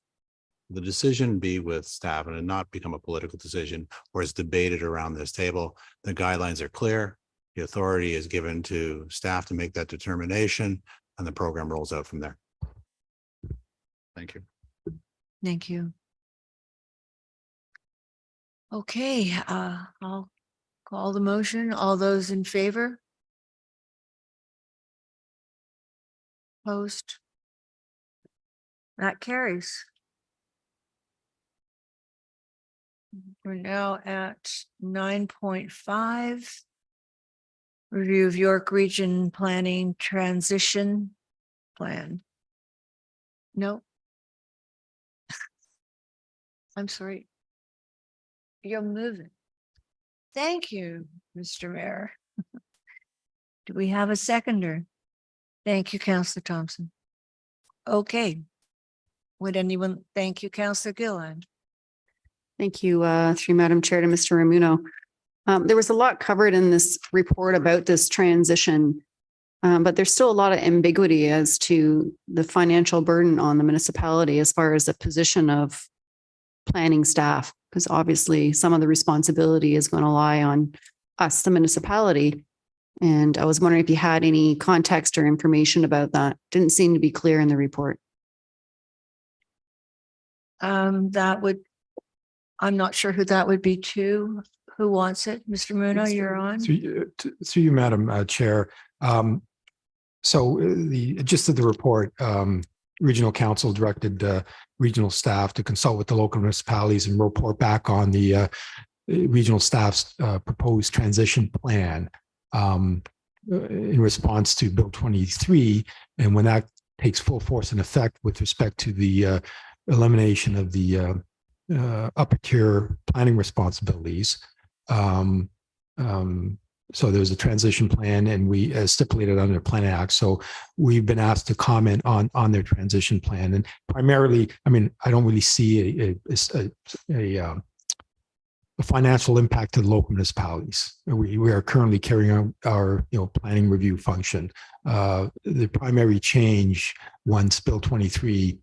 The decision be with staff and not become a political decision or is debated around this table. The guidelines are clear. The authority is given to staff to make that determination, and the program rolls out from there. Thank you. Thank you. Okay, I'll call the motion. All those in favor? Opposed? That carries. We're now at 9.5. Review of York Region Planning Transition Plan. No. I'm sorry. You're moving. Thank you, Mr. Mayor. Do we have a seconder? Thank you, Councillor Thompson. Okay. Would anyone, thank you, Councillor Gilland. Thank you, through Madam Chair to Mr. Ramuno. There was a lot covered in this report about this transition, but there's still a lot of ambiguity as to the financial burden on the municipality as far as the position of planning staff, because obviously some of the responsibility is going to lie on us, the municipality. And I was wondering if you had any context or information about that. Didn't seem to be clear in the report. I'm not sure who that would be to. Who wants it? Mr. Muno, you're on. Through you, Madam Chair. So the gist of the report, Regional Council directed regional staff to consult with the local municipalities and report back on the regional staff's proposed transition plan in response to Bill 23. And when that takes full force and effect with respect to the elimination of the upper tier planning responsibilities. So there's a transition plan, and we stipulated under the Planning Act. So we've been asked to comment on their transition plan, and primarily, I mean, I don't really see a financial impact to the local municipalities. We are currently carrying out our planning review function. The primary change once Bill 23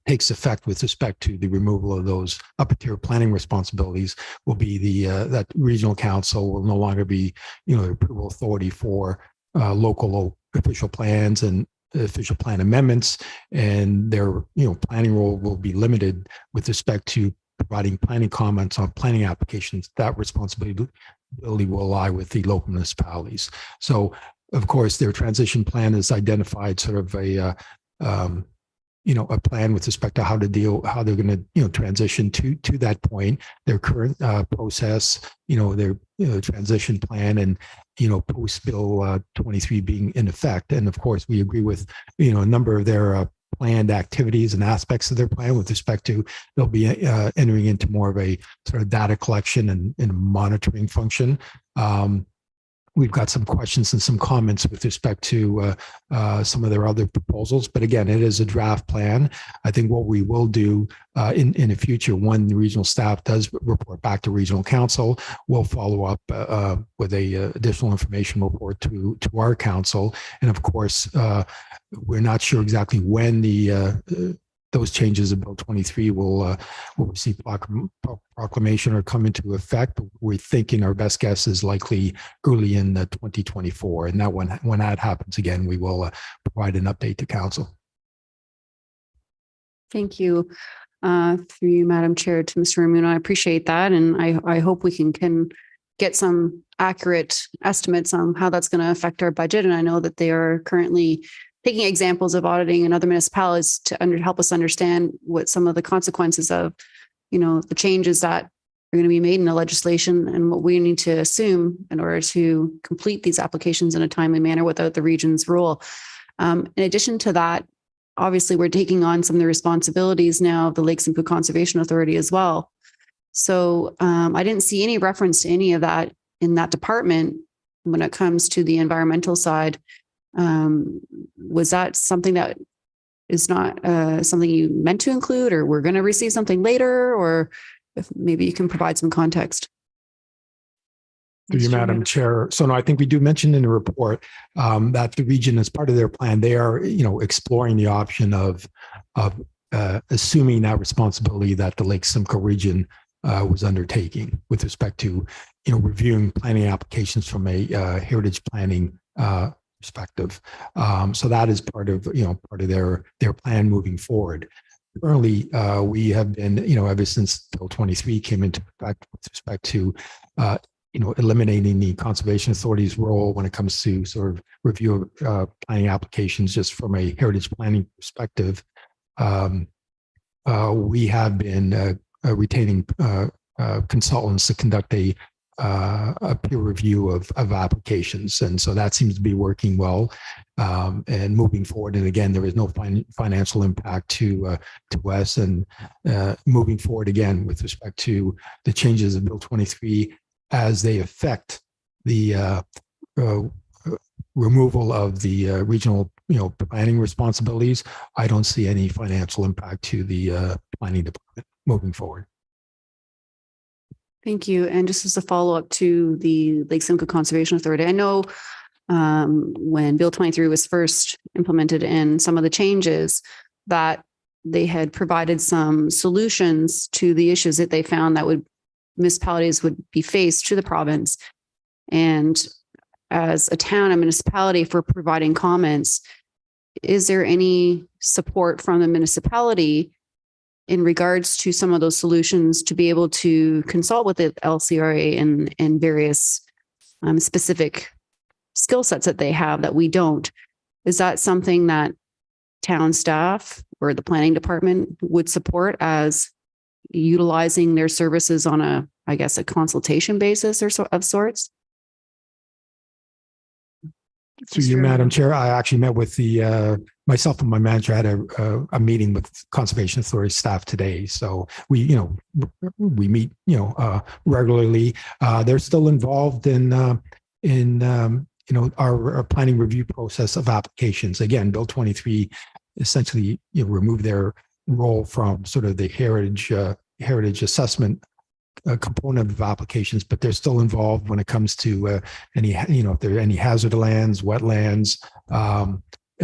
takes effect with respect to the removal of those upper tier planning responsibilities will be that regional council will no longer be the approval authority for local official plans and official plan amendments, and their planning role will be limited with respect to providing planning comments on planning applications. That responsibility will lie with the local municipalities. So of course their transition plan has identified sort of a plan with respect to how they're going to transition to that point, their current process, their transition plan, and post Bill 23 being in effect. And of course, we agree with a number of their planned activities and aspects of their plan with respect to they'll be entering into more of a sort of data collection and monitoring function. we've got some questions and some comments with respect to some of their other proposals. But again, it is a draft plan. I think what we will do in the future, when the regional staff does report back to regional council, we'll follow up with a additional information report to our council. And of course, we're not sure exactly when those changes in Bill 23 will receive proclamation or come into effect. We're thinking our best guess is likely early in 2024. And that when that happens again, we will provide an update to council. Thank you. Through you, Madam Chair, to Mr. Ramuno. I appreciate that. And I hope we can get some accurate estimates on how that's going to affect our budget. And I know that they are currently taking examples of auditing in other municipalities to help us understand what some of the consequences of, the changes that are going to be made in the legislation and what we need to assume in order to complete these applications in a timely manner without the region's rule. In addition to that, obviously we're taking on some of the responsibilities now of the Lakes and Food Conservation Authority as well. So I didn't see any reference to any of that in that department when it comes to the environmental side. Was that something that is not something you meant to include, or we're going to receive something later, or if maybe you can provide some context? Through you, Madam Chair. So no, I think we do mention in the report that the region, as part of their plan, they are, exploring the option of assuming that responsibility that the Lake Simcoe region was undertaking with respect to, reviewing planning applications from a heritage planning perspective. So that is part of their plan moving forward. Currently, we have been, ever since Bill 23 came into effect with respect to, eliminating the Conservation Authority's role when it comes to sort of review of planning applications, just from a heritage planning perspective. We have been retaining consultants to conduct a peer review of applications. And so that seems to be working well and moving forward. And again, there is no financial impact to us. And moving forward again with respect to the changes of Bill 23 as they affect the removal of the regional planning responsibilities, I don't see any financial impact to the planning department moving forward. Thank you. And just as a follow-up to the Lake Simcoe Conservation Authority, I know when Bill 23 was first implemented and some of the changes that they had provided some solutions to the issues that they found that municipalities would be faced to the province. And as a town and municipality for providing comments, is there any support from the municipality in regards to some of those solutions to be able to consult with the LCRA and various specific skill sets that they have that we don't? Is that something that town staff or the planning department would support as utilizing their services on a consultation basis or of sorts? Through you, Madam Chair, I actually met with myself and my manager had a meeting with Conservation Authority staff today. So we meet, regularly. They're still involved in our planning review process of applications. Again, Bill 23 essentially removed their role from sort of the heritage assessment component of applications, but they're still involved when it comes to any, if there are any hazard lands, wetlands,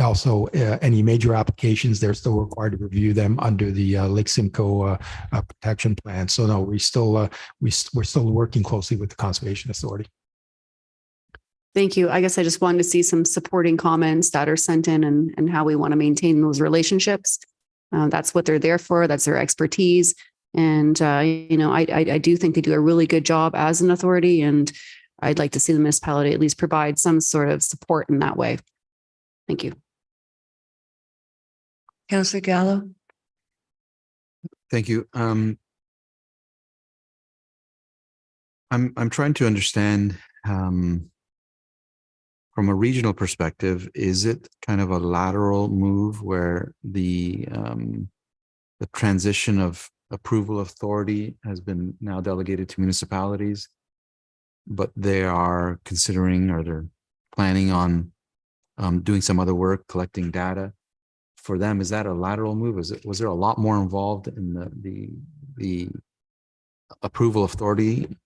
also any major applications, they're still required to review them under the Lake Simcoe protection plan. So no, we're still working closely with the Conservation Authority. Thank you. I guess I just wanted to see some supporting comments that are sent in and how we want to maintain those relationships. That's what they're there for. That's their expertise. And, I do think they do a really good job as an authority, and I'd like to see the municipality at least provide some sort of support in that way. Thank you. Councillor Gallo. Thank you. I'm trying to understand from a regional perspective, is it kind of a lateral move where the transition of approval authority has been now delegated to municipalities? but they are considering or they're planning on doing some other work, collecting data. For them, is that a lateral move? Was there a lot more involved in the approval authority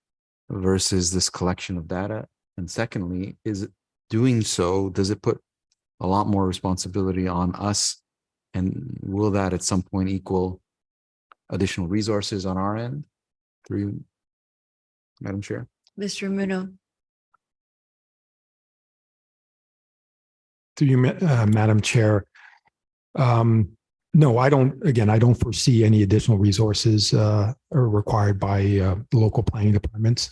versus this collection of data? And secondly, is it doing so, does it put a lot more responsibility on us? And will that at some point equal additional resources on our end? Through you, Madam Chair. Mr. Muno. Through you, Madam Chair. No, I don't foresee any additional resources are required by the local planning departments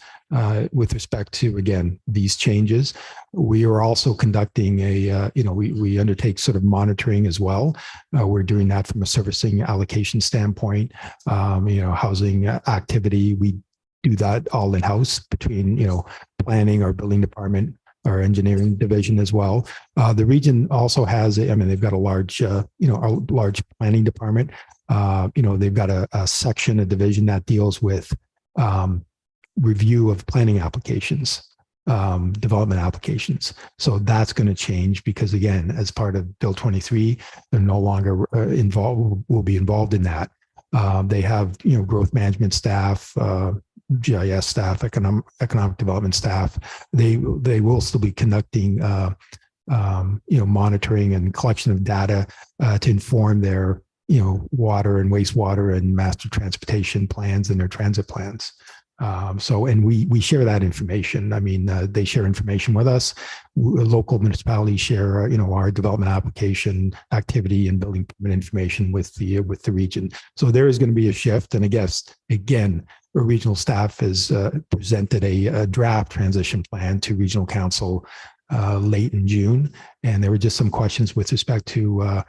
with respect to, again, these changes. We are also conducting we undertake sort of monitoring as well. We're doing that from a servicing allocation standpoint, housing activity. We do that all in-house between, planning, our building department, our engineering division as well. The region also has, they've got a large, a large planning department. They've got a section, a division that deals with review of planning applications, development applications. So that's going to change because, again, as part of Bill 23, they're no longer will be involved in that. They have, growth management staff, GIS staff, economic development staff. They will still be conducting, monitoring and collection of data to inform their, water and wastewater and master transportation plans and their transit plans. And we share that information. They share information with us. Local municipalities share, our development application activity and building permit information with the region. So there is going to be a shift. And I guess, again, our regional staff has presented a draft transition plan to regional council late in June. And there were just some questions with respect to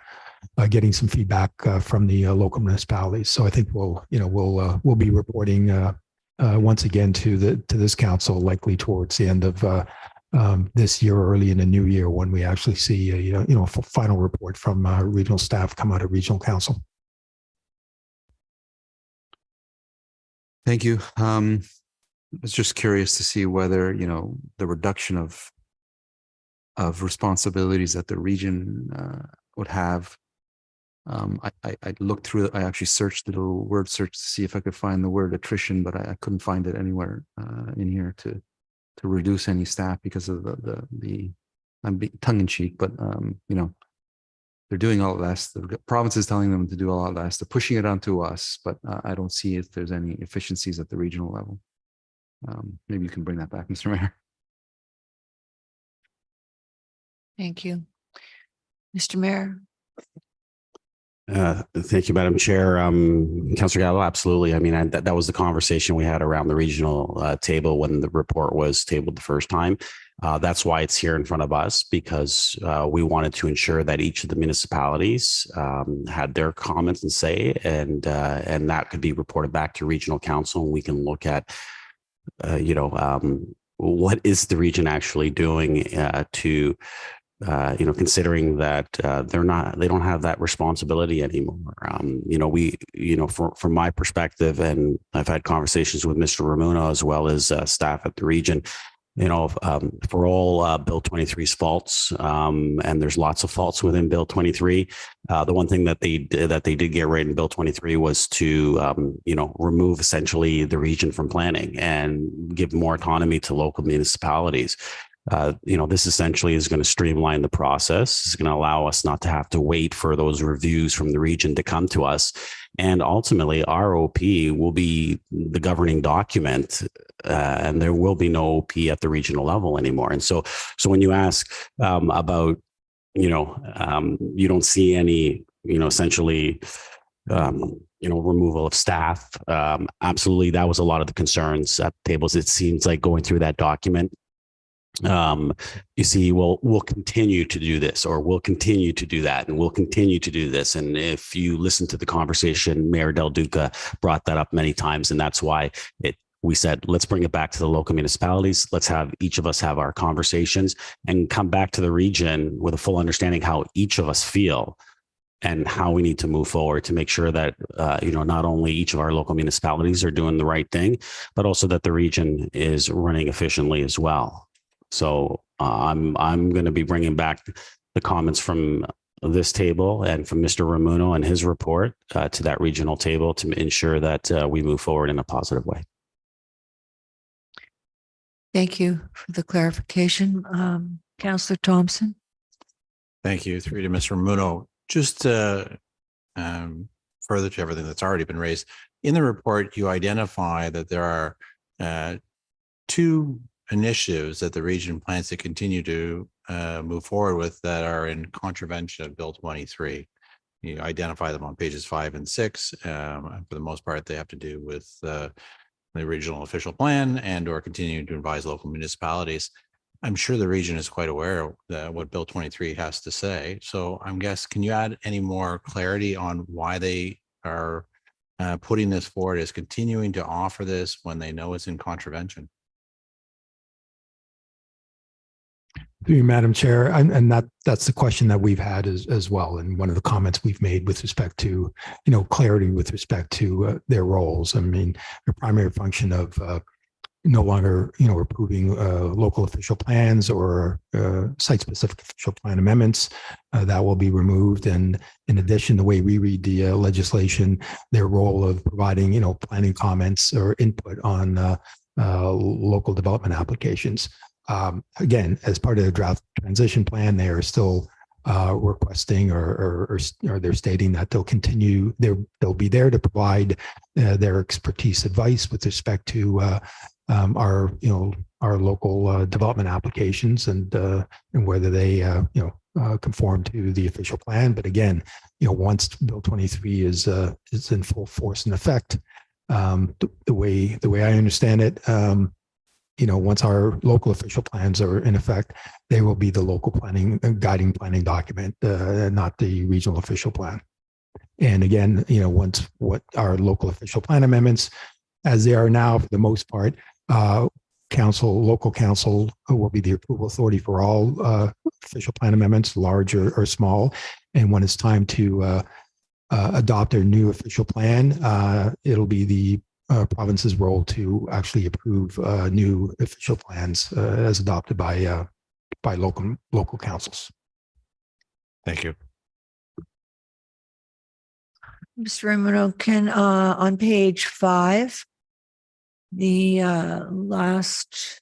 getting some feedback from the local municipalities. So I think we'll be reporting once again to this council, likely towards the end of this year, early in the new year, when we actually see a final report from regional staff come out of regional council. Thank you. I was just curious to see whether the reduction of responsibilities that the region would have. I looked through. I actually searched the little word search to see if I could find the word attrition, but I couldn't find it anywhere in here to reduce any staff because of the I'm being tongue in cheek, but they're doing all less. The province is telling them to do a lot less. They're pushing it onto us, but I don't see if there's any efficiencies at the regional level. Maybe you can bring that back, Mr. Mayor. Thank you. Mr. Mayor. Thank you, Madam Chair. Councillor Gallo, absolutely. That was the conversation we had around the regional table when the report was tabled the first time. That's why it's here in front of us, because we wanted to ensure that each of the municipalities had their comments and say, and that could be reported back to regional council, and we can look at, what is the region actually doing to considering that they don't have that responsibility anymore. From my perspective, and I've had conversations with Mr. Ramuno as well as staff at the region, for all Bill 23's faults, and there's lots of faults within Bill 23. The one thing that they did get right in Bill 23 was to, remove essentially the region from planning and give more autonomy to local municipalities. This essentially is going to streamline the process. It's going to allow us not to have to wait for those reviews from the region to come to us. And ultimately, our OP will be the governing document, and there will be no OP at the regional level anymore. And so when you ask about, you don't see any, essentially, removal of staff. Absolutely, that was a lot of the concerns at the tables. It seems like going through that document, you see, well, we'll continue to do this, or we'll continue to do that, and we'll continue to do this. And if you listen to the conversation, Mayor Del Duca brought that up many times, and that's why we said, let's bring it back to the local municipalities. Let's have each of us have our conversations and come back to the region with a full understanding how each of us feel and how we need to move forward to make sure that, not only each of our local municipalities are doing the right thing, but also that the region is running efficiently as well. So I'm going to be bringing back the comments from this table and from Mr. Ramuno and his report to that regional table to ensure that we move forward in a positive way. Thank you for the clarification. Councillor Thompson. Thank you. Through to Mr. Ramuno. Just further to everything that's already been raised, in the report, you identify that there are two initiatives that the region plans to continue to move forward with that are in contravention of Bill 23. You identify them on pages 5 and 6. For the most part, they have to do with the regional official plan and or continuing to advise local municipalities. I'm sure the region is quite aware of what Bill 23 has to say. So I'm guessing, can you add any more clarity on why they are putting this forward as continuing to offer this when they know it's in contravention? Through you, Madam Chair, and that's the question that we've had as well, and one of the comments we've made with respect to clarity with respect to their roles. I mean, their primary function of no longer approving local official plans or site-specific official plan amendments that will be removed. And in addition, the way we read the legislation, their role of providing planning comments or input on local development applications. Again, as part of the draft transition plan, they are still requesting or they're stating that they'll be there to provide their expertise advice with respect to our local development applications and whether they conform to the official plan. But again, once Bill 23 is in full force and effect, the way I understand it, once our local official plans are in effect, they will be the local planning guiding planning document, not the regional official plan. And again, once what our local official plan amendments, as they are now, for the most part, local council will be the approval authority for all official plan amendments, large or small. And when it's time to adopt a new official plan, it'll be the province's role to actually approve new official plans as adopted by local councils. Thank you. Mr. Ramuno, can on page 5, the last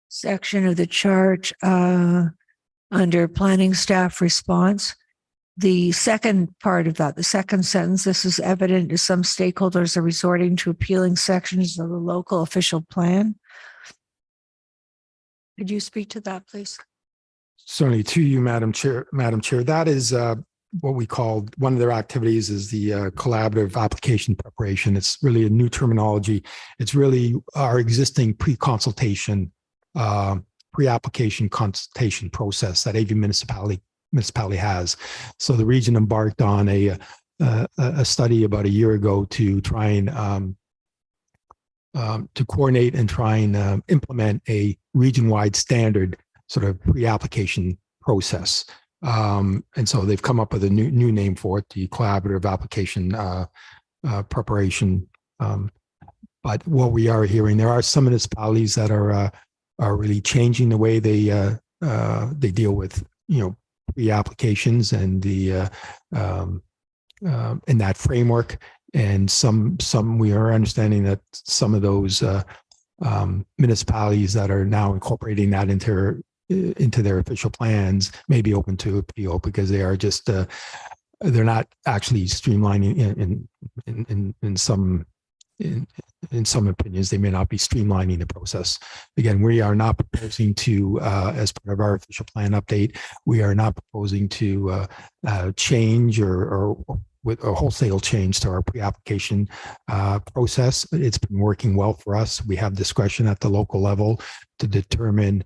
section of the chart under planning staff response, the second part of that, the second sentence, this is evident as some stakeholders are resorting to appealing sections of the local official plan. Could you speak to that, please? Certainly, to you, Madam Chair. That is what we call, one of their activities is the collaborative application preparation. It's really a new terminology. It's really our existing pre-consultation, pre-application consultation process that every municipality has. So the region embarked on a study about a year ago to try and to coordinate and try and implement a region-wide standard sort of pre-application process. And so they've come up with a new name for it, the collaborative application preparation. But what we are hearing, there are some municipalities that are really changing the way they deal with pre-applications and the in that framework. And some we are understanding that some of those municipalities that are now incorporating that into their official plans may be open to appeal because they are just they're not actually streamlining in some opinions, they may not be streamlining the process. Again, we are not proposing to, as part of our official plan update, we are not proposing to change or with a wholesale change to our pre-application process. It's been working well for us. We have discretion at the local level to determine,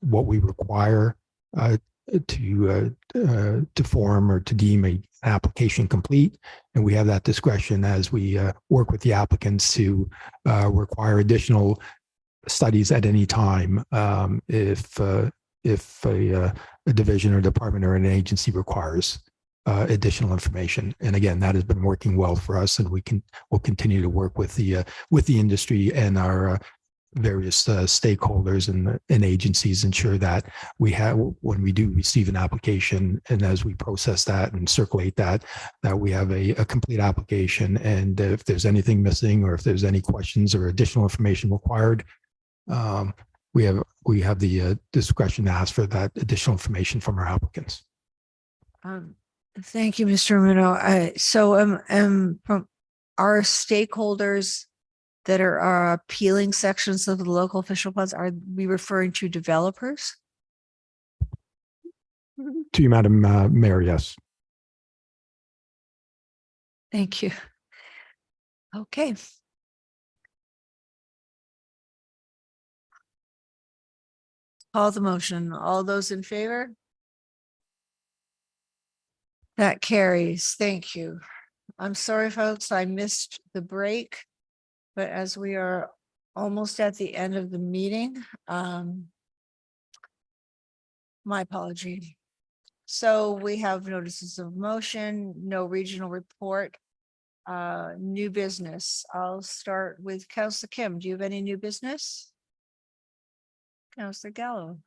what we require to form or to deem an application complete. And we have that discretion as we work with the applicants to require additional studies at any time if if a division or department or an agency requires additional information. And again, that has been working well for us, and we'll continue to work with the industry and our various stakeholders and agencies, ensure that we have, when we do receive an application and as we process that and circulate that we have a complete application. And if there's anything missing or if there's any questions or additional information required, we have the discretion to ask for that additional information from our applicants. Thank you, Mr. Romano. So from our stakeholders that are appealing sections of the local official plans, are we referring to developers? To you, Madam Mayor, yes. Thank you. Okay. Call the motion. All those in favor? That carries. Thank you. I'm sorry, folks, I missed the break, but as we are almost at the end of the meeting, my apology. So we have notices of motion, no regional report, new business. I'll start with Councillor Kim. Do you have any new business? Councillor Gallo.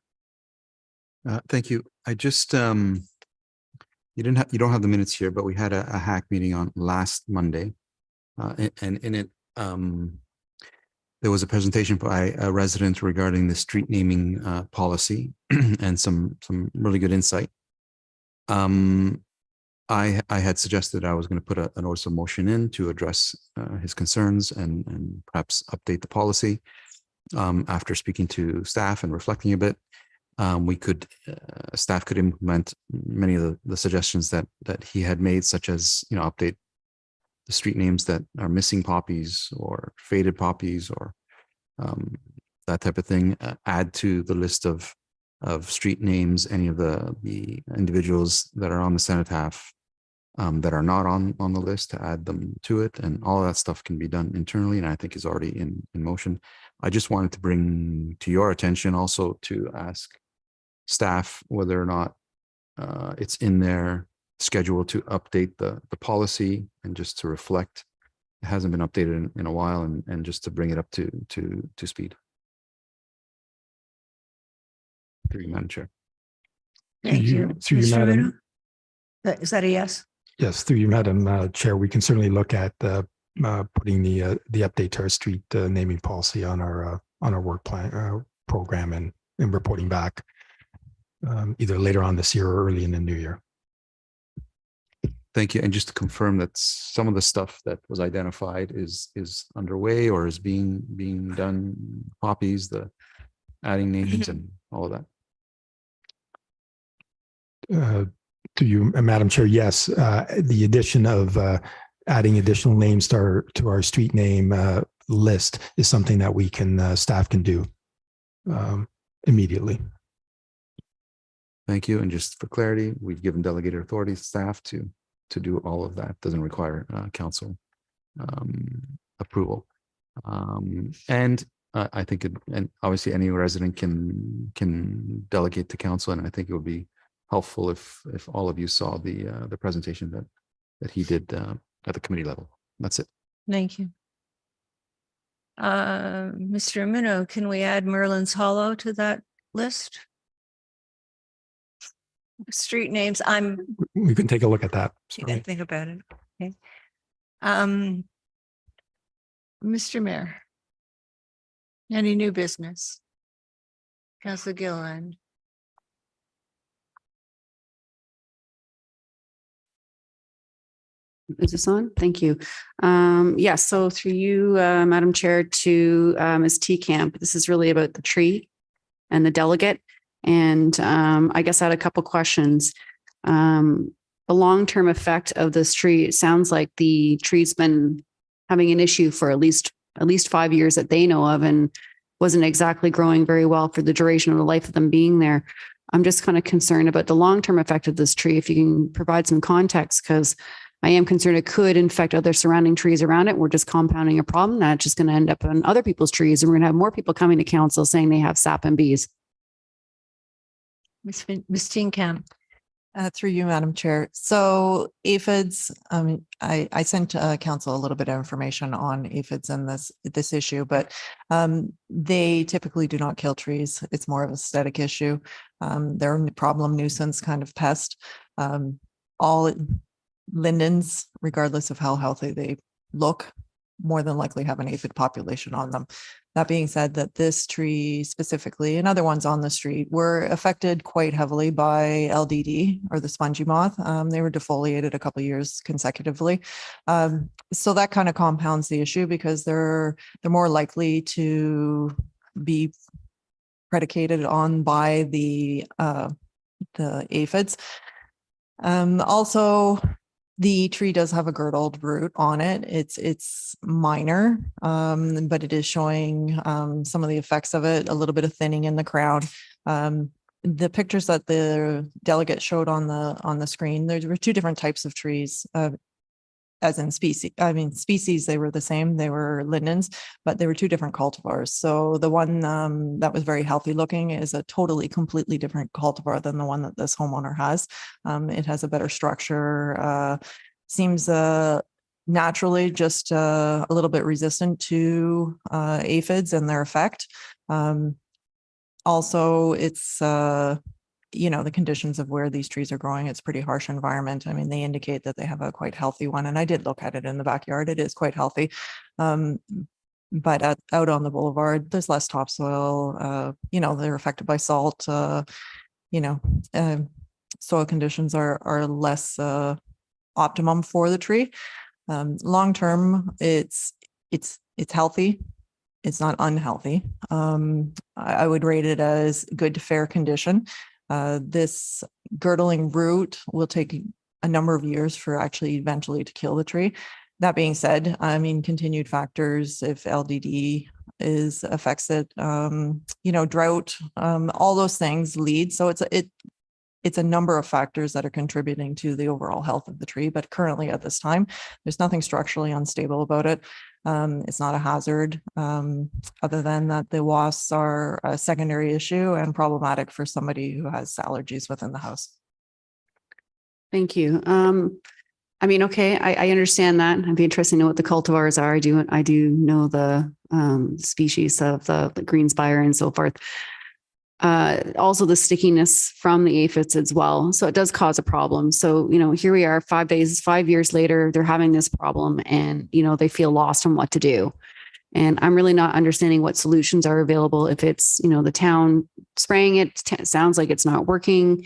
Thank you. I just, you don't have the minutes here, but we had a hack meeting on last Monday. And in it, there was a presentation by a resident regarding the street naming policy and some really good insight. I had suggested I was going to put a notice of motion in to address his concerns and perhaps update the policy. After speaking to staff and reflecting a bit, staff could implement many of the suggestions that he had made, such as, update the street names that are missing poppies or faded poppies or that type of thing. Add to the list of street names any of the individuals that are on the cenotaph that are not on the list, to add them to it, and all that stuff can be done internally, and I think is already in motion. I just wanted to bring to your attention also to ask staff whether or not it's in their schedule to update the policy, and just to reflect it hasn't been updated in a while, and just to bring it up to speed. Through you, Madam Chair. Thank you. Through you, Mr. Madam. Romano? Is that a yes? Yes, through you, Madam Chair, we can certainly look at putting the update to our street naming policy on our work plan program and reporting back either later on this year or early in the new year. Thank you. And just to confirm that some of the stuff that was identified is underway or is being done, poppies, the adding names and all of that. To you, Madam Chair, yes, the addition of adding additional names to our street name list is something that we can staff can do immediately. Thank you. And just for clarity, we've given delegated authority to staff to do all of that. Doesn't require council approval. And I think and obviously any resident can delegate to council, and I think it would be helpful if all of you saw the presentation that he did at the committee level. That's it. Thank you. Mr. Romano, can we add Merlin's Hollow to that list? Street names, we can take a look at that. I think about it. Okay. Mr. Mayor, any new business? Councilor Gilliland. Is this on? Thank you. Yes, so through you, Madam Chair, to Ms. T. Camp, this is really about the tree and the delegate. And I guess I had a couple questions. The long-term effect of this tree, it sounds like the tree's been having an issue for at least 5 years that they know of, and wasn't exactly growing very well for the duration of the life of them being there. I'm just kind of concerned about the long-term effect of this tree. If you can provide some context, because I am concerned it could infect other surrounding trees around it. We're just compounding a problem that's just going to end up on other people's trees, and we're going to have more people coming to council saying they have sap and bees. Ms. Steenkamp. Through you, Madam Chair. So aphids, I sent council a little bit of information on aphids and this issue, but they typically do not kill trees. It's more of an aesthetic issue. They're a problem nuisance kind of pest. All lindens, regardless of how healthy they look, more than likely have an aphid population on them. That being said, that this tree specifically and other ones on the street were affected quite heavily by LDD, or the spongy moth. They were defoliated a couple of years consecutively. So that kind of compounds the issue because they're more likely to be predicated on by the aphids. Also, the tree does have a girdled root on it. It's minor, but it is showing some of the effects of it, a little bit of thinning in the crown. The pictures that the delegate showed on the screen, there were two different types of trees, as in species, they were the same. They were lindens, but they were two different cultivars. So the one that was very healthy looking is a completely different cultivar than the one that this homeowner has. It has a better structure, seems naturally just a little bit resistant to aphids and their effect. Also, it's the conditions of where these trees are growing, it's pretty harsh environment. I mean, they indicate that they have a quite healthy one. And I did look at it in the backyard. It is quite healthy. But out on the boulevard, there's less topsoil. They're affected by salt. Soil conditions are less optimum for the tree. Long term, it's healthy. It's not unhealthy. I would rate it as good to fair condition. This girdling root will take a number of years for actually eventually to kill the tree. That being said, continued factors, if LDD affects it, drought, all those things lead. So it's a number of factors that are contributing to the overall health of the tree. But currently at this time, there's nothing structurally unstable about it. It's not a hazard, other than that the wasps are a secondary issue and problematic for somebody who has allergies within the house. Thank you. Okay, I understand that. I'd be interested to know what the cultivars are. I do know the species of the green spire and so forth. Also the stickiness from the aphids as well. So it does cause a problem. So, here we are 5 years later, they're having this problem and, they feel lost on what to do. And I'm really not understanding what solutions are available. If it's, the town spraying it, sounds like it's not working.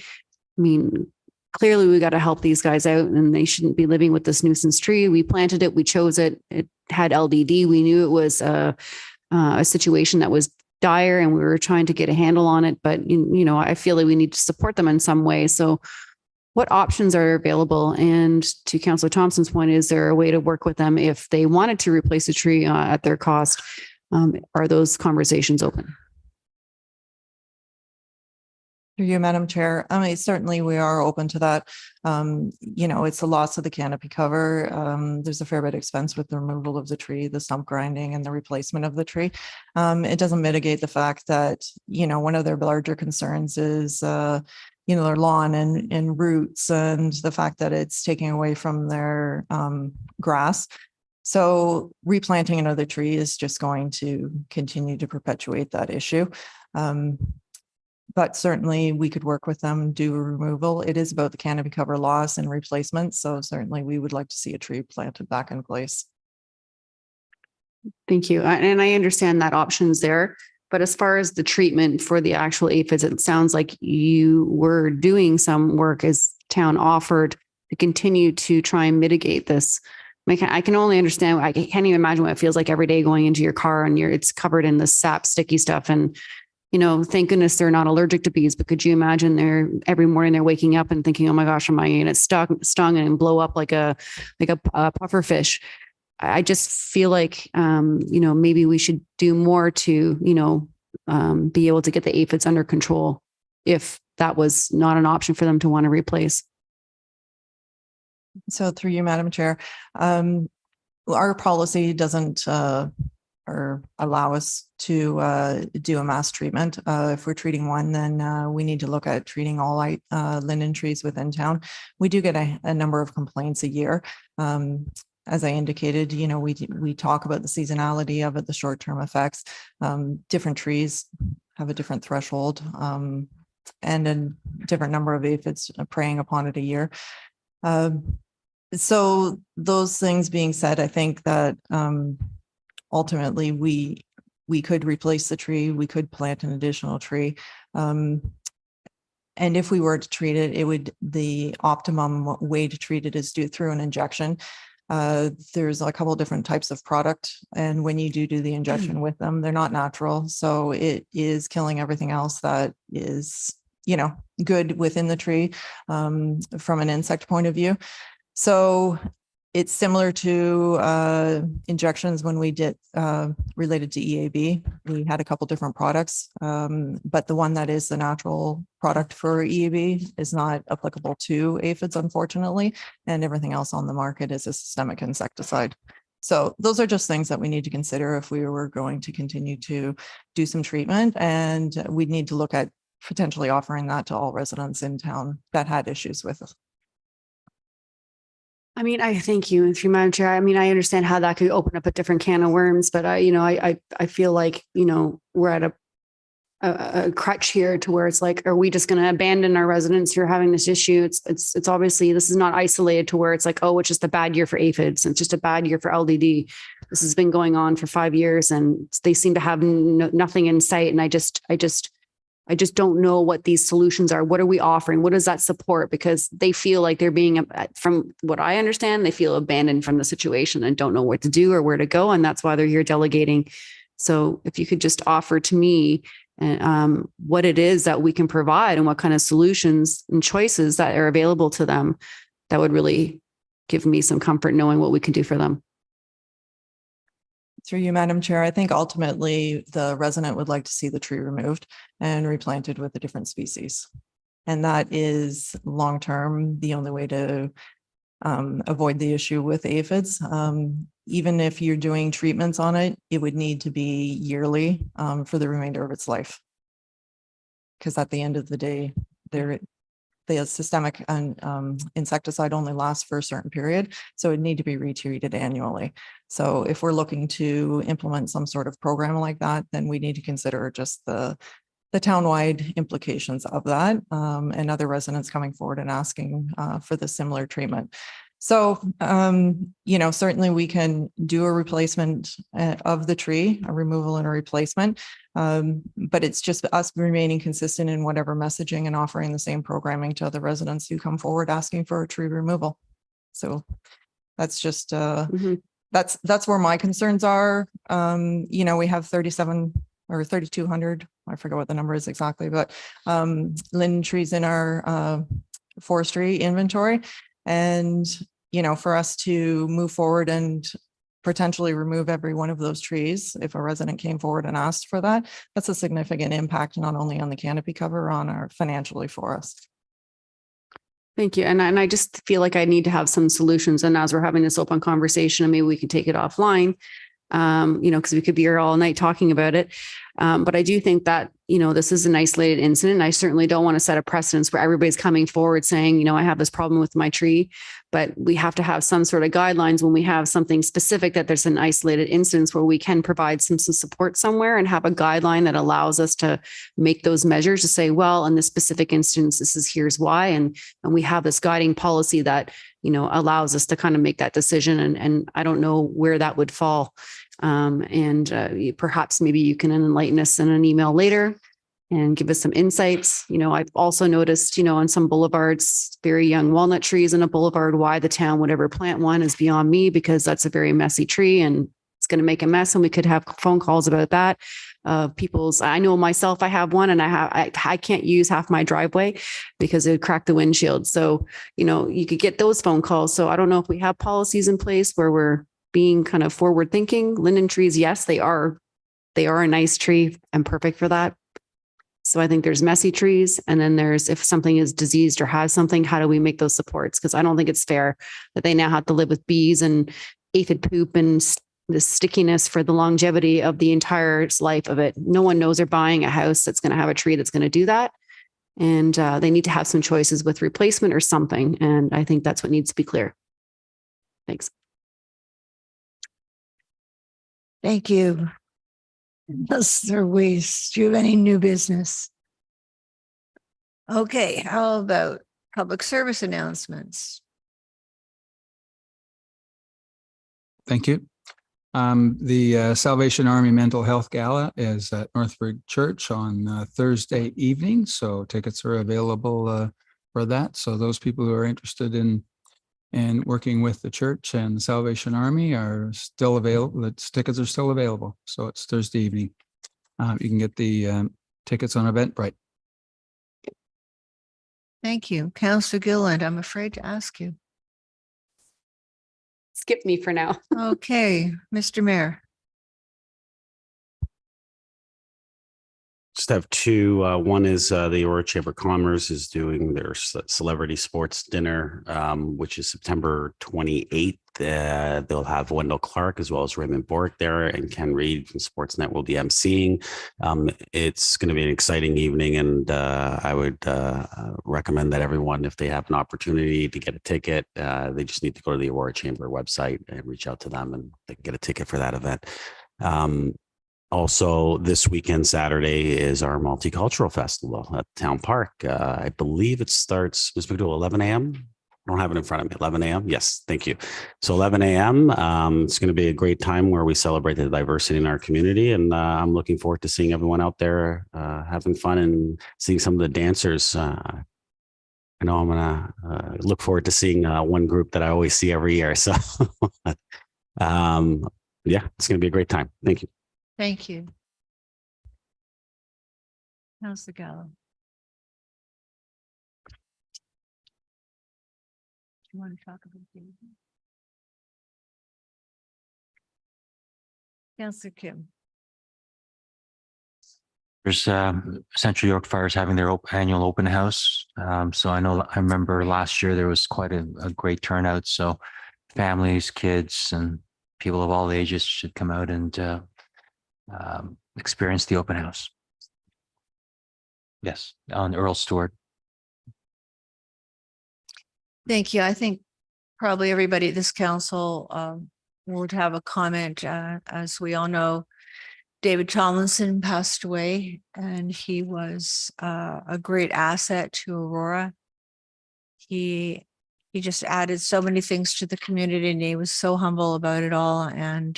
Clearly we got to help these guys out and they shouldn't be living with this nuisance tree. We planted it, we chose it. It had LDD. We knew it was a situation that was dire and we were trying to get a handle on it, but I feel like we need to support them in some way. So what options are available? And to Councillor Thompson's point, is there a way to work with them if they wanted to replace a tree at their cost? Are those conversations open? Through you, Madam Chair. Certainly we are open to that. It's the loss of the canopy cover. There's a fair bit of expense with the removal of the tree, the stump grinding and the replacement of the tree. It doesn't mitigate the fact that, one of their larger concerns is, their lawn and roots and the fact that it's taking away from their grass. So replanting another tree is just going to continue to perpetuate that issue. But certainly we could work with them, do a removal. It is about the canopy cover loss and replacement. So certainly we would like to see a tree planted back in place. Thank you. And I understand that option's there. But as far as the treatment for the actual aphids, it sounds like you were doing some work as town offered to continue to try and mitigate this. I can only understand. I can't even imagine what it feels like every day going into your car and it's covered in the sap, sticky stuff. And thank goodness they're not allergic to bees, but could you imagine every morning they're waking up and thinking, oh my gosh, am I going to get stung and blow up like a puffer fish? I just feel like, maybe we should do more to, be able to get the aphids under control if that was not an option for them to want to replace. So through you, Madam Chair, our policy doesn't or allow us to do a mass treatment. If we're treating one, then we need to look at treating all linden trees within town. We do get a number of complaints a year. As I indicated, we talk about the seasonality of it, the short-term effects. Different trees have a different threshold and a different number of aphids preying upon it a year. So those things being said, I think that ultimately we could replace the tree, we could plant an additional tree. And if we were to treat it, the optimum way to treat it is through an injection. There's a couple of different types of product, and when you do the injection with them, they're not natural. So it is killing everything else that is, good within the tree from an insect point of view. So it's similar to injections when we did related to EAB. We had a couple different products, but the one that is the natural product for EAB is not applicable to aphids, unfortunately, and everything else on the market is a systemic insecticide. So those are just things that we need to consider if we were going to continue to do some treatment, and we'd need to look at potentially offering that to all residents in town that had issues with it. I mean, I thank you through Madam Chair. I mean, I understand how that could open up a different can of worms, but I feel like, we're at a crutch here to where it's like, are we just going to abandon our residents who are having this issue? It's obviously, this is not isolated to where it's like, oh, it's just a bad year for aphids. It's just a bad year for LDD. This has been going on for 5 years and they seem to have nothing in sight. And I just don't know what these solutions are. What are we offering? What does that support? Because they feel like they're being, from what I understand, they feel abandoned from the situation and don't know what to do or where to go. And that's why they're here delegating. So if you could just offer to me what it is that we can provide and what kind of solutions and choices that are available to them, that would really give me some comfort knowing what we can do for them. Through you, Madam Chair, I think ultimately the resident would like to see the tree removed and replanted with a different species. And that is long-term the only way to avoid the issue with aphids. Even if you're doing treatments on it, it would need to be yearly for the remainder of its life. Because at the end of the day, the systemic insecticide only lasts for a certain period, so it need to be retreated annually. So if we're looking to implement some sort of program like that, then we need to consider just the townwide implications of that and other residents coming forward and asking for the similar treatment. So, certainly we can do a replacement of the tree, a removal and a replacement, but it's just us remaining consistent in whatever messaging and offering the same programming to other residents who come forward asking for a tree removal. So that's just, that's where my concerns are. We have 37 or 3,200, I forget what the number is exactly, but linden trees in our forestry inventory. And, for us to move forward and potentially remove every one of those trees, if a resident came forward and asked for that, that's a significant impact, not only on the canopy cover, on our financially for us. Thank you. And I just feel like I need to have some solutions. And as we're having this open conversation, maybe we could take it offline, because we could be here all night talking about it. But I do think that, this is an isolated incident. I certainly don't want to set a precedence where everybody's coming forward saying, I have this problem with my tree, but we have to have some sort of guidelines when we have something specific, that there's an isolated instance where we can provide some support somewhere and have a guideline that allows us to make those measures to say, well, in this specific instance, here's why. And we have this guiding policy that, allows us to kind of make that decision. And I don't know where that would fall. Perhaps maybe you can enlighten us in an email later and give us some insights. I've also noticed, on some boulevards, very young walnut trees in a boulevard. Why the town would ever plant one is beyond me, because that's a very messy tree and it's going to make a mess. And we could have phone calls about that. I know myself, I have one and I can't use half my driveway because it would crack the windshield. So, you could get those phone calls. So I don't know if we have policies in place where we're being kind of forward thinking. Linden trees, yes, they are a nice tree and perfect for that. So I think there's messy trees. And then there's, if something is diseased or has something, how do we make those supports? Because I don't think it's fair that they now have to live with bees and aphid poop and this stickiness for the longevity of the entire life of it. No one knows they're buying a house that's going to have a tree that's going to do that. And they need to have some choices with replacement or something. And I think that's what needs to be clear. Thanks. Thank you. Mr. Weiss, do you have any new business? Okay, how about public service announcements? Thank you. The Salvation Army Mental Health Gala is at Northford Church on Thursday evening. So tickets are available for that. So those people who are interested in working with the church and the Salvation Army are still available. The tickets are still available. So it's Thursday evening. You can get the tickets on Eventbrite. Thank you. Councillor Gilland, I'm afraid to ask you. Skip me for now. Okay, Mr. Mayor. Just have two. One is the Aurora Chamber of Commerce is doing their celebrity sports dinner, which is September 28th. They'll have Wendell Clark as well as Raymond Bork there, and Ken Reed from Sportsnet will be emceeing. It's going to be an exciting evening, and I would recommend that everyone, if they have an opportunity to get a ticket, they just need to go to the Aurora Chamber website and reach out to them, and they can get a ticket for that event. Also, this weekend, Saturday, is our Multicultural Festival at Town Park. I believe it starts, Ms. McDowell, 11 a.m. I don't have it in front of me. 11 a.m. Yes, thank you. So 11 a.m. It's going to be a great time where we celebrate the diversity in our community. And I'm looking forward to seeing everyone out there having fun and seeing some of the dancers. I know I'm going to look forward to seeing one group that I always see every year. So yeah, it's going to be a great time. Thank you. Thank you. Councillor Gallo. Do you want to talk about the Councillor Kim? There's Central York Fire is having their annual open house. So I remember last year there was quite a great turnout. So families, kids, and people of all ages should come out and experience the open house. Yes, on Earl Stewart. Thank you. I think probably everybody at this council would have a comment. As we all know, David Tomlinson passed away, and he was a great asset to Aurora. He just added so many things to the community, and he was so humble about it all. And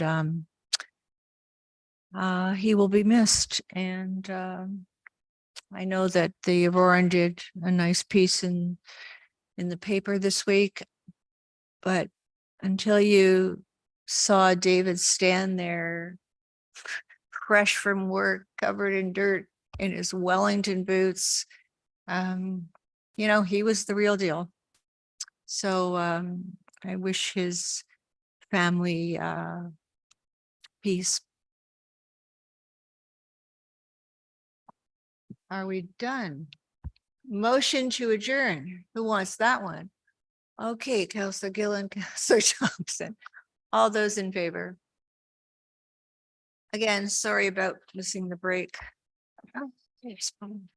he will be missed. And I know that the Auroran did a nice piece in the paper this week, but until you saw David stand there fresh from work, covered in dirt, in his Wellington boots, he was the real deal. So I wish his family peace. Are we done? Motion to adjourn. Who wants that one? Okay, Councillor Gillen, Councillor Thompson. All those in favor? Again, sorry about missing the break. Oh, it's fine.